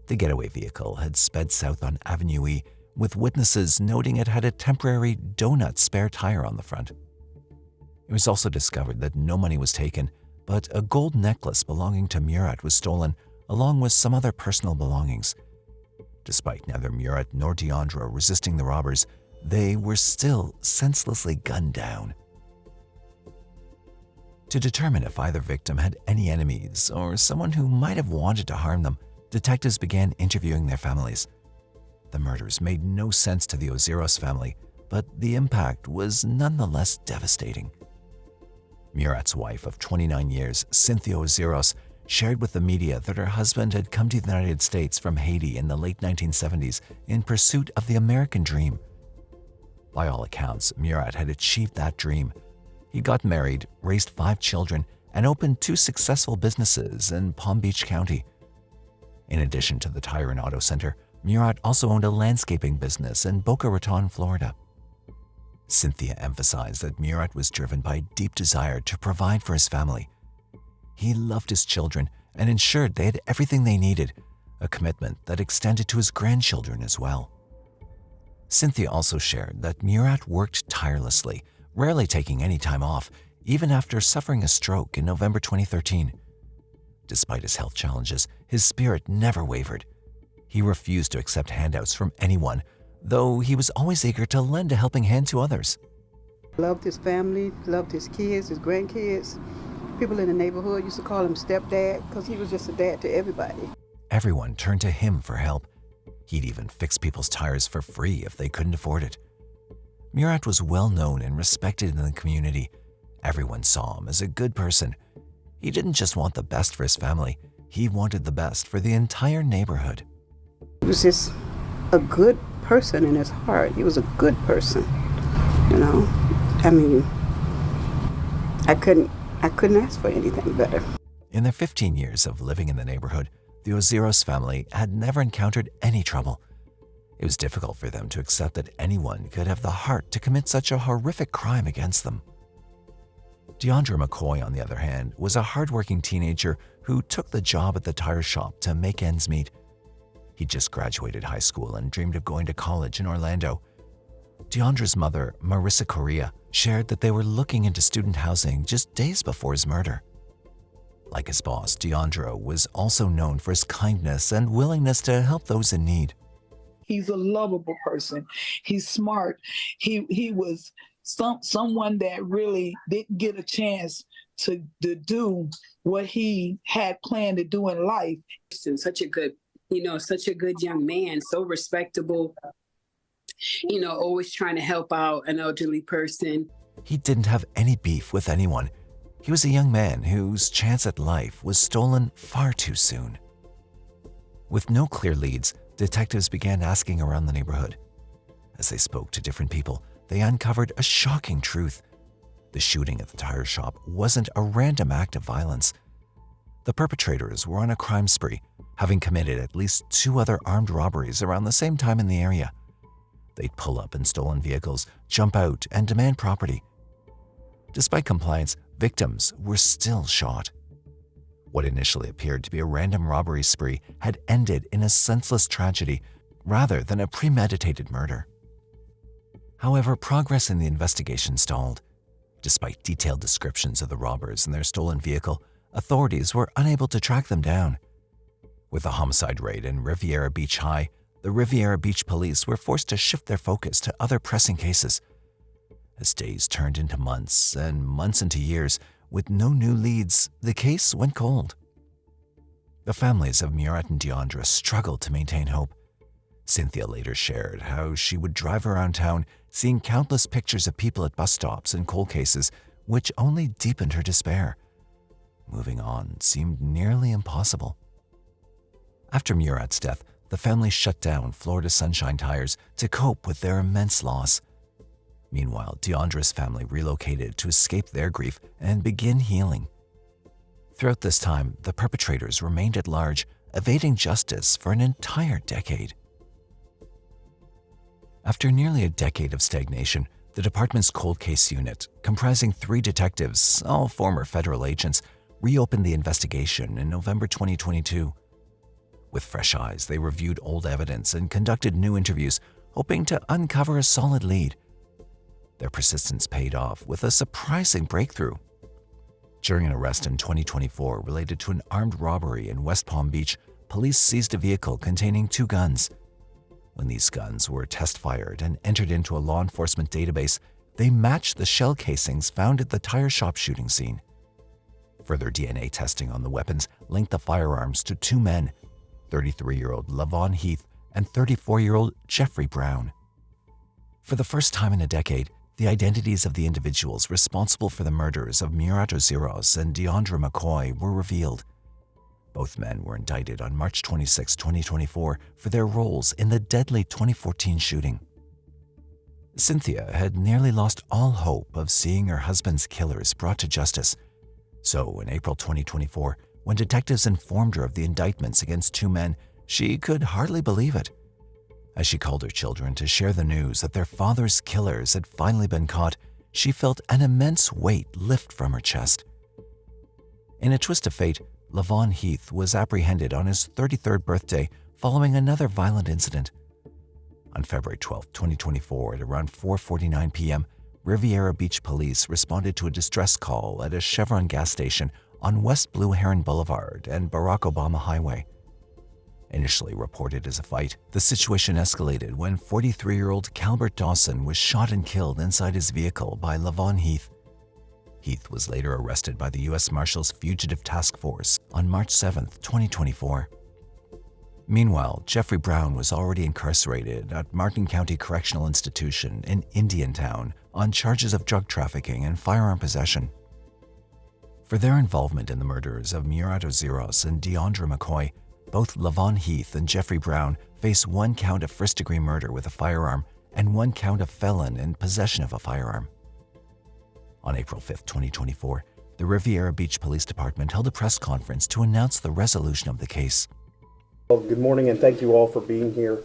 S1: The getaway vehicle had sped south on Avenue E, with witnesses noting it had a temporary donut spare tire on the front. It was also discovered that no money was taken, but a gold necklace belonging to Murat was stolen, along with some other personal belongings. Despite neither Murat nor Deondre resisting the robbers, they were still senselessly gunned down. To determine if either victim had any enemies or someone who might have wanted to harm them, detectives began interviewing their families. The murders made no sense to the Oziros family, but the impact was nonetheless devastating. Murat's wife of 29 years, Cynthia Oziros, shared with the media that her husband had come to the United States from Haiti in the late 1970s in pursuit of the American dream. By all accounts, Murat had achieved that dream. He got married, raised 5 children, and opened 2 successful businesses in Palm Beach County. In addition to the tire and auto center, Murat also owned a landscaping business in Boca Raton, Florida. Cynthia emphasized that Murat was driven by a deep desire to provide for his family. He loved his children and ensured they had everything they needed, a commitment that extended to his grandchildren as well. Cynthia also shared that Murat worked tirelessly, rarely taking any time off, even after suffering a stroke in November 2013. Despite his health challenges, his spirit never wavered. He refused to accept handouts from anyone, though he was always eager to lend a helping hand to others.
S24: Loved his family, loved his kids, his grandkids. People in the neighborhood used to call him stepdad because he was just a dad to everybody.
S1: everyone turned to him for help. He'd even fix people's tires for free if they couldn't afford it. Murat was well known and respected in the community. Everyone saw him as a good person. He didn't just want the best for his family, he wanted the best for the entire neighborhood.
S24: He was just a good person in his heart. He was a good person, you know. I mean, I couldn't ask for anything better.
S1: In their 15 years of living in the neighborhood, the Oziros family had never encountered any trouble. It was difficult for them to accept that anyone could have the heart to commit such a horrific crime against them. Deondre McCoy, on the other hand, was a hardworking teenager who took the job at the tire shop to make ends meet. He just graduated high school and dreamed of going to college in Orlando. Deondre's mother, Marissa Correa, shared that they were looking into student housing just days before his murder. Like his boss, Deondre was also known for his kindness and willingness to help those in need.
S2: He's a lovable person. He's smart. He was someone that really didn't get a chance to do what he had planned to do in life.
S3: And such a good young man, so respectable, always trying to help out an elderly person.
S1: He didn't have any beef with anyone. He was a young man whose chance at life was stolen far too soon. With no clear leads, detectives began asking around the neighborhood. As they spoke to different people, they uncovered a shocking truth. The shooting at the tire shop wasn't a random act of violence. The perpetrators were on a crime spree, having committed at least 2 other armed robberies around the same time in the area. They'd pull up in stolen vehicles, jump out, and demand property. Despite compliance, victims were still shot. What initially appeared to be a random robbery spree had ended in a senseless tragedy rather than a premeditated murder. However, progress in the investigation stalled. Despite detailed descriptions of the robbers and their stolen vehicle, authorities were unable to track them down. With the homicide rate in Riviera Beach high, the Riviera Beach police were forced to shift their focus to other pressing cases. As days turned into months and months into years, with no new leads, the case went cold. The families of Murat and Deondre struggled to maintain hope. Cynthia later shared how she would drive around town, seeing countless pictures of people at bus stops and cold cases, which only deepened her despair. Moving on seemed nearly impossible. After Murat's death, the family shut down Florida Sunshine Tires to cope with their immense loss. Meanwhile, Deondre's family relocated to escape their grief and begin healing. Throughout this time, the perpetrators remained at large, evading justice for an entire decade. After nearly a decade of stagnation, the department's cold case unit, comprising 3 detectives, all former federal agents, reopened the investigation in November 2022. With fresh eyes, they reviewed old evidence and conducted new interviews, hoping to uncover a solid lead. Their persistence paid off with a surprising breakthrough. During an arrest in 2024 related to an armed robbery in West Palm Beach, police seized a vehicle containing 2 guns. When these guns were test-fired and entered into a law enforcement database, they matched the shell casings found at the tire shop shooting scene. Further DNA testing on the weapons linked the firearms to 2 men, 33-year-old Lavon Heath and 34-year-old Jeffrey Brown. For the first time in a decade, the identities of the individuals responsible for the murders of Murat Oziros and Deondre McCoy were revealed. Both men were indicted on March 26, 2024 for their roles in the deadly 2014 shooting. Cynthia had nearly lost all hope of seeing her husband's killers brought to justice. So in April 2024, when detectives informed her of the indictments against 2 men, she could hardly believe it. As she called her children to share the news that their father's killers had finally been caught, she felt an immense weight lift from her chest. In a twist of fate, Lavon Heath was apprehended on his 33rd birthday following another violent incident. On February 12, 2024, at around 4:49 p.m., Riviera Beach police responded to a distress call at a Chevron gas station on West Blue Heron Boulevard and Barack Obama Highway. Initially reported as a fight, the situation escalated when 43-year-old Calbert Dawson was shot and killed inside his vehicle by Lavon Heath. Heath was later arrested by the U.S. Marshals Fugitive Task Force on March 7, 2024. Meanwhile, Jeffrey Brown was already incarcerated at Martin County Correctional Institution in Indiantown on charges of drug trafficking and firearm possession. For their involvement in the murders of Murat Oziros and Deondre McCoy, both Lavon Heath and Jeffrey Brown face 1 count of first-degree murder with a firearm and 1 count of felon in possession of a firearm. On April 5, 2024, the Riviera Beach Police Department held a press conference to announce the resolution of the case.
S4: Well, good morning, and thank you all for being here.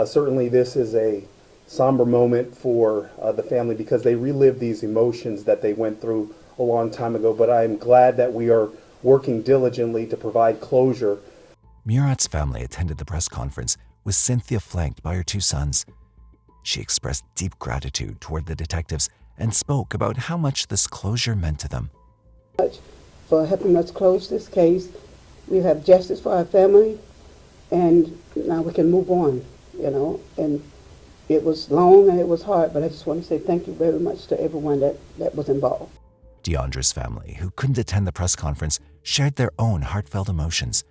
S4: Certainly this is a somber moment for the family because they relive these emotions that they went through a long time ago, but I am glad that we are working diligently to provide closure.
S1: Murat's family attended the press conference, with Cynthia flanked by her 2 sons. She expressed deep gratitude toward the detectives and spoke about how much this closure meant to them.
S24: For helping us close this case. We have justice for our family, and now we can move on, and it was long and it was hard, but I just want to say thank you very much to everyone that was involved.
S1: Deondre's family, who couldn't attend the press conference, shared their own heartfelt emotions.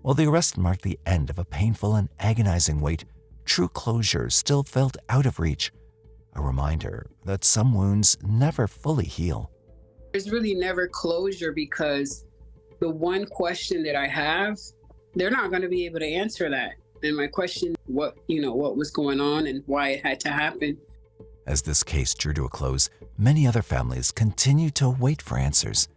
S1: While the arrest marked the end of a painful and agonizing wait, true closure still felt out of reach, a reminder that some wounds never fully heal.
S3: There's really never closure because the one question that I have, they're not going to be able to answer that. And my question, what was going on and why it had to happen.
S1: As this case drew to a close, many other families continued to wait for answers.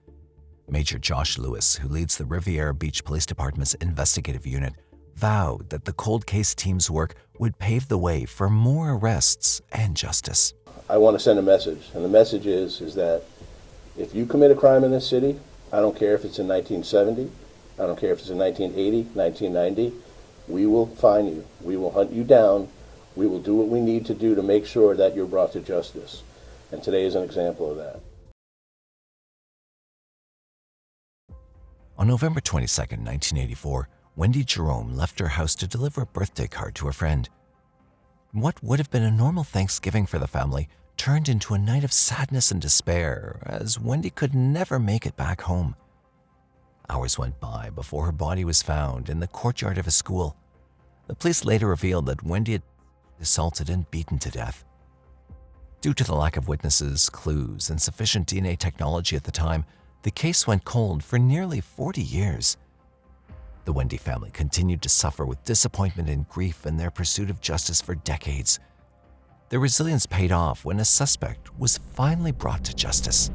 S1: Major Josh Lewis, who leads the Riviera Beach Police Department's investigative unit, vowed that the cold case team's work would pave the way for more arrests and justice.
S5: I want to send a message, and the message is that if you commit a crime in this city, I don't care if it's in 1970, I don't care if it's in 1980, 1990, we will find you, we will hunt you down, we will do what we need to do to make sure that you're brought to justice. And today is an example of that.
S1: On November 22, 1984, Wendy Jerome left her house to deliver a birthday card to a friend. What would have been a normal Thanksgiving for the family turned into a night of sadness and despair as Wendy could never make it back home. Hours went by before her body was found in the courtyard of a school. The police later revealed that Wendy had been assaulted and beaten to death. Due to the lack of witnesses, clues, and sufficient DNA technology at the time, the case went cold for nearly 40 years. The Wendy family continued to suffer with disappointment and grief in their pursuit of justice for decades. Their resilience paid off when a suspect was finally brought to justice.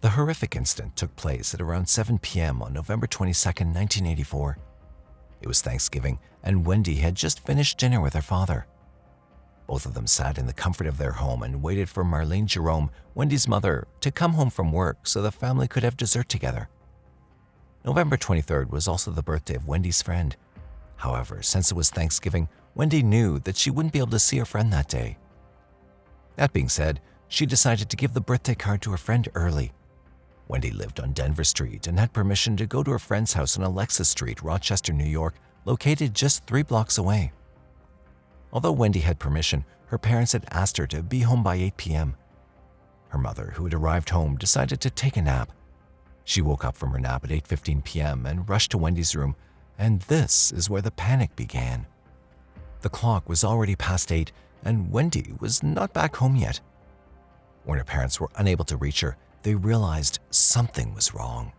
S1: The horrific incident took place at around 7 p.m. on November 22, 1984. It was Thanksgiving, and Wendy had just finished dinner with her father. Both of them sat in the comfort of their home and waited for Marlene Jerome, Wendy's mother, to come home from work so the family could have dessert together. November 23rd was also the birthday of Wendy's friend. However, since it was Thanksgiving, Wendy knew that she wouldn't be able to see her friend that day. That being said, she decided to give the birthday card to her friend early. Wendy lived on Denver Street and had permission to go to her friend's house on Alexis Street, Rochester, New York, located just 3 blocks away. Although Wendy had permission, her parents had asked her to be home by 8 p.m. Her mother, who had arrived home, decided to take a nap. She woke up from her nap at 8:15 p.m. and rushed to Wendy's room, and this is where the panic began. The clock was already past 8, and Wendy was not back home yet. When her parents were unable to reach her, they realized something was wrong.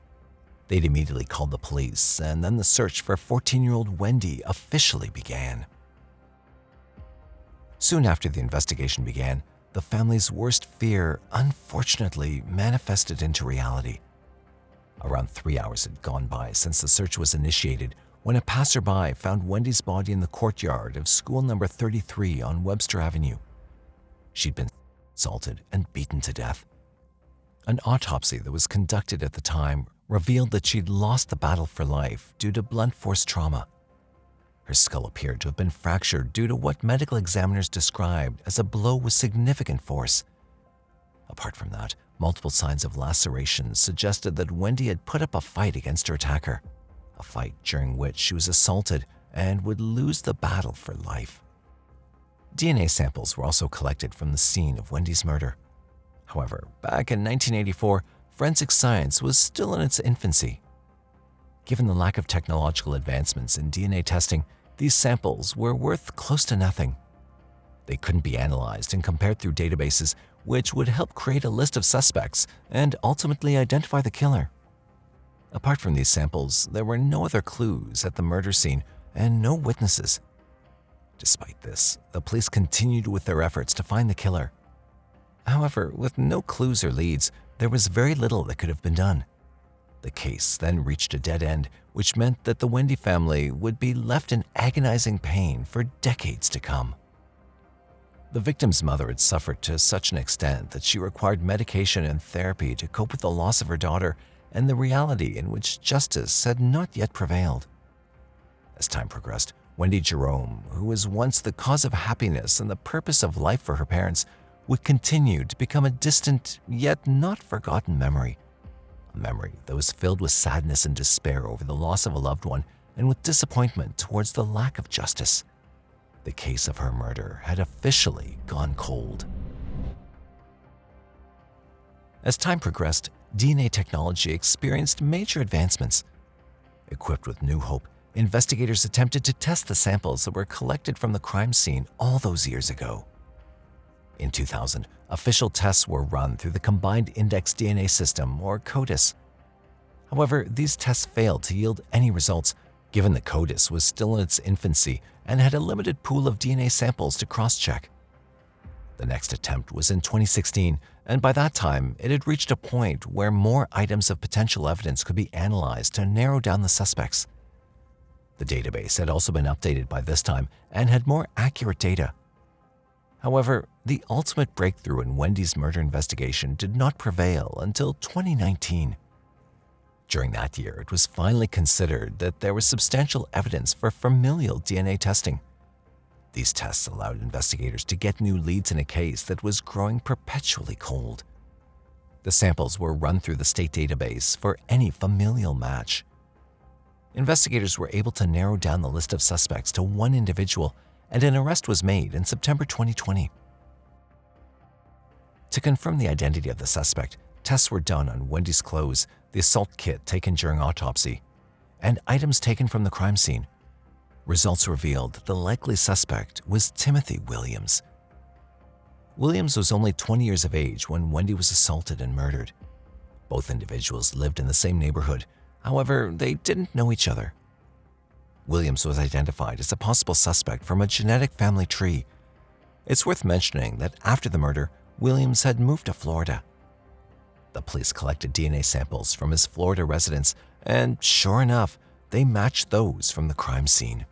S1: They'd immediately called the police, and then the search for 14-year-old Wendy officially began. Soon after the investigation began, the family's worst fear unfortunately manifested into reality. Around 3 hours had gone by since the search was initiated when a passerby found Wendy's body in the courtyard of school number 33 on Webster Avenue. She'd been assaulted and beaten to death. An autopsy that was conducted at the time revealed that she'd lost the battle for life due to blunt force trauma. Her skull appeared to have been fractured due to what medical examiners described as a blow with significant force. Apart from that, multiple signs of lacerations suggested that Wendy had put up a fight against her attacker, a fight during which she was assaulted and would lose the battle for life. DNA samples were also collected from the scene of Wendy's murder. However, back in 1984, forensic science was still in its infancy. given the lack of technological advancements in DNA testing, these samples were worth close to nothing. They couldn't be analyzed and compared through databases, which would help create a list of suspects and ultimately identify the killer. Apart from these samples, there were no other clues at the murder scene and no witnesses. Despite this, the police continued with their efforts to find the killer. However, with no clues or leads, there was very little that could have been done. The case then reached a dead end, which meant that the Wendy family would be left in agonizing pain for decades to come. The victim's mother had suffered to such an extent that she required medication and therapy to cope with the loss of her daughter and the reality in which justice had not yet prevailed. As time progressed, Wendy Jerome, who was once the cause of happiness and the purpose of life for her parents, would continue to become a distant yet not forgotten memory. A memory that was filled with sadness and despair over the loss of a loved one and with disappointment towards the lack of justice. The case of her murder had officially gone cold. As time progressed, DNA technology experienced major advancements. Equipped with new hope, investigators attempted to test the samples that were collected from the crime scene all those years ago. In 2000, official tests were run through the Combined Index DNA System, or CODES. However, these tests failed to yield any results, given that CODES was still in its infancy and had a limited pool of DNA samples to cross-check. The next attempt was in 2016, and by that time, it had reached a point where more items of potential evidence could be analyzed to narrow down the suspects. The database had also been updated by this time and had more accurate data. However, the ultimate breakthrough in Wendy's murder investigation did not prevail until 2019. During that year, it was finally considered that there was substantial evidence for familial DNA testing. These tests allowed investigators to get new leads in a case that was growing perpetually cold. The samples were run through the state database for any familial match. Investigators were able to narrow down the list of suspects to one individual, and an arrest was made in September 2020. To confirm the identity of the suspect, tests were done on Wendy's clothes, the assault kit taken during autopsy, and items taken from the crime scene. Results revealed that the likely suspect was Timothy Williams. Williams was only 20 years of age when Wendy was assaulted and murdered. Both individuals lived in the same neighborhood. However, they didn't know each other. Williams was identified as a possible suspect from a genetic family tree. It's worth mentioning that after the murder, Williams had moved to Florida. The police collected DNA samples from his Florida residence, and sure enough, they matched those from the crime scene.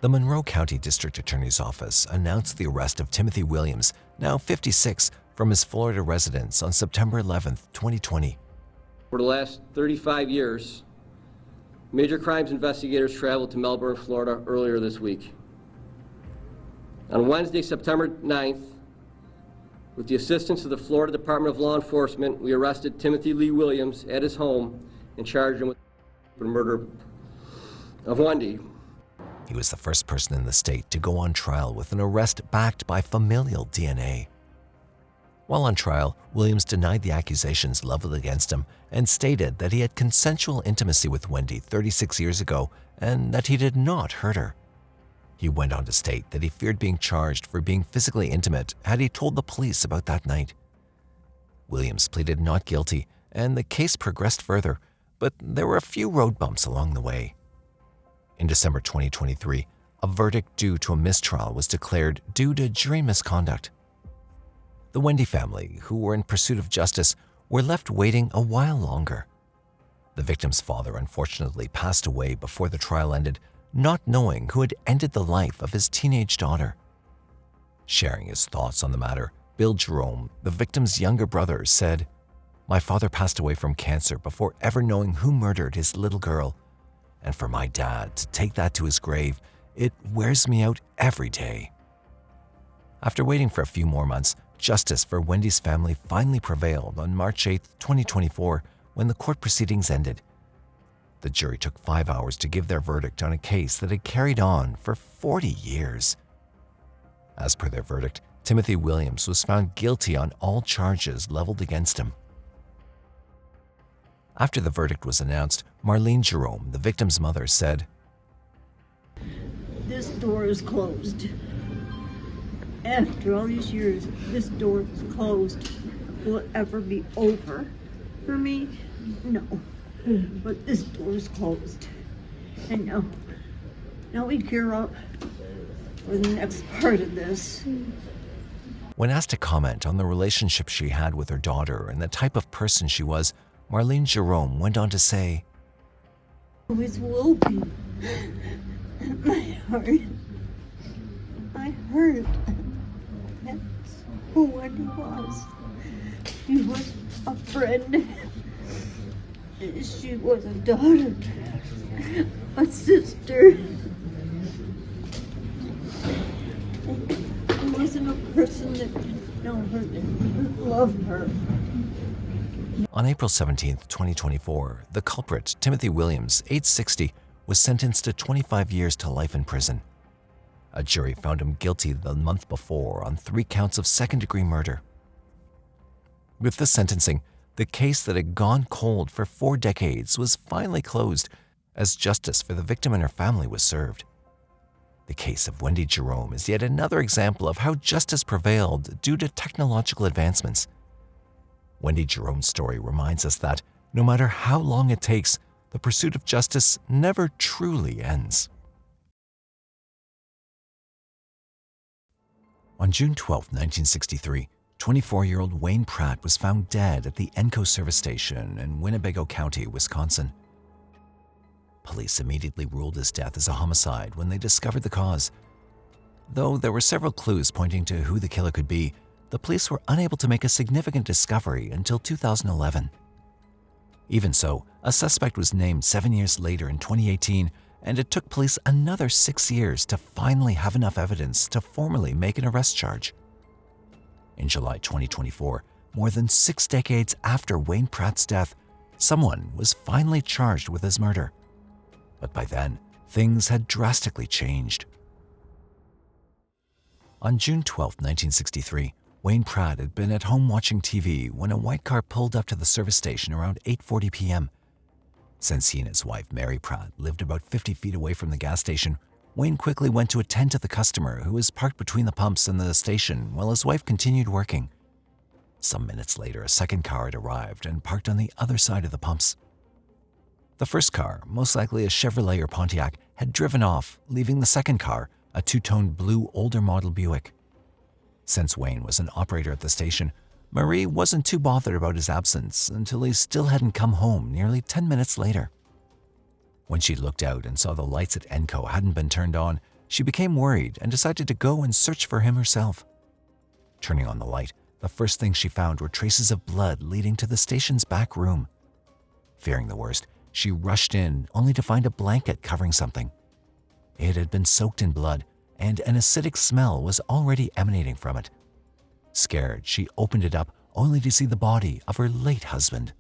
S1: The Monroe County District Attorney's Office announced the arrest of Timothy Williams, now 56, from his Florida residence on September 11, 2020.
S6: For the last 35 years, major crimes investigators traveled to Melbourne, Florida earlier this week. On Wednesday, September 9th, with the assistance of the Florida Department of Law Enforcement, we arrested Timothy Lee Williams at his home and charged him with the murder of Wendy.
S1: He was the first person in the state to go on trial with an arrest backed by familial DNA. While on trial, Williams denied the accusations leveled against him and stated that he had consensual intimacy with Wendy 36 years ago and that he did not hurt her. He went on to state that he feared being charged for being physically intimate had he told the police about that night. Williams pleaded not guilty, and the case progressed further, but there were a few road bumps along the way. In December 2023, a verdict due to a mistrial was declared due to jury misconduct. The Wendy family, who were in pursuit of justice, were left waiting a while longer. The victim's father unfortunately passed away before the trial ended, not knowing who had ended the life of his teenage daughter. Sharing his thoughts on the matter, Bill Jerome, the victim's younger brother, said, "My father passed away from cancer before ever knowing who murdered his little girl. And for my dad to take that to his grave, it wears me out every day." After waiting for a few more months, justice for Wendy's family finally prevailed on March 8, 2024, when the court proceedings ended. The jury took 5 hours to give their verdict on a case that had carried on for 40 years. As per their verdict, Timothy Williams was found guilty on all charges leveled against him. After the verdict was announced, Marlene Jerome, the victim's mother, said,
S7: "This door is closed. After all these years, this door is closed. Will it ever be over for me? No. But this door is closed. And now we gear up for the next part of this."
S1: When asked to comment on the relationship she had with her daughter and the type of person she was, Marlene Jerome went on to say,
S7: "Always will be. My heart. I heard that's who Wendy was. She was a friend. She was a daughter, a sister. I wasn't a person that didn't know her, that loved her."
S1: On April 17, 2024, the culprit, Timothy Williams, age 60, was sentenced to 25 years to life in prison. A jury found him guilty the month before on 3 counts of second-degree murder. With this sentencing, the case that had gone cold for 4 decades was finally closed as justice for the victim and her family was served. The case of Wendy Jerome is yet another example of how justice prevailed due to technological advancements. Wendy Jerome's story reminds us that, no matter how long it takes, the pursuit of justice never truly ends. On June 12, 1963, 24-year-old Wayne Pratt was found dead at the ENCO service station in Winnebago County, Wisconsin. Police immediately ruled his death as a homicide when they discovered the cause. Though there were several clues pointing to who the killer could be, the police were unable to make a significant discovery until 2011. Even so, a suspect was named 7 years later in 2018, and it took police another 6 years to finally have enough evidence to formally make an arrest charge. In July 2024, more than 6 decades after Wayne Pratt's death, someone was finally charged with his murder. But by then, things had drastically changed. On June 12, 1963, Wayne Pratt had been at home watching TV when a white car pulled up to the service station around 8:40 p.m. Since he and his wife, Mary Pratt, lived about 50 feet away from the gas station, Wayne quickly went to attend to the customer who was parked between the pumps and the station while his wife continued working. Some minutes later, a second car had arrived and parked on the other side of the pumps. The first car, most likely a Chevrolet or Pontiac, had driven off, leaving the second car, a two-toned blue older model Buick. Since Wayne was an operator at the station, Marie wasn't too bothered about his absence until he still hadn't come home nearly 10 minutes later. When she looked out and saw the lights at ENCO hadn't been turned on, she became worried and decided to go and search for him herself. Turning on the light, the first thing she found were traces of blood leading to the station's back room. Fearing the worst, she rushed in only to find a blanket covering something. It had been soaked in blood, and an acidic smell was already emanating from it. Scared, she opened it up only to see the body of her late husband.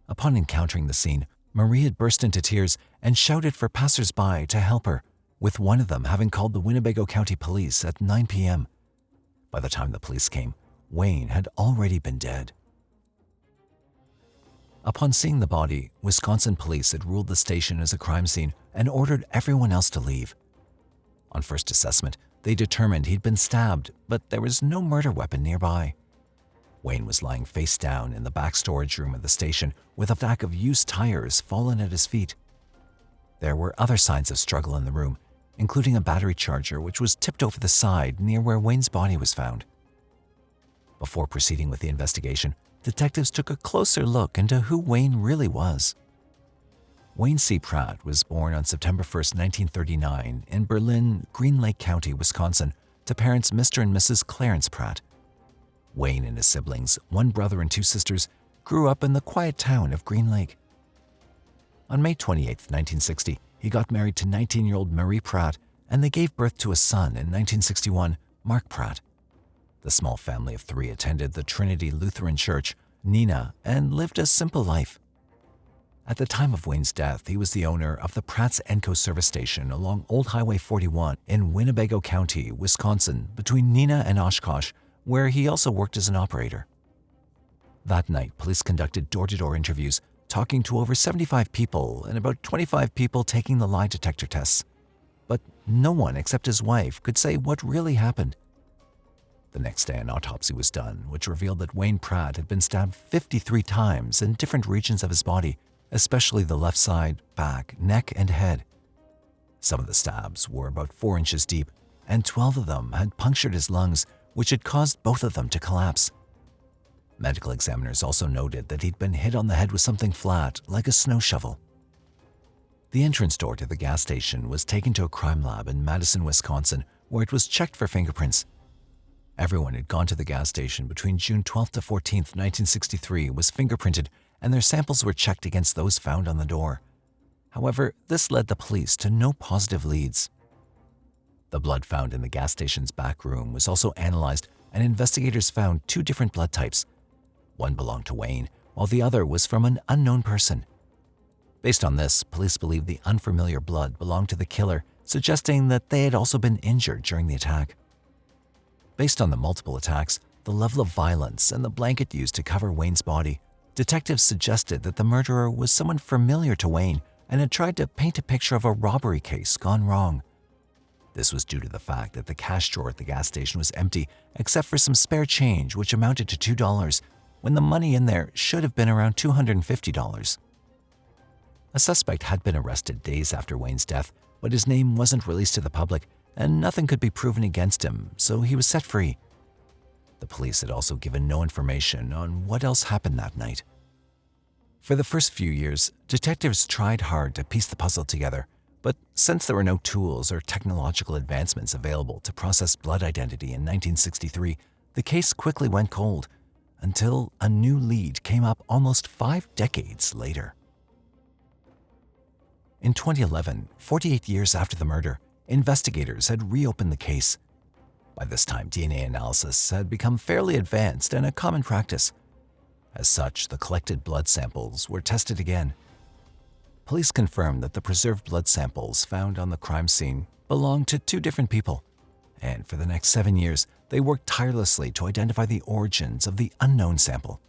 S1: Upon encountering the scene, Marie had burst into tears and shouted for passers-by to help her, with one of them having called the Winnebago County Police at 9 p.m. By the time the police came, Wayne had already been dead. Upon seeing the body, Wisconsin police had ruled the station as a crime scene and ordered everyone else to leave. On first assessment, they determined he'd been stabbed, but there was no murder weapon nearby. Wayne was lying face down in the back storage room of the station with a stack of used tires fallen at his feet. There were other signs of struggle in the room, including a battery charger which was tipped over the side near where Wayne's body was found. Before proceeding with the investigation, detectives took a closer look into who Wayne really was. Wayne C. Pratt was born on September 1, 1939, in Berlin, Green Lake County, Wisconsin, to parents Mr. and Mrs. Clarence Pratt. Wayne and his siblings, one brother and two sisters, grew up in the quiet town of Green Lake. On May 28, 1960, he got married to 19-year-old Marie Pratt, and they gave birth to a son in 1961, Mark Pratt. The small family of 3 attended the Trinity Lutheran Church, Nina, and lived a simple life. At the time of Wayne's death, he was the owner of the Pratt's ENCO service station along Old Highway 41 in Winnebago County, Wisconsin, between Nina and Oshkosh, where he also worked as an operator. That night, police conducted door-to-door interviews, talking to over 75 people and about 25 people taking the lie detector tests. But no one except his wife could say what really happened. The next day, an autopsy was done, which revealed that Wayne Pratt had been stabbed 53 times in different regions of his body, especially the left side, back, neck, and head. Some of the stabs were about 4 inches deep, and 12 of them had punctured his lungs, which had caused both of them to collapse. Medical examiners also noted that he'd been hit on the head with something flat, like a snow shovel. The entrance door to the gas station was taken to a crime lab in Madison, Wisconsin, where it was checked for fingerprints. Everyone who'd gone to the gas station between June 12th to 14th, 1963 was fingerprinted, and their samples were checked against those found on the door. However, this led the police to no positive leads. The blood found in the gas station's back room was also analyzed, and investigators found 2 different blood types. One belonged to Wayne, while the other was from an unknown person. Based on this, police believe the unfamiliar blood belonged to the killer, suggesting that they had also been injured during the attack. Based on the multiple attacks, the level of violence, and the blanket used to cover Wayne's body, detectives suggested that the murderer was someone familiar to Wayne and had tried to paint a picture of a robbery case gone wrong. This was due to the fact that the cash drawer at the gas station was empty except for some spare change, which amounted to $2, when the money in there should have been around $250. A suspect had been arrested days after Wayne's death, but his name wasn't released to the public, and nothing could be proven against him, so he was set free. The police had also given no information on what else happened that night. For the first few years, detectives tried hard to piece the puzzle together, but since there were no tools or technological advancements available to process blood identity in 1963, the case quickly went cold, until a new lead came up almost 5 decades later. In 2011, 48 years after the murder, investigators had reopened the case. By this time, DNA analysis had become fairly advanced and a common practice. As such, the collected blood samples were tested again. Police confirmed that the preserved blood samples found on the crime scene belonged to 2 different people, and for the next 7 years, they worked tirelessly to identify the origins of the unknown sample.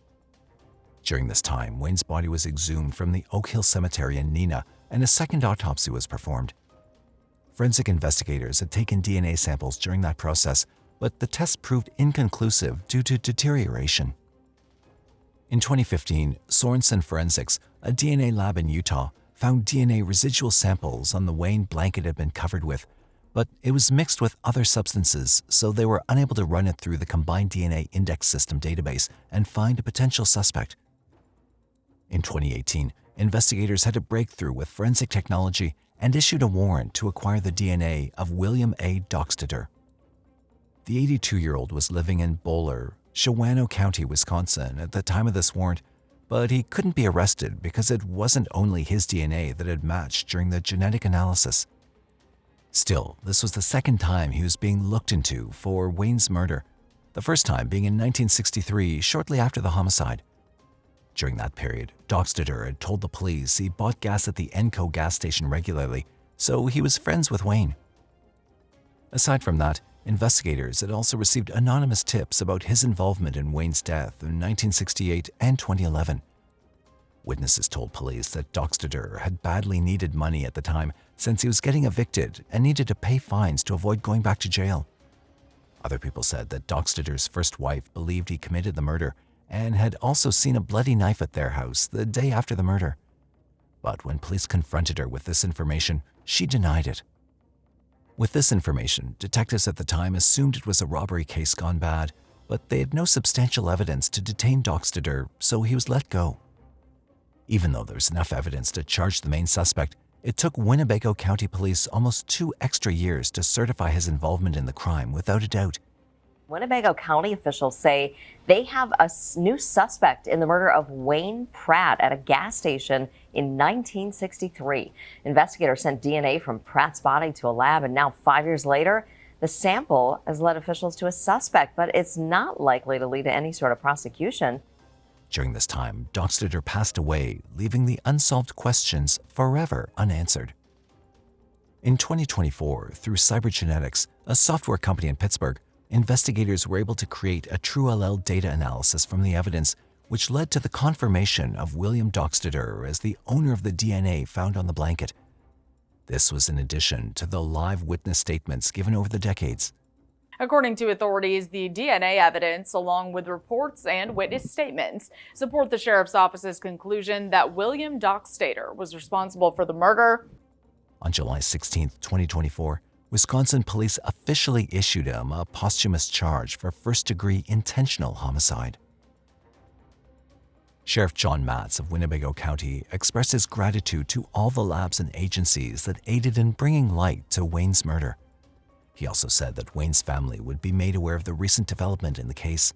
S1: During this time, Wayne's body was exhumed from the Oak Hill Cemetery in Neenah, and a second autopsy was performed. Forensic investigators had taken DNA samples during that process, but the tests proved inconclusive due to deterioration. In 2015, Sorensen Forensics, a DNA lab in Utah, found DNA residual samples on the Wayne blanket had been covered with, but it was mixed with other substances, so they were unable to run it through the Combined DNA Index System database and find a potential suspect. In 2018, investigators had a breakthrough with forensic technology and issued a warrant to acquire the DNA of William A. Dockstader. The 82-year-old was living in Bowler, Shawano County, Wisconsin at the time of this warrant, but he couldn't be arrested because it wasn't only his DNA that had matched during the genetic analysis. Still, this was the second time he was being looked into for Wayne's murder, the first time being in 1963, shortly after the homicide. During that period, Dockstader had told the police he bought gas at the Enco gas station regularly, so he was friends with Wayne. Aside from that, investigators had also received anonymous tips about his involvement in Wayne's death in 1968 and 2011. Witnesses told police that Dockstader had badly needed money at the time since he was getting evicted and needed to pay fines to avoid going back to jail. Other people said that Dockstader's first wife believed he committed the murder and had also seen a bloody knife at their house the day after the murder. But when police confronted her with this information, she denied it. With this information, detectives at the time assumed it was a robbery case gone bad, but they had no substantial evidence to detain Dockstader, so he was let go. Even though there was enough evidence to charge the main suspect, it took Winnebago County Police almost 2 extra years to certify his involvement in the crime without a doubt.
S8: Winnebago County officials say they have a new suspect in the murder of Wayne Pratt at a gas station in 1963. Investigators sent DNA from Pratt's body to a lab, and now 5 years later, the sample has led officials to a suspect, but it's not likely to lead to any sort of prosecution.
S1: During this time, Dockstader passed away, leaving the unsolved questions forever unanswered. In 2024, through Cybergenetics, a software company in Pittsburgh, investigators were able to create a TrueLL data analysis from the evidence, which led to the confirmation of William Doxteter as the owner of the DNA found on the blanket. This was in addition to the live witness statements given over the decades.
S9: According to authorities, the DNA evidence, along with reports and witness statements, support the sheriff's office's conclusion that William Doxteter was responsible for the murder.
S1: On July 16, 2024, Wisconsin police officially issued him a posthumous charge for first-degree intentional homicide. Sheriff John Matz of Winnebago County expressed his gratitude to all the labs and agencies that aided in bringing light to Wayne's murder. He also said that Wayne's family would be made aware of the recent development in the case.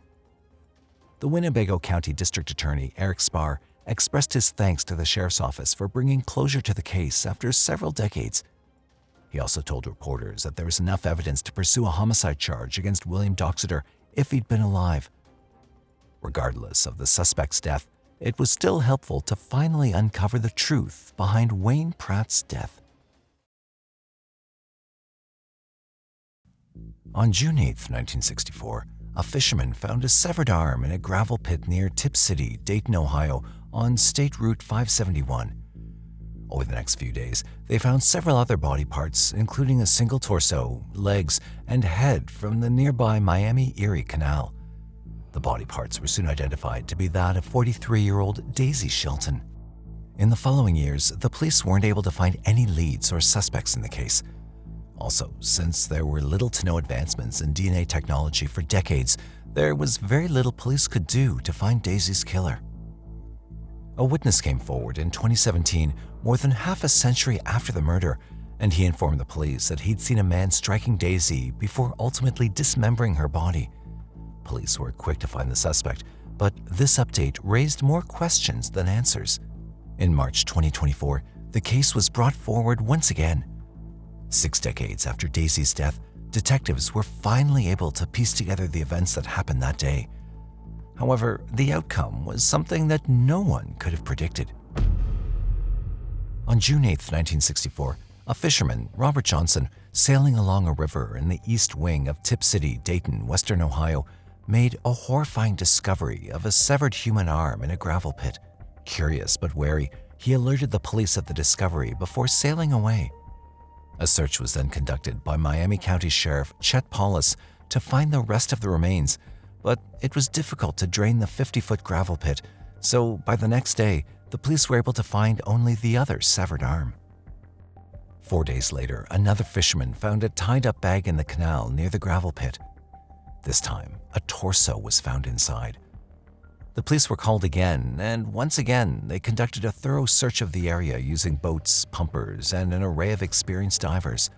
S1: The Winnebago County District Attorney, Eric Spar, expressed his thanks to the Sheriff's Office for bringing closure to the case after several decades. He also told reporters that there was enough evidence to pursue a homicide charge against William Doxteter if he'd been alive. Regardless of the suspect's death, it was still helpful to finally uncover the truth behind Wayne Pratt's death. On June 8, 1964, a fisherman found a severed arm in a gravel pit near Tip City, Dayton, Ohio, on State Route 571. Over the next few days, they found several other body parts, including a single torso, legs, and head from the nearby Miami-Erie Canal. The body parts were soon identified to be that of 43-year-old Daisy Shelton. In the following years, the police weren't able to find any leads or suspects in the case. Also, since there were little to no advancements in DNA technology for decades, there was very little police could do to find Daisy's killer. A witness came forward in 2017, more than half a century after the murder, and he informed the police that he'd seen a man striking Daisy before ultimately dismembering her body. Police were quick to find the suspect, but this update raised more questions than answers. In March 2024, the case was brought forward once again. 6 decades after Daisy's death, detectives were finally able to piece together the events that happened that day. However, the outcome was something that no one could have predicted. On June 8, 1964, a fisherman, Robert Johnson, sailing along a river in the east wing of Tip City, Dayton, western Ohio, made a horrifying discovery of a severed human arm in a gravel pit. Curious but wary, he alerted the police of the discovery before sailing away. A search was then conducted by Miami County Sheriff Chet Paulus to find the rest of the remains, but it was difficult to drain the 50-foot gravel pit, so by the next day, the police were able to find only the other severed arm. 4 days later, another fisherman found a tied-up bag in the canal near the gravel pit. This time, a torso was found inside. The police were called again, and once again, they conducted a thorough search of the area using boats, pumpers, and an array of experienced divers.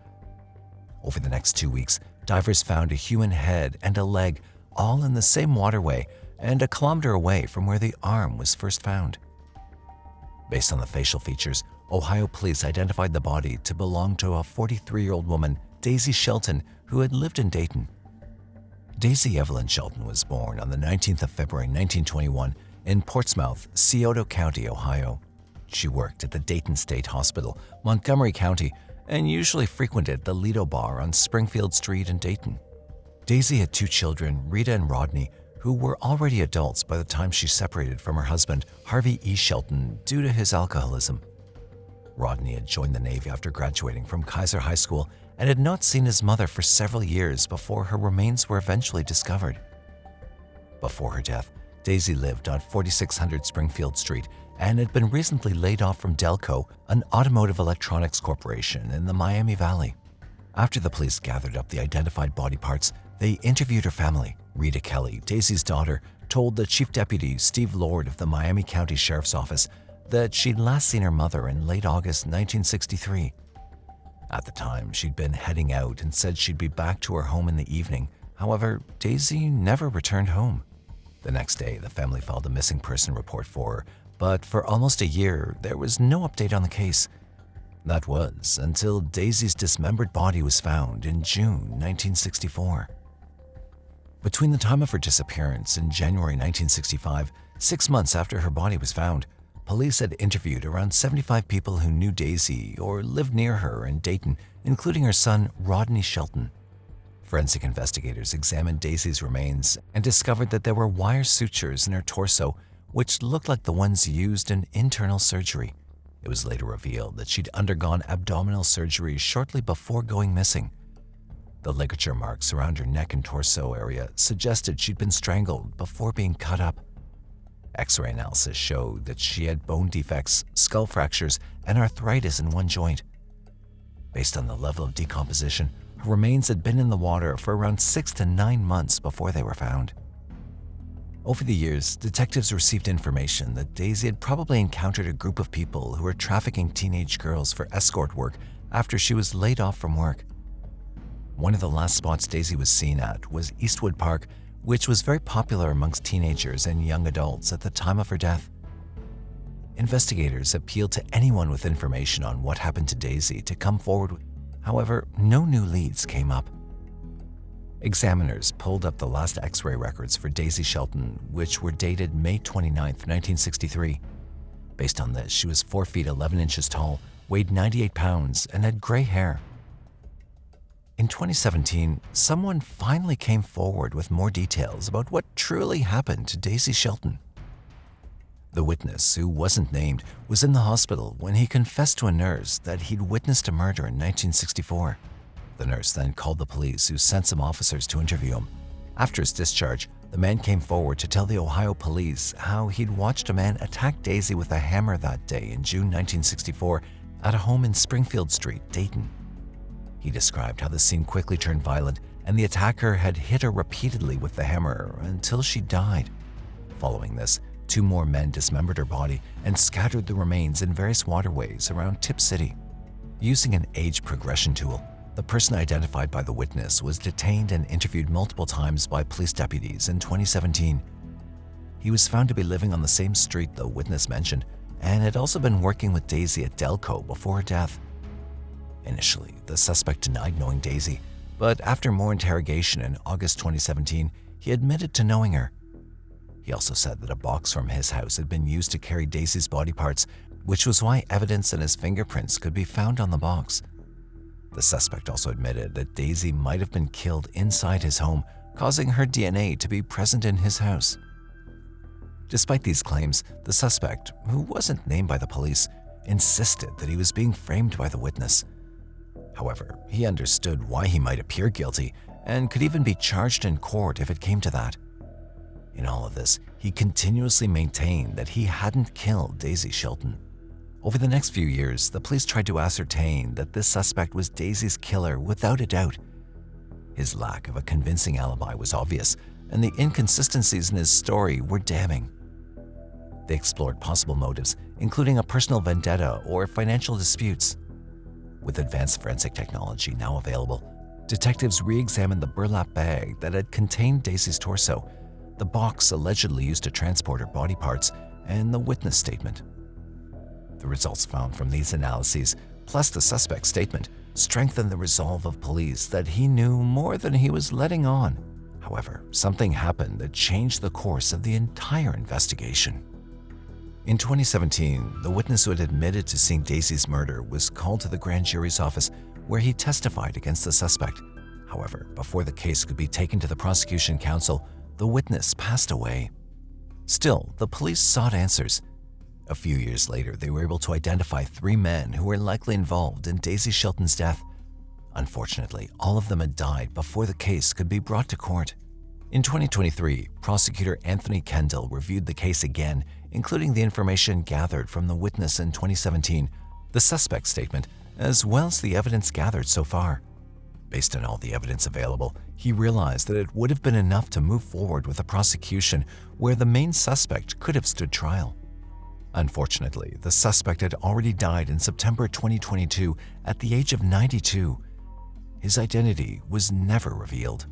S1: Over the next 2 weeks, divers found a human head and a leg all in the same waterway and a kilometer away from where the arm was first found. Based on the facial features, Ohio police identified the body to belong to a 43-year-old woman, Daisy Shelton, who had lived in Dayton. Daisy Evelyn Shelton was born on the 19th of February 1921 in Portsmouth, Scioto County, Ohio. She worked at the Dayton State Hospital, Montgomery County, and usually frequented the Lido Bar on Springfield Street in Dayton. Daisy had 2 children, Rita and Rodney, who were already adults by the time she separated from her husband, Harvey E. Shelton, due to his alcoholism. Rodney had joined the Navy after graduating from Kaiser High School and had not seen his mother for several years before her remains were eventually discovered. Before her death, Daisy lived on 4600 Springfield Street and had been recently laid off from Delco, an automotive electronics corporation in the Miami Valley. After the police gathered up the identified body parts, they interviewed her family. Rita Kelly, Daisy's daughter, told the Chief Deputy Steve Lord of the Miami County Sheriff's Office that she'd last seen her mother in late August 1963. At the time, she'd been heading out and said she'd be back to her home in the evening. However, Daisy never returned home. The next day, the family filed a missing person report for her, but for almost a year, there was no update on the case. That was until Daisy's dismembered body was found in June 1964. Between the time of her disappearance in January 1965, 6 months after her body was found, police had interviewed around 75 people who knew Daisy or lived near her in Dayton, including her son, Rodney Shelton. Forensic investigators examined Daisy's remains and discovered that there were wire sutures in her torso, which looked like the ones used in internal surgery. It was later revealed that she'd undergone abdominal surgery shortly before going missing. The ligature marks around her neck and torso area suggested she'd been strangled before being cut up. X-ray analysis showed that she had bone defects, skull fractures, and arthritis in one joint. Based on the level of decomposition, her remains had been in the water for around 6 to 9 months before they were found. Over the years, detectives received information that Daisy had probably encountered a group of people who were trafficking teenage girls for escort work after she was laid off from work. One of the last spots Daisy was seen at was Eastwood Park, which was very popular amongst teenagers and young adults at the time of her death. Investigators appealed to anyone with information on what happened to Daisy to come forward. However, no new leads came up. Examiners pulled up the last X-ray records for Daisy Shelton, which were dated May 29, 1963. Based on this, she was 4 feet 11 inches tall, weighed 98 pounds, and had gray hair. In 2017, someone finally came forward with more details about what truly happened to Daisy Shelton. The witness, who wasn't named, was in the hospital when he confessed to a nurse that he'd witnessed a murder in 1964. The nurse then called the police, who sent some officers to interview him. After his discharge, the man came forward to tell the Ohio police how he'd watched a man attack Daisy with a hammer that day in June 1964 at a home in Springfield Street, Dayton. He described how the scene quickly turned violent and the attacker had hit her repeatedly with the hammer until she died. Following this, 2 more men dismembered her body and scattered the remains in various waterways around Tip City. Using an age progression tool, the person identified by the witness was detained and interviewed multiple times by police deputies in 2017. He was found to be living on the same street the witness mentioned and had also been working with Daisy at Delco before her death. Initially, the suspect denied knowing Daisy, but after more interrogation in August 2017, he admitted to knowing her. He also said that a box from his house had been used to carry Daisy's body parts, which was why evidence and his fingerprints could be found on the box. The suspect also admitted that Daisy might have been killed inside his home, causing her DNA to be present in his house. Despite these claims, the suspect, who wasn't named by the police, insisted that he was being framed by the witness. However, he understood why he might appear guilty and could even be charged in court if it came to that. In all of this, he continuously maintained that he hadn't killed Daisy Shelton. Over the next few years, the police tried to ascertain that this suspect was Daisy's killer without a doubt. His lack of a convincing alibi was obvious, and the inconsistencies in his story were damning. They explored possible motives, including a personal vendetta or financial disputes. With advanced forensic technology now available, detectives re-examined the burlap bag that had contained Daisy's torso, the box allegedly used to transport her body parts, and the witness statement. The results found from these analyses, plus the suspect's statement, strengthened the resolve of police that he knew more than he was letting on. However, something happened that changed the course of the entire investigation. In 2017, the witness who had admitted to seeing Daisy's murder was called to the grand jury's office, where he testified against the suspect. However, before the case could be taken to the prosecution counsel, the witness passed away. Still, the police sought answers. A few years later, they were able to identify 3 men who were likely involved in Daisy Shelton's death. Unfortunately, all of them had died before the case could be brought to court. In 2023, prosecutor Anthony Kendall reviewed the case again, including the information gathered from the witness in 2017, the suspect's statement, as well as the evidence gathered so far. Based on all the evidence available, he realized that it would have been enough to move forward with a prosecution where the main suspect could have stood trial. Unfortunately, the suspect had already died in September 2022 at the age of 92. His identity was never revealed.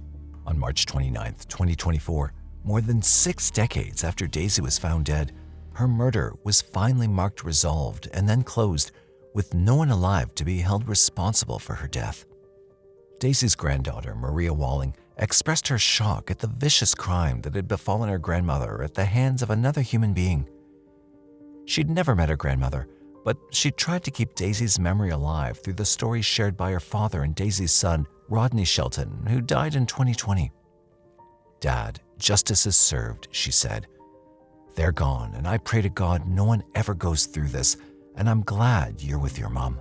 S1: On March 29, 2024, more than 6 decades after Daisy was found dead, her murder was finally marked resolved and then closed, with no one alive to be held responsible for her death. Daisy's granddaughter, Maria Walling, expressed her shock at the vicious crime that had befallen her grandmother at the hands of another human being. She'd never met her grandmother, but she tried to keep Daisy's memory alive through the stories shared by her father and Daisy's son, Rodney Shelton, who died in 2020. "Dad, justice is served," she said. They're gone, and I pray to God no one ever goes through this, and I'm glad you're with your mom.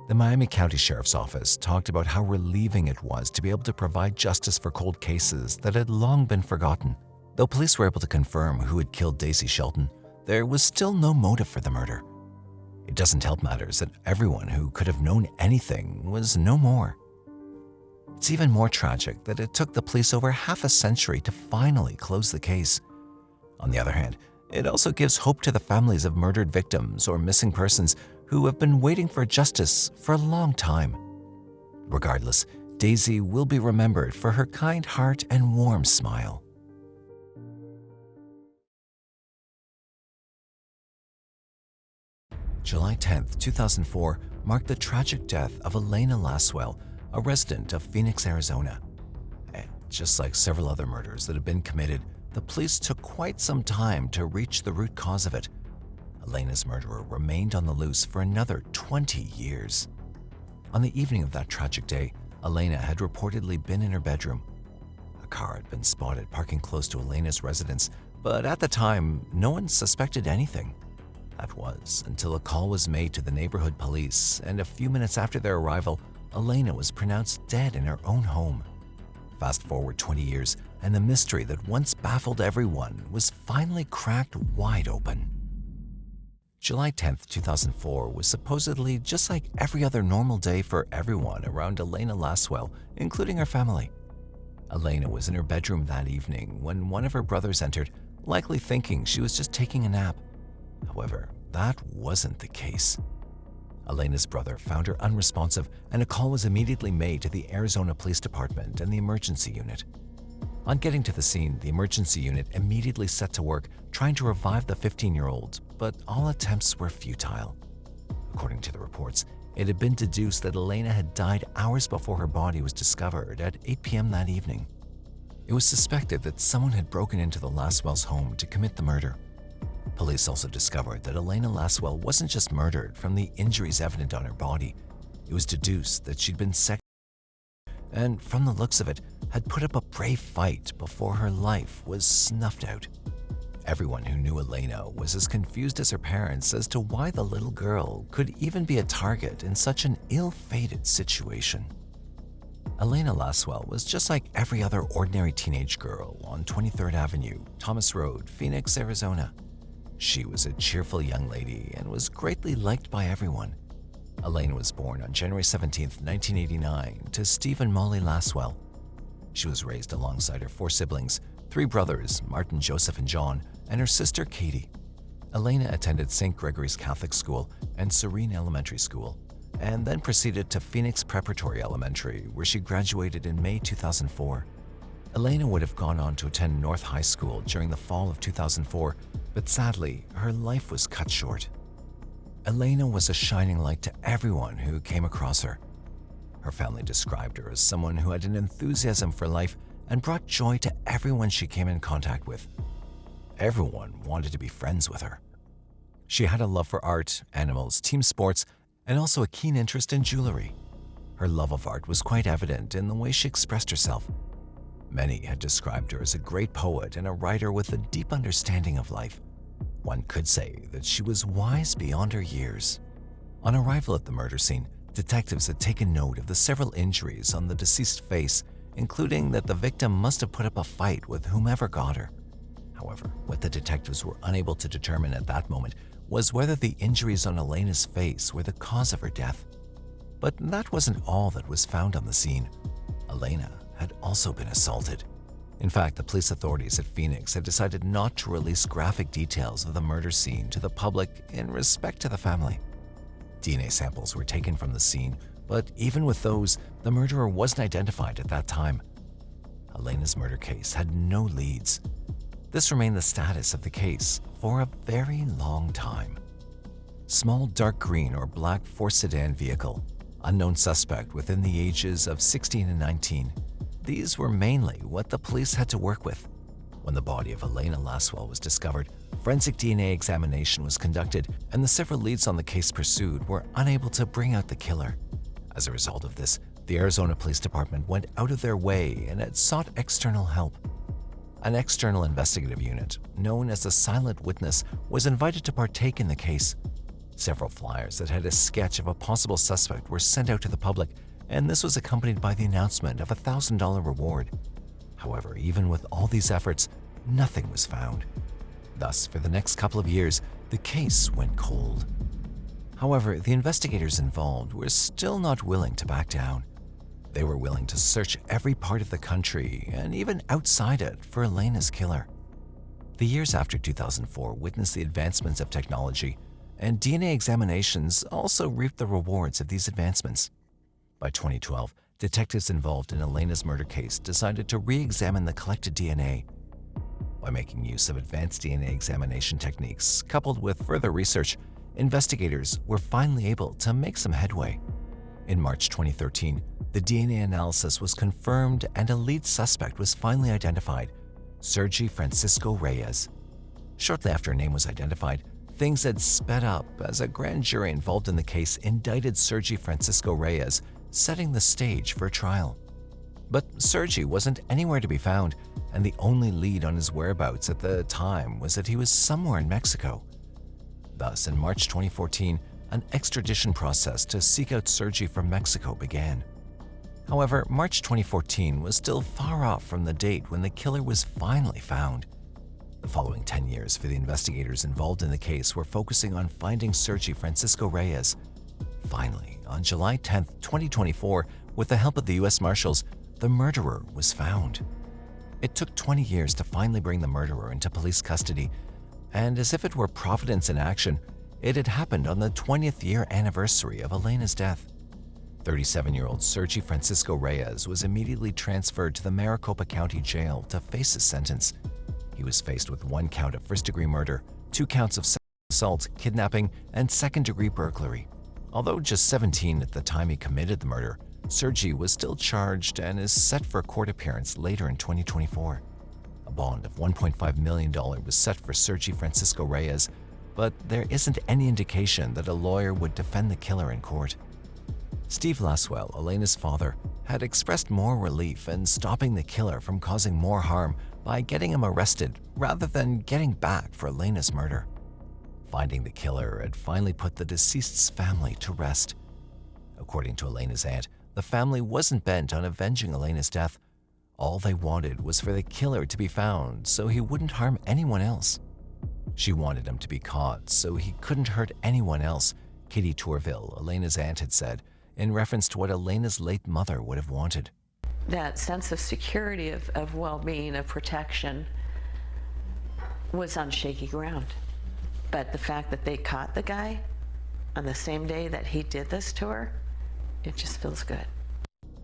S1: The Miami County Sheriff's Office talked about how relieving it was to be able to provide justice for cold cases that had long been forgotten. Though police were able to confirm who had killed Daisy Shelton, there was still no motive for the murder. It doesn't help matters that everyone who could have known anything was no more. It's even more tragic that it took the police over half a century to finally close the case. On the other hand, it also gives hope to the families of murdered victims or missing persons who have been waiting for justice for a long time. Regardless, Daisy will be remembered for her kind heart and warm smile. July 10th, 2004 marked the tragic death of Elena Lasswell, a resident of Phoenix, Arizona. And just like several other murders that have been committed, the police took quite some time to reach the root cause of it. Elena's murderer remained on the loose for another 20 years. On the evening of that tragic day, Elena had reportedly been in her bedroom. A car had been spotted parking close to Elena's residence, but at the time, no one suspected anything. That was until a call was made to the neighborhood police, and a few minutes after their arrival, Elena was pronounced dead in her own home. Fast forward 20 years, and the mystery that once baffled everyone was finally cracked wide open. July 10th, 2004 was supposedly just like every other normal day for everyone around Elena Lasswell, including her family. Elena was in her bedroom that evening when one of her brothers entered, likely thinking she was just taking a nap. However, that wasn't the case. Elena's brother found her unresponsive, and a call was immediately made to the Arizona Police Department and the emergency unit. On getting to the scene, the emergency unit immediately set to work trying to revive the 15-year-old, but all attempts were futile. According to the reports, it had been deduced that Elena had died hours before her body was discovered at 8 p.m. that evening. It was suspected that someone had broken into the Lasswell's home to commit the murder. Police also discovered that Elena Lasswell wasn't just murdered from the injuries evident on her body. It was deduced that she'd been and from the looks of it, had put up a brave fight before her life was snuffed out. Everyone who knew Elena was as confused as her parents as to why the little girl could even be a target in such an ill-fated situation. Elena Lasswell was just like every other ordinary teenage girl on 23rd Avenue, Thomas Road, Phoenix, Arizona. She was a cheerful young lady and was greatly liked by everyone. Elena was born on January 17, 1989, to Stephen Molly Lasswell. She was raised alongside her 4 siblings, 3 brothers, Martin, Joseph, and John, and her sister, Katie. Elena attended St. Gregory's Catholic School and Serene Elementary School, and then proceeded to Phoenix Preparatory Elementary, where she graduated in May 2004. Elena would have gone on to attend North High School during the fall of 2004, but sadly, her life was cut short. Elena was a shining light to everyone who came across her. Her family described her as someone who had an enthusiasm for life and brought joy to everyone she came in contact with. Everyone wanted to be friends with her. She had a love for art, animals, team sports, and also a keen interest in jewelry. Her love of art was quite evident in the way she expressed herself. Many had described her as a great poet and a writer with a deep understanding of life. One could say that she was wise beyond her years. On arrival at the murder scene, detectives had taken note of the several injuries on the deceased's face, including that the victim must have put up a fight with whomever got her. However, what the detectives were unable to determine at that moment was whether the injuries on Elena's face were the cause of her death. But that wasn't all that was found on the scene. Elena had also been assaulted. In fact, the police authorities at Phoenix had decided not to release graphic details of the murder scene to the public in respect to the family. DNA samples were taken from the scene, but even with those, the murderer wasn't identified at that time. Elena's murder case had no leads. This remained the status of the case for a very long time. Small dark green or black Ford sedan vehicle, unknown suspect within the ages of 16 and 19. These were mainly what the police had to work with. When the body of Elena Lasswell was discovered, forensic DNA examination was conducted, and the several leads on the case pursued were unable to bring out the killer. As a result of this, the Arizona Police Department went out of their way and had sought external help. An external investigative unit, known as the Silent Witness, was invited to partake in the case. Several flyers that had a sketch of a possible suspect were sent out to the public, and this was accompanied by the announcement of a $1,000 reward. However, even with all these efforts, nothing was found. Thus, for the next couple of years, the case went cold. However, the investigators involved were still not willing to back down. They were willing to search every part of the country and even outside it for Elena's killer. The years after 2004 witnessed the advancements of technology, and DNA examinations also reaped the rewards of these advancements. By 2012, detectives involved in Elena's murder case decided to re-examine the collected DNA. By making use of advanced DNA examination techniques, coupled with further research, investigators were finally able to make some headway. In March 2013, the DNA analysis was confirmed and a lead suspect was finally identified, Sergi Francisco Reyes. Shortly after a name was identified, things had sped up as a grand jury involved in the case indicted Sergi Francisco Reyes, setting the stage for a trial. But Sergi wasn't anywhere to be found, and the only lead on his whereabouts at the time was that he was somewhere in Mexico. Thus, in March 2014, an extradition process to seek out Sergi from Mexico began. However, March 2014 was still far off from the date when the killer was finally found. The following 10 years for the investigators involved in the case were focusing on finding Sergi Francisco Reyes. Finally, on July 10, 2024, with the help of the U.S. Marshals, the murderer was found. It took 20 years to finally bring the murderer into police custody, and as if it were Providence in action, it had happened on the 20th year anniversary of Elena's death. 37-year-old Sergi Francisco Reyes was immediately transferred to the Maricopa County Jail to face his sentence. He was faced with 1 count of first-degree murder, 2 counts of sexual assault, kidnapping, and second-degree burglary. Although just 17 at the time he committed the murder, Sergi was still charged and is set for a court appearance later in 2024. A bond of $1.5 million was set for Sergi Francisco Reyes, but there isn't any indication that a lawyer would defend the killer in court. Steve Lasswell, Elena's father, had expressed more relief in stopping the killer from causing more harm by getting him arrested rather than getting back for Elena's murder. Finding the killer had finally put the deceased's family to rest. According to Elena's aunt, the family wasn't bent on avenging Elena's death. All they wanted was for the killer to be found so he wouldn't harm anyone else. She wanted him to be caught so he couldn't hurt anyone else, Kitty Tourville, Elena's aunt, had said, in reference to what Elena's late mother would have wanted.
S10: That sense of security, of well-being, of protection was on shaky ground. But the fact that they caught the guy on the same day that he did this to her, it just feels good.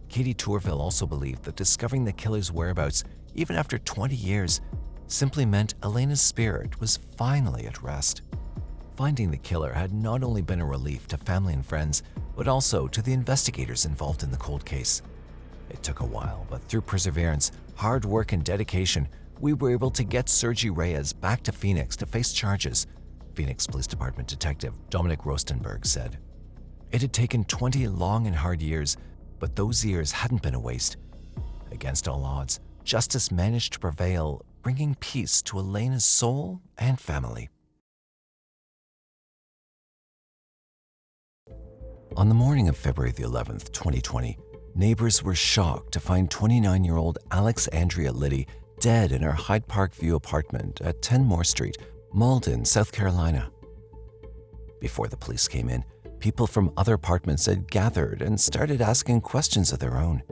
S1: Katie Tourville also believed that discovering the killer's whereabouts, even after 20 years, simply meant Elena's spirit was finally at rest. Finding the killer had not only been a relief to family and friends, but also to the investigators involved in the cold case. It took a while, but through perseverance, hard work, and dedication, we were able to get Sergi Reyes back to Phoenix to face charges, Phoenix Police Department Detective Dominic Rostenberg said. It had taken 20 long and hard years, but those years hadn't been a waste. Against all odds, justice managed to prevail, bringing peace to Elena's soul and family. On the morning of February the 11th, 2020, neighbors were shocked to find 29-year-old Alex Andrea Liddy dead in her Hyde Park View apartment at 10 Moore Street, Malden, South Carolina. Before the police came in, people from other apartments had gathered and started asking questions of their own.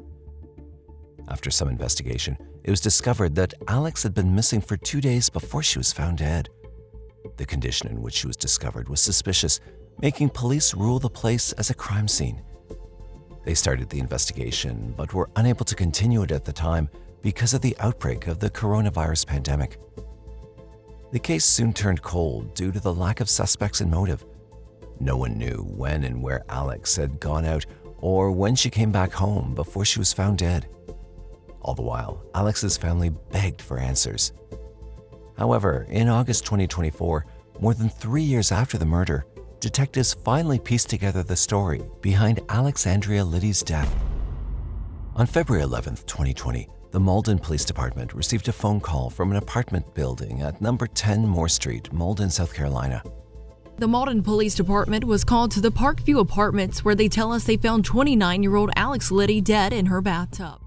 S1: After some investigation, it was discovered that Alex had been missing for 2 days before she was found dead. The condition in which she was discovered was suspicious, making police rule the place as a crime scene. They started the investigation, but were unable to continue it at the time because of the outbreak of the coronavirus pandemic. The case soon turned cold due to the lack of suspects and motive. No one knew when and where Alex had gone out or when she came back home before she was found dead. All the while, Alex's family begged for answers. However, in August 2024, more than 3 years after the murder, detectives finally pieced together the story behind Alex Andrea Liddy's death. On February 11, 2020, the Malden Police Department received a phone call from an apartment building at number 10 Moore Street, Malden, South Carolina.
S11: The Malden Police Department was called to the Parkview Apartments where they tell us they found 29-year-old Alex Liddy dead in her bathtub.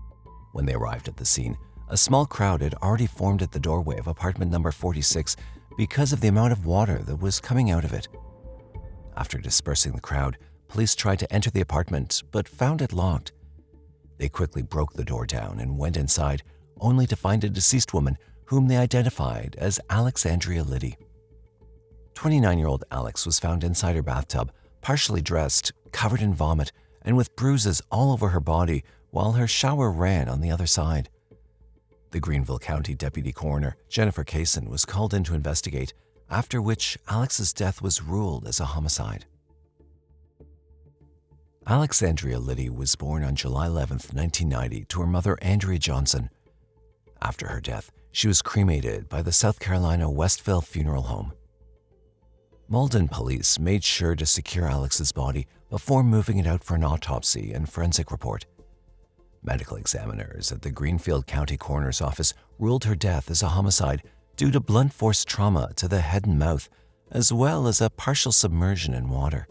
S1: When they arrived at the scene, a small crowd had already formed at the doorway of apartment number 46 because of the amount of water that was coming out of it. After dispersing the crowd, police tried to enter the apartment but found it locked. They quickly broke the door down and went inside, only to find a deceased woman whom they identified as Alexandria Liddy. 29-year-old Alex was found inside her bathtub, partially dressed, covered in vomit, and with bruises all over her body while her shower ran on the other side. The Greenville County Deputy Coroner, Jennifer Kaysen, was called in to investigate, after which Alex's death was ruled as a homicide. Alexandria Liddy was born on July 11, 1990, to her mother Andrea Johnson. After her death, she was cremated by the South Carolina Westville Funeral Home. Malden police made sure to secure Alex's body before moving it out for an autopsy and forensic report. Medical examiners at the Greenfield County Coroner's Office ruled her death as a homicide due to blunt force trauma to the head and mouth, as well as a partial submersion in water.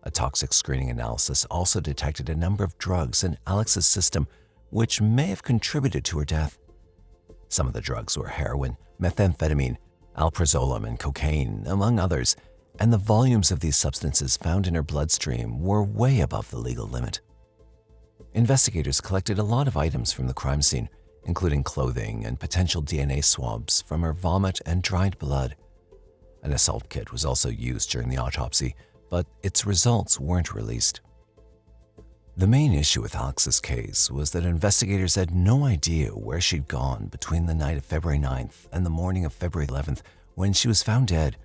S1: A toxic screening analysis also detected a number of drugs in Alex's system, which may have contributed to her death. Some of the drugs were heroin, methamphetamine, alprazolam, and cocaine, among others, and the volumes of these substances found in her bloodstream were way above the legal limit. Investigators collected a lot of items from the crime scene, including clothing and potential DNA swabs from her vomit and dried blood. An assault kit was also used during the autopsy, but its results weren't released. The main issue with Alex's case was that investigators had no idea where she'd gone between the night of February 9th and the morning of February 11th when she was found dead.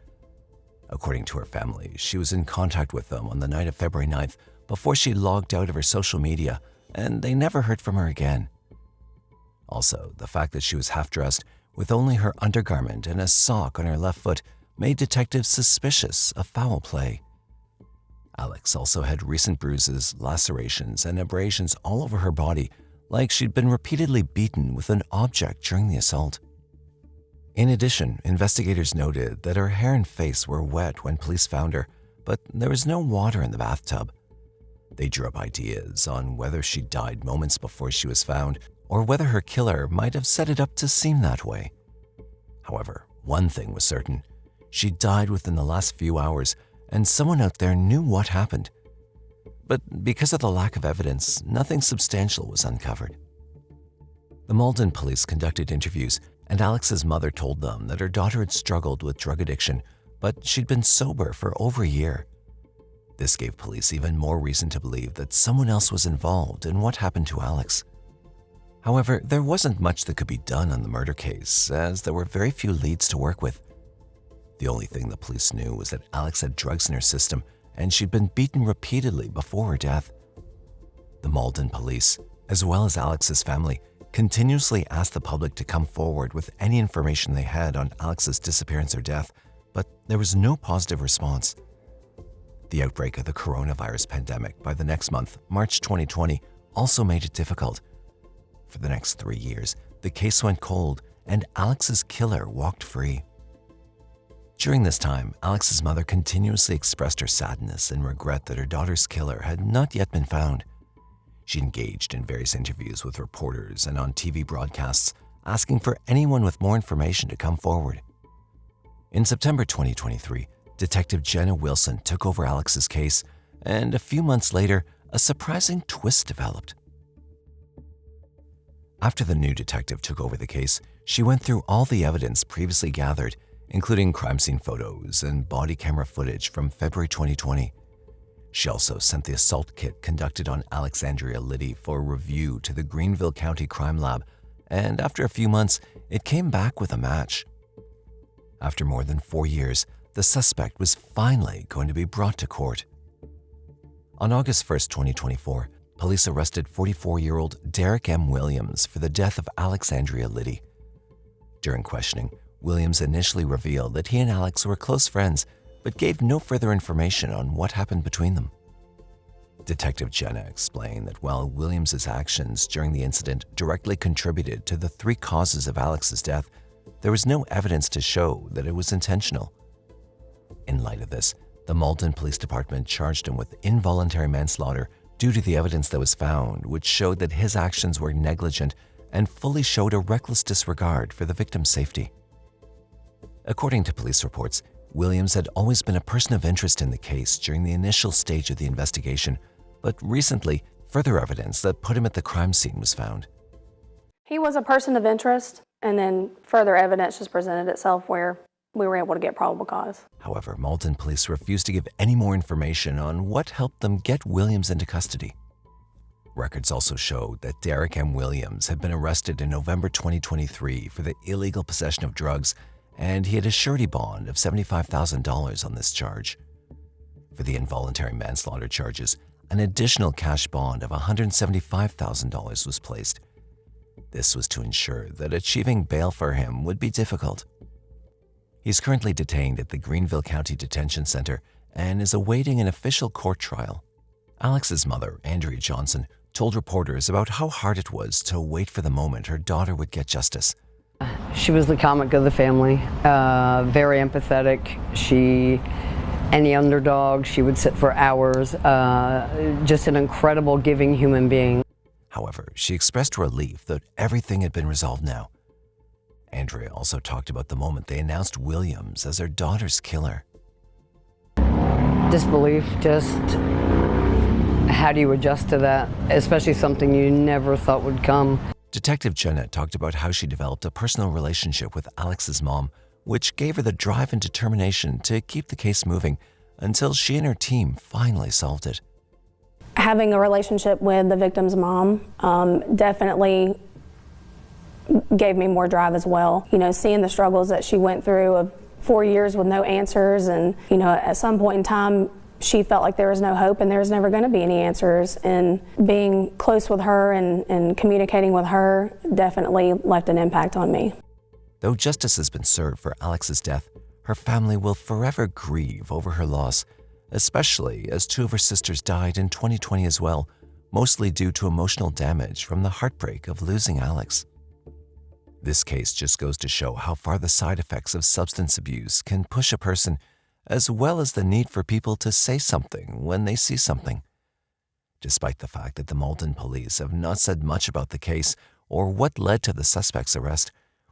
S1: According to her family, she was in contact with them on the night of February 9th before she logged out of her social media, and they never heard from her again. Also, the fact that she was half-dressed with only her undergarment and a sock on her left foot made detectives suspicious of foul play. Alex also had recent bruises, lacerations, and abrasions all over her body, like she'd been repeatedly beaten with an object during the assault. In addition, investigators noted that her hair and face were wet when police found her, but there was no water in the bathtub. They drew up ideas on whether she died moments before she was found, or whether her killer might have set it up to seem that way. However, one thing was certain: she died within the last few hours, and someone out there knew what happened. But because of the lack of evidence, nothing substantial was uncovered. The Malden police conducted interviews, and Alex's mother told them that her daughter had struggled with drug addiction, but she'd been sober for over a year. This gave police even more reason to believe that someone else was involved in what happened to Alex. However, there wasn't much that could be done on the murder case, as there were very few leads to work with. The only thing the police knew was that Alex had drugs in her system, and she'd been beaten repeatedly before her death. The Malden police, as well as Alex's family, continuously asked the public to come forward with any information they had on Alex's disappearance or death, but there was no positive response. The outbreak of the coronavirus pandemic by the next month, March 2020, also made it difficult. For the next 3 years, the case went cold, and Alex's killer walked free. During this time, Alex's mother continuously expressed her sadness and regret that her daughter's killer had not yet been found. She engaged in various interviews with reporters and on TV broadcasts, asking for anyone with more information to come forward. In September 2023, Detective Jenna Wilson took over Alex's case, and a few months later, a surprising twist developed. After the new detective took over the case, she went through all the evidence previously gathered, including crime scene photos and body camera footage from February 2020. She also sent the assault kit conducted on Alexandria Liddy for review to the Greenville County Crime Lab, and after a few months, it came back with a match. After more than 4 years, the suspect was finally going to be brought to court. On August 1st, 2024, police arrested 44-year-old Derek M. Williams for the death of Alexandria Liddy. During questioning, Williams initially revealed that he and Alex were close friends, but gave no further information on what happened between them. Detective Jenna explained that while Williams' actions during the incident directly contributed to the 3 causes of Alex's death, there was no evidence to show that it was intentional. In light of this, the Malden Police Department charged him with involuntary manslaughter due to the evidence that was found, which showed that his actions were negligent and fully showed a reckless disregard for the victim's safety. According to police reports, Williams had always been a person of interest in the case during the initial stage of the investigation, but recently, further evidence that put him at the crime scene was found.
S12: He was a person of interest, and then further evidence just presented itself where we were able to get probable cause.
S1: However, Malden police refused to give any more information on what helped them get Williams into custody. Records also showed that Derek M. Williams had been arrested in November 2023 for the illegal possession of drugs, and he had a surety bond of $75,000 on this charge. For the involuntary manslaughter charges, an additional cash bond of $175,000 was placed. This was to ensure that achieving bail for him would be difficult. He's currently detained at the Greenville County Detention Center and is awaiting an official court trial. Alex's mother, Andrea Johnson, told reporters about how hard it was to wait for the moment her daughter would get justice.
S13: She was the comic of the family, very empathetic. Any underdog, she would sit for hours, just an incredible giving human being.
S1: However, she expressed relief that everything had been resolved now. Andrea also talked about the moment they announced Williams as her daughter's killer.
S13: Disbelief, just how do you adjust to that, especially something you never thought would come.
S1: Detective Jenna talked about how she developed a personal relationship with Alex's mom, which gave her the drive and determination to keep the case moving until she and her team finally solved it.
S12: Having a relationship with the victim's mom definitely gave me more drive as well. You know, seeing the struggles that she went through of 4 years with no answers, and you know, at some point in time she felt like there was no hope and there was never going to be any answers, and being close with her and communicating with her definitely left an impact on me.
S1: Though justice has been served for Alex's death, her family will forever grieve over her loss, especially as 2 of her sisters died in 2020 as well, mostly due to emotional damage from the heartbreak of losing Alex. This case just goes to show how far the side effects of substance abuse can push a person, as well as the need for people to say something when they see something. Despite the fact that the Malden police have not said much about the case or what led to the suspect's arrest,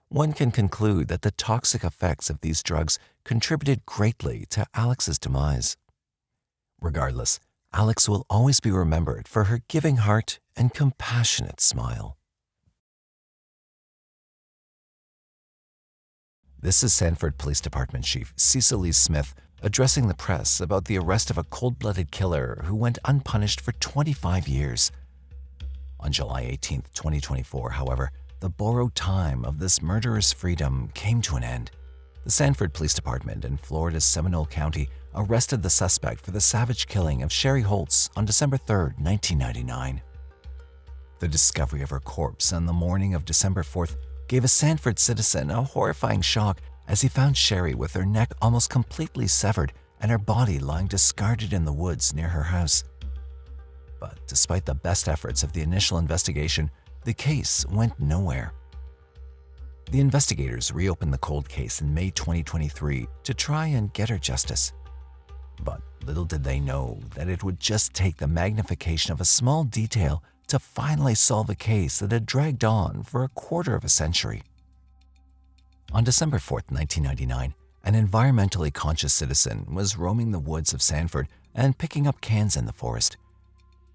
S1: one can conclude that the toxic effects of these drugs contributed greatly to Alex's demise. Regardless, Alex will always be remembered for her giving heart and compassionate smile. This is Sanford Police Department Chief Cecil Lee Smith addressing the press about the arrest of a cold-blooded killer who went unpunished for 25 years. On July 18, 2024, however, the borrowed time of this murderer's freedom came to an end. The Sanford Police Department in Florida's Seminole County arrested the suspect for the savage killing of Sherry Holtz on December 3, 1999. The discovery of her corpse on the morning of December 4th gave a Sanford citizen a horrifying shock as he found Sherry with her neck almost completely severed and her body lying discarded in the woods near her house. But despite the best efforts of the initial investigation, the case went nowhere. The investigators reopened the cold case in May 2023 to try and get her justice. But little did they know that it would just take the magnification of a small detail to finally solve a case that had dragged on for a quarter of a century. On December 4, 1999, an environmentally conscious citizen was roaming the woods of Sanford and picking up cans in the forest.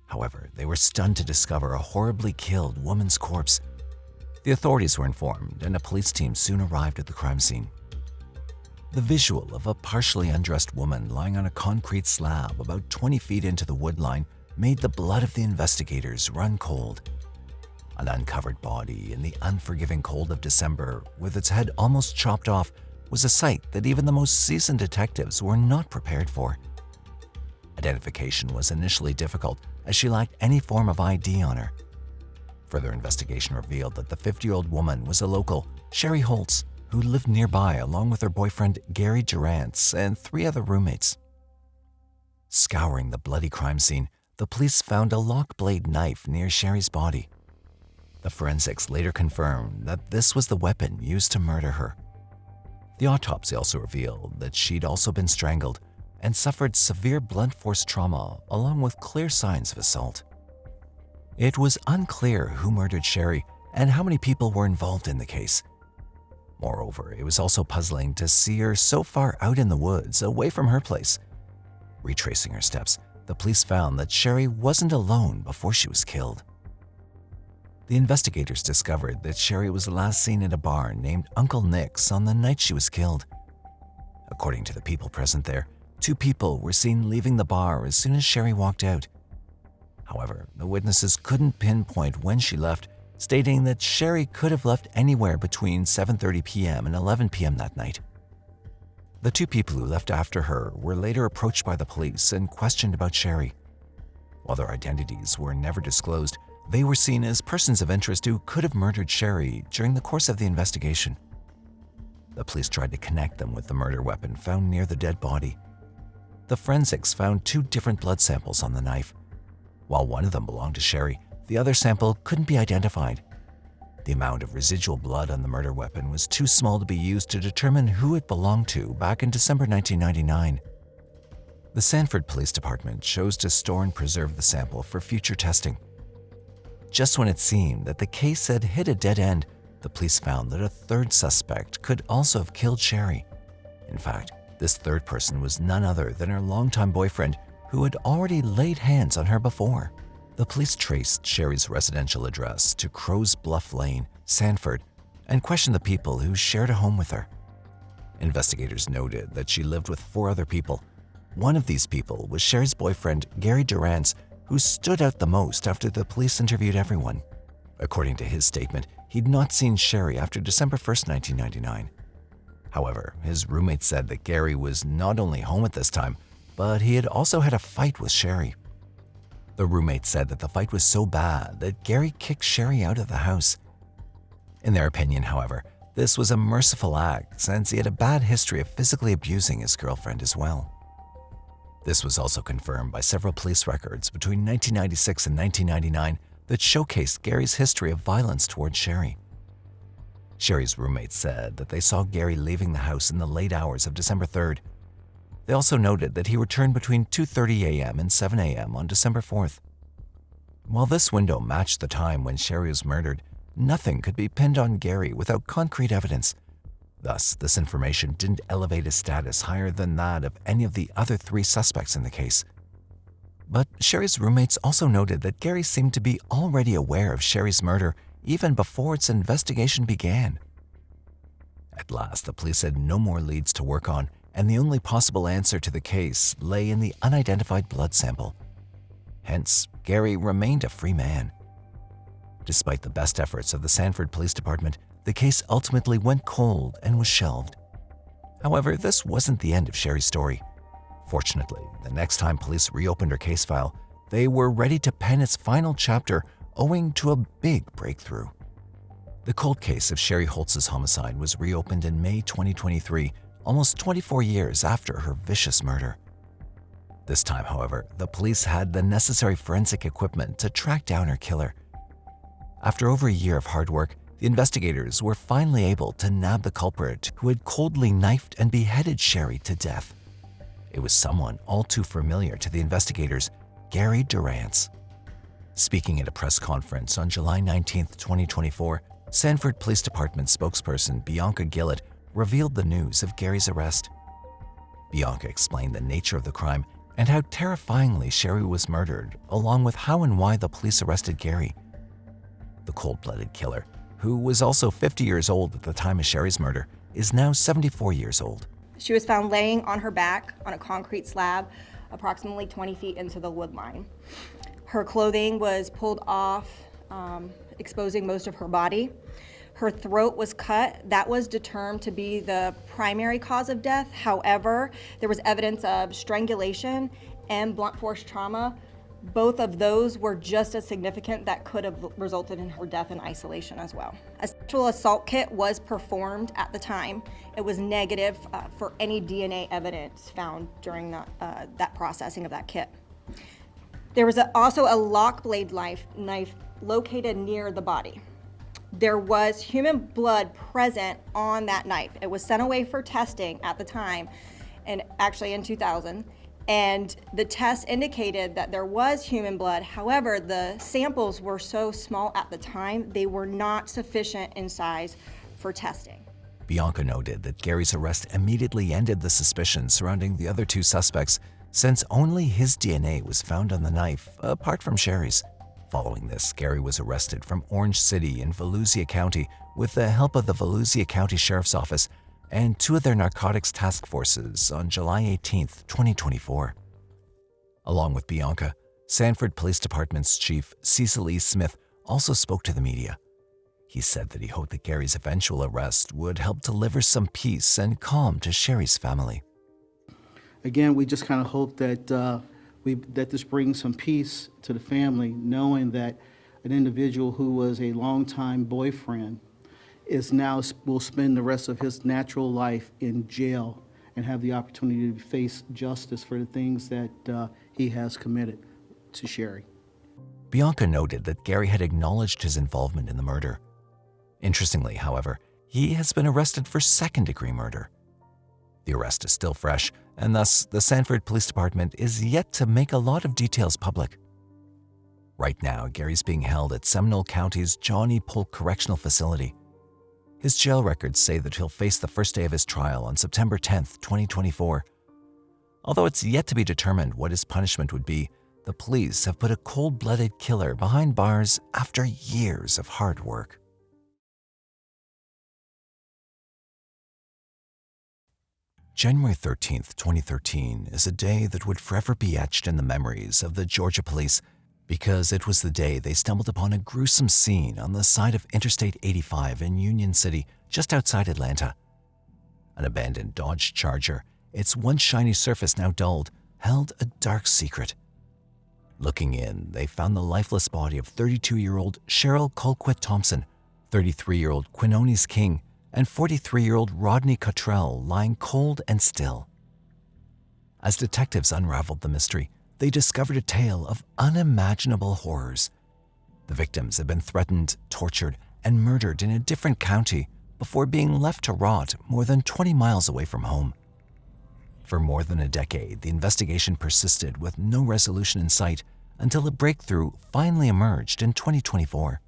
S1: However, they were stunned to discover a horribly killed woman's corpse. The authorities were informed, and a police team soon arrived at the crime scene. The visual of a partially undressed woman lying on a concrete slab about 20 feet into the wood line made the blood of the investigators run cold. An uncovered body in the unforgiving cold of December, with its head almost chopped off, was a sight that even the most seasoned detectives were not prepared for. Identification was initially difficult, as she lacked any form of ID on her. Further investigation revealed that the 50-year-old woman was a local, Sherry Holtz, who lived nearby along with her boyfriend Gary Durantz and 3 other roommates. Scouring the bloody crime scene, the police found a lock blade knife near Sherry's body. The forensics later confirmed that this was the weapon used to murder her. The autopsy also revealed that she'd also been strangled and suffered severe blunt force trauma along with clear signs of assault. It was unclear who murdered Sherry and how many people were involved in the case. Moreover, it was also puzzling to see her so far out in the woods away from her place. Retracing her steps, the police found that Sherry wasn't alone before she was killed. The investigators discovered that Sherry was last seen at a bar named Uncle Nick's on the night she was killed. According to the people present there, 2 people were seen leaving the bar as soon as Sherry walked out. However, the witnesses couldn't pinpoint when she left, stating that Sherry could have left anywhere between 7:30 p.m. and 11 p.m. that night. The 2 people who left after her were later approached by the police and questioned about Sherry. While their identities were never disclosed, they were seen as persons of interest who could have murdered Sherry during the course of the investigation. The police tried to connect them with the murder weapon found near the dead body. The forensics found 2 different blood samples on the knife. While one of them belonged to Sherry, the other sample couldn't be identified. The amount of residual blood on the murder weapon was too small to be used to determine who it belonged to back in December 1999. The Sanford Police Department chose to store and preserve the sample for future testing. Just when it seemed that the case had hit a dead end, the police found that a 3rd suspect could also have killed Sherry. In fact, this 3rd person was none other than her longtime boyfriend, who had already laid hands on her before. The police traced Sherry's residential address to Crow's Bluff Lane, Sanford, and questioned the people who shared a home with her. Investigators noted that she lived with 4 other people. One of these people was Sherry's boyfriend, Gary Durant's, who stood out the most after the police interviewed everyone. According to his statement, he'd not seen Sherry after December 1st, 1999. However, his roommate said that Gary was not only home at this time, but he had also had a fight with Sherry. The roommate said that the fight was so bad that Gary kicked Sherry out of the house. In their opinion, however, this was a merciful act since he had a bad history of physically abusing his girlfriend as well. This was also confirmed by several police records between 1996 and 1999 that showcased Gary's history of violence towards Sherry. Sherry's roommate said that they saw Gary leaving the house in the late hours of December 3rd. They also noted that he returned between 2:30 a.m. and 7 a.m. on December 4th. While this window matched the time when Sherry was murdered, nothing could be pinned on Gary without concrete evidence. Thus, this information didn't elevate his status higher than that of any of the other 3 suspects in the case. But Sherry's roommates also noted that Gary seemed to be already aware of Sherry's murder even before its investigation began. At last, the police had no more leads to work on, and the only possible answer to the case lay in the unidentified blood sample. Hence, Gary remained a free man. Despite the best efforts of the Sanford Police Department, the case ultimately went cold and was shelved. However, this wasn't the end of Sherry's story. Fortunately, the next time police reopened her case file, they were ready to pen its final chapter owing to a big breakthrough. The cold case of Sherry Holtz's homicide was reopened in May 2023, almost 24 years after her vicious murder. This time, however, the police had the necessary forensic equipment to track down her killer. After over a year of hard work, the investigators were finally able to nab the culprit who had coldly knifed and beheaded Sherry to death. It was someone all too familiar to the investigators, Gary Durant. Speaking at a press conference on July 19, 2024, Sanford Police Department spokesperson Bianca Gillett revealed the news of Gary's arrest. Bianca explained the nature of the crime and how terrifyingly Sherry was murdered, along with how and why the police arrested Gary. The cold-blooded killer, who was also 50 years old at the time of Sherry's murder, is now 74 years old.
S14: She was found laying on her back on a concrete slab approximately 20 feet into the wood line. Her clothing was pulled off, exposing most of her body. Her throat was cut. That was determined to be the primary cause of death. However, there was evidence of strangulation and blunt force trauma. Both of those were just as significant that could have resulted in her death in isolation as well. A sexual assault kit was performed at the time. It was negative for any DNA evidence found during that processing of that kit. There was also a lock blade knife located near the body. There was human blood present on that knife. It was sent away for testing at the time, and actually in 2000, and the test indicated that there was human blood. However, the samples were so small at the time, they were not sufficient in size for testing.
S1: Bianca noted that Gary's arrest immediately ended the suspicion surrounding the other two suspects, since only his DNA was found on the knife, apart from Sherry's. Following this, Gary was arrested from Orange City in Volusia County with the help of the Volusia County Sheriff's Office and two of their narcotics task forces on July 18, 2024. Along with Bianca, Sanford Police Department's Chief Cecil E. Smith also spoke to the media. He said that he hoped that Gary's eventual arrest would help deliver some peace and calm to Sherry's family.
S15: Again, we just kind of hope that that this brings some peace to the family, knowing that an individual who was a longtime boyfriend will spend the rest of his natural life in jail and have the opportunity to face justice for the things that he has committed to Sherry.
S1: Bianca noted that Gary had acknowledged his involvement in the murder. Interestingly, however, he has been arrested for second-degree murder. The arrest is still fresh, and thus the Sanford Police Department is yet to make a lot of details public. Right now, Gary's being held at Seminole County's Johnny Polk Correctional Facility. His jail records say that he'll face the first day of his trial on September 10th, 2024. Although it's yet to be determined what his punishment would be, the police have put a cold-blooded killer behind bars after years of hard work. January 13th, 2013 is a day that would forever be etched in the memories of the Georgia police because it was the day they stumbled upon a gruesome scene on the side of Interstate 85 in Union City, just outside Atlanta. An abandoned Dodge Charger, its once shiny surface now dulled, held a dark secret. Looking in, they found the lifeless body of 32-year-old Cheryl Colquitt-Thompson, 33-year-old Quinones King, and 43-year-old Rodney Cottrell lying cold and still. As detectives unraveled the mystery, they discovered a tale of unimaginable horrors. The victims had been threatened, tortured, and murdered in a different county before being left to rot more than 20 miles away from home. For more than a decade, the investigation persisted with no resolution in sight until a breakthrough finally emerged in 2024.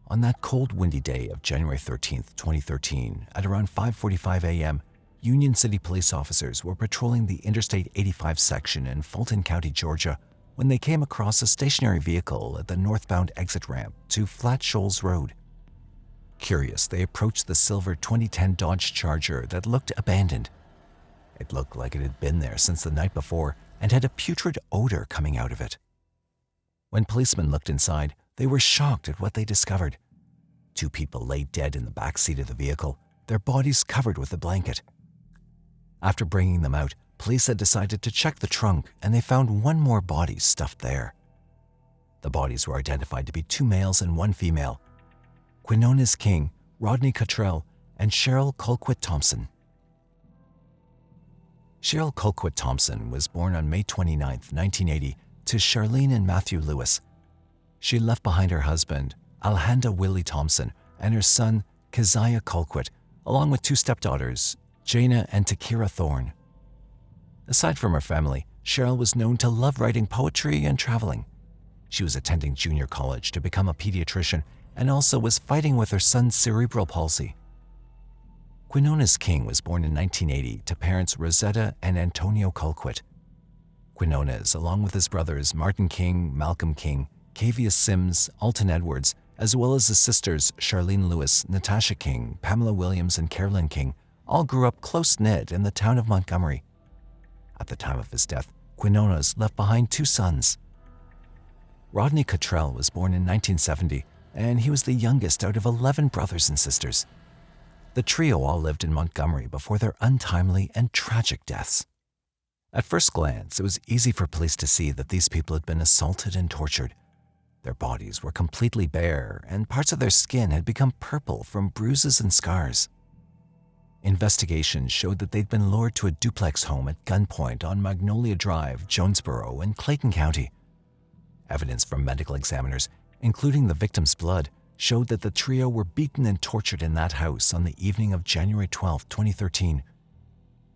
S1: On that cold, windy day of January 13th, 2013, at around 5:45 a.m., Union City police officers were patrolling the Interstate 85 section in Fulton County, Georgia, when they came across a stationary vehicle at the northbound exit ramp to Flat Shoals Road. Curious, they approached the silver 2010 Dodge Charger that looked abandoned. It looked like it had been there since the night before and had a putrid odor coming out of it. When policemen looked inside, they were shocked at what they discovered. Two people lay dead in the back seat of the vehicle, their bodies covered with a blanket. After bringing them out, police had decided to check the trunk, and they found one more body stuffed there. The bodies were identified to be two males and one female: Quinones King, Rodney Cottrell, and Cheryl Colquitt-Thompson. Cheryl Colquitt-Thompson was born on May 29, 1980, to Charlene and Matthew Lewis. She left behind her husband, Alhanda Willie Thompson, and her son, Keziah Colquitt, along with two stepdaughters, Jana and Takira Thorne. Aside from her family, Cheryl was known to love writing poetry and traveling. She was attending junior college to become a pediatrician and also was fighting with her son's cerebral palsy. Quinones King was born in 1980 to parents Rosetta and Antonio Colquitt. Quinones, along with his brothers Martin King, Malcolm King, Kavius Sims, Alton Edwards, as well as his sisters Charlene Lewis, Natasha King, Pamela Williams, and Carolyn King, all grew up close-knit in the town of Montgomery. At the time of his death, Quinones left behind two sons. Rodney Cottrell was born in 1970, and he was the youngest out of 11 brothers and sisters. The trio all lived in Montgomery before their untimely and tragic deaths. At first glance, it was easy for police to see that these people had been assaulted and tortured. Their bodies were completely bare, and parts of their skin had become purple from bruises and scars. Investigations showed that they'd been lured to a duplex home at gunpoint on Magnolia Drive, Jonesboro, in Clayton County. Evidence from medical examiners, including the victim's blood, showed that the trio were beaten and tortured in that house on the evening of January 12, 2013.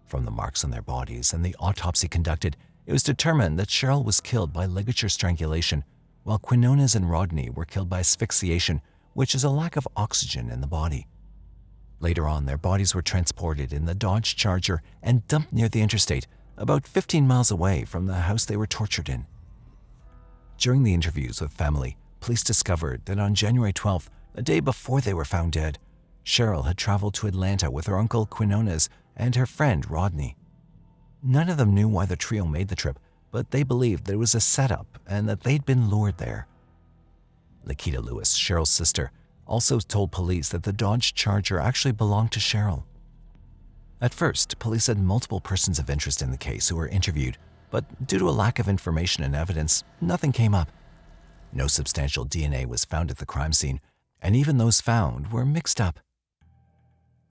S1: From the marks on their bodies and the autopsy conducted, it was determined that Cheryl was killed by ligature strangulation, while Quinones and Rodney were killed by asphyxiation, which is a lack of oxygen in the body. Later on, their bodies were transported in the Dodge Charger and dumped near the interstate, about 15 miles away from the house they were tortured in. During the interviews with family, police discovered that on January 12th, a day before they were found dead, Cheryl had traveled to Atlanta with her uncle Quinones and her friend Rodney. None of them knew why the trio made the trip, but they believed that it was a setup and that they'd been lured there. Lakita Lewis, Cheryl's sister, also told police that the Dodge Charger actually belonged to Cheryl. At first, police had multiple persons of interest in the case who were interviewed, but due to a lack of information and evidence, nothing came up. No substantial DNA was found at the crime scene, and even those found were mixed up.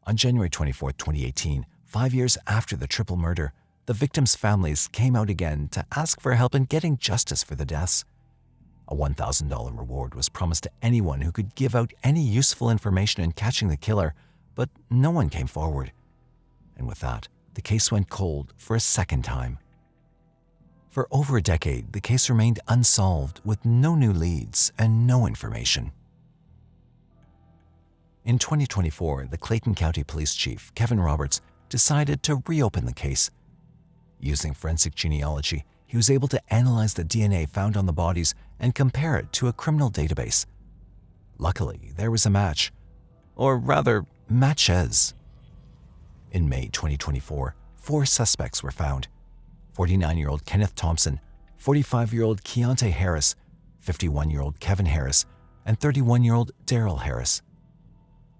S1: On January 24, 2018, 5 years after the triple murder, the victims' families came out again to ask for help in getting justice for the deaths. A $1,000 reward was promised to anyone who could give out any useful information in catching the killer, but no one came forward. And with that, the case went cold for a second time. For over a decade, the case remained unsolved with no new leads and no information. In 2024, the Clayton County Police Chief, Kevin Roberts, decided to reopen the case. Using forensic genealogy, he was able to analyze the DNA found on the bodies and compare it to a criminal database. Luckily, there was a match, or rather, matches. In May 2024, 4 suspects were found: 49-year-old Kenneth Thompson, 45-year-old Keontae Harris, 51-year-old Kevin Harris, and 31-year-old Daryl Harris.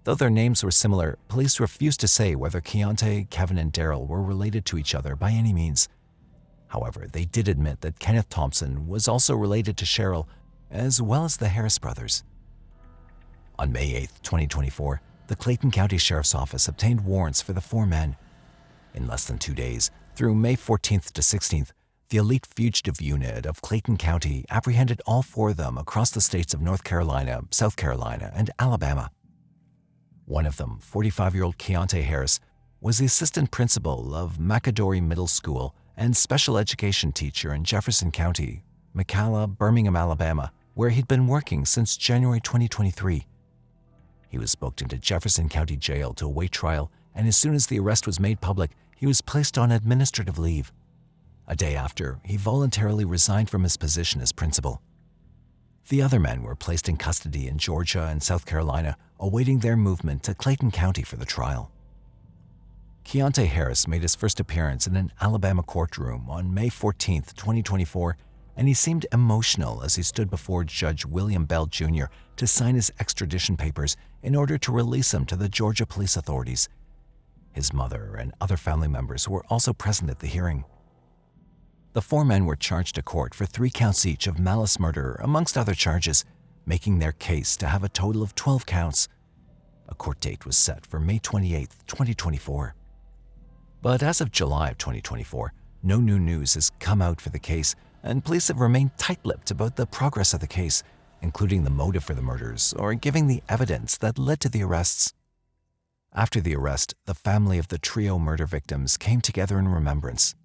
S1: Though their names were similar, police refused to say whether Keontae, Kevin, and Daryl were related to each other by any means. However, they did admit that Kenneth Thompson was also related to Cheryl, as well as the Harris brothers. On May 8, 2024, the Clayton County Sheriff's Office obtained warrants for the 4 men. In less than 2 days, through May 14th to 16th, the elite fugitive unit of Clayton County apprehended all 4 of them across the states of North Carolina, South Carolina, and Alabama. One of them, 45-year-old Keontae Harris, was the assistant principal of Macadori Middle School and special education teacher in Jefferson County, McCalla, Birmingham, Alabama, where he'd been working since January 2023. He was booked into Jefferson County Jail to await trial, and as soon as the arrest was made public, he was placed on administrative leave. A day after, he voluntarily resigned from his position as principal. The other men were placed in custody in Georgia and South Carolina, awaiting their movement to Clayton County for the trial. Keontae Harris made his first appearance in an Alabama courtroom on May 14, 2024, and he seemed emotional as he stood before Judge William Bell Jr. to sign his extradition papers in order to release him to the Georgia police authorities. His mother and other family members were also present at the hearing. The 4 men were charged to court for 3 counts each of malice murder, amongst other charges, making their case to have a total of 12 counts. A court date was set for May 28, 2024. But as of July of 2024, no new news has come out for the case, and police have remained tight-lipped about the progress of the case, including the motive for the murders or giving the evidence that led to the arrests. After the arrest, the family of the trio murder victims came together in remembrance.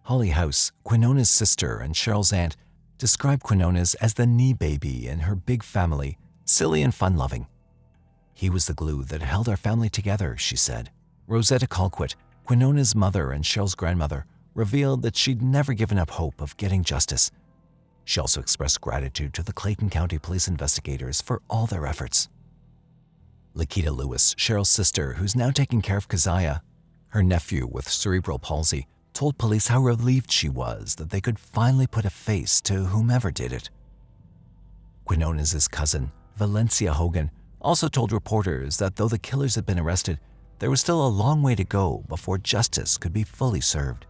S1: Holly House, Quinones' sister and Cheryl's aunt, described Quinones as the knee baby in her big family, silly and fun-loving. He was the glue that held our family together, she said. Rosetta Colquitt, Quinones' mother and Cheryl's grandmother, revealed that she'd never given up hope of getting justice. She also expressed gratitude to the Clayton County police investigators for all their efforts. Lakita Lewis, Cheryl's sister, who's now taking care of Keziah, her nephew with cerebral palsy, told police how relieved she was that they could finally put a face to whomever did it. Quinones' cousin, Valencia Hogan, also told reporters that though the killers had been arrested, there was still a long way to go before justice could be fully served.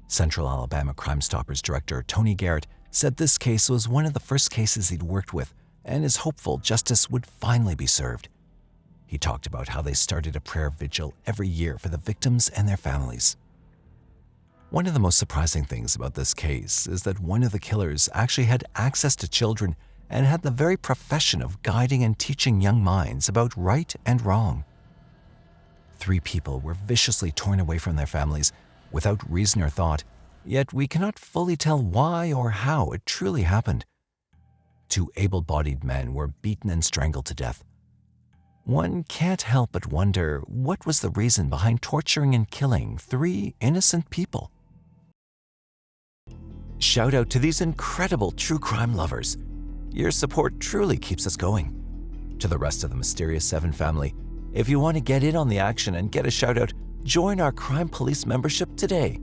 S1: Central Alabama Crime Stoppers Director Tony Garrett said this case was one of the first cases he'd worked with and is hopeful justice would finally be served. He talked about how they started a prayer vigil every year for the victims and their families. One of the most surprising things about this case is that one of the killers actually had access to children and had the very profession of guiding and teaching young minds about right and wrong. 3 people were viciously torn away from their families without reason or thought, yet we cannot fully tell why or how it truly happened. 2 able-bodied men were beaten and strangled to death. One can't help but wonder what was the reason behind torturing and killing 3 innocent people. Shout out to these incredible true crime lovers. Your support truly keeps us going. To the rest of the Mysterious 7 family, if you want to get in on the action and get a shout out, join our Crime Police membership today.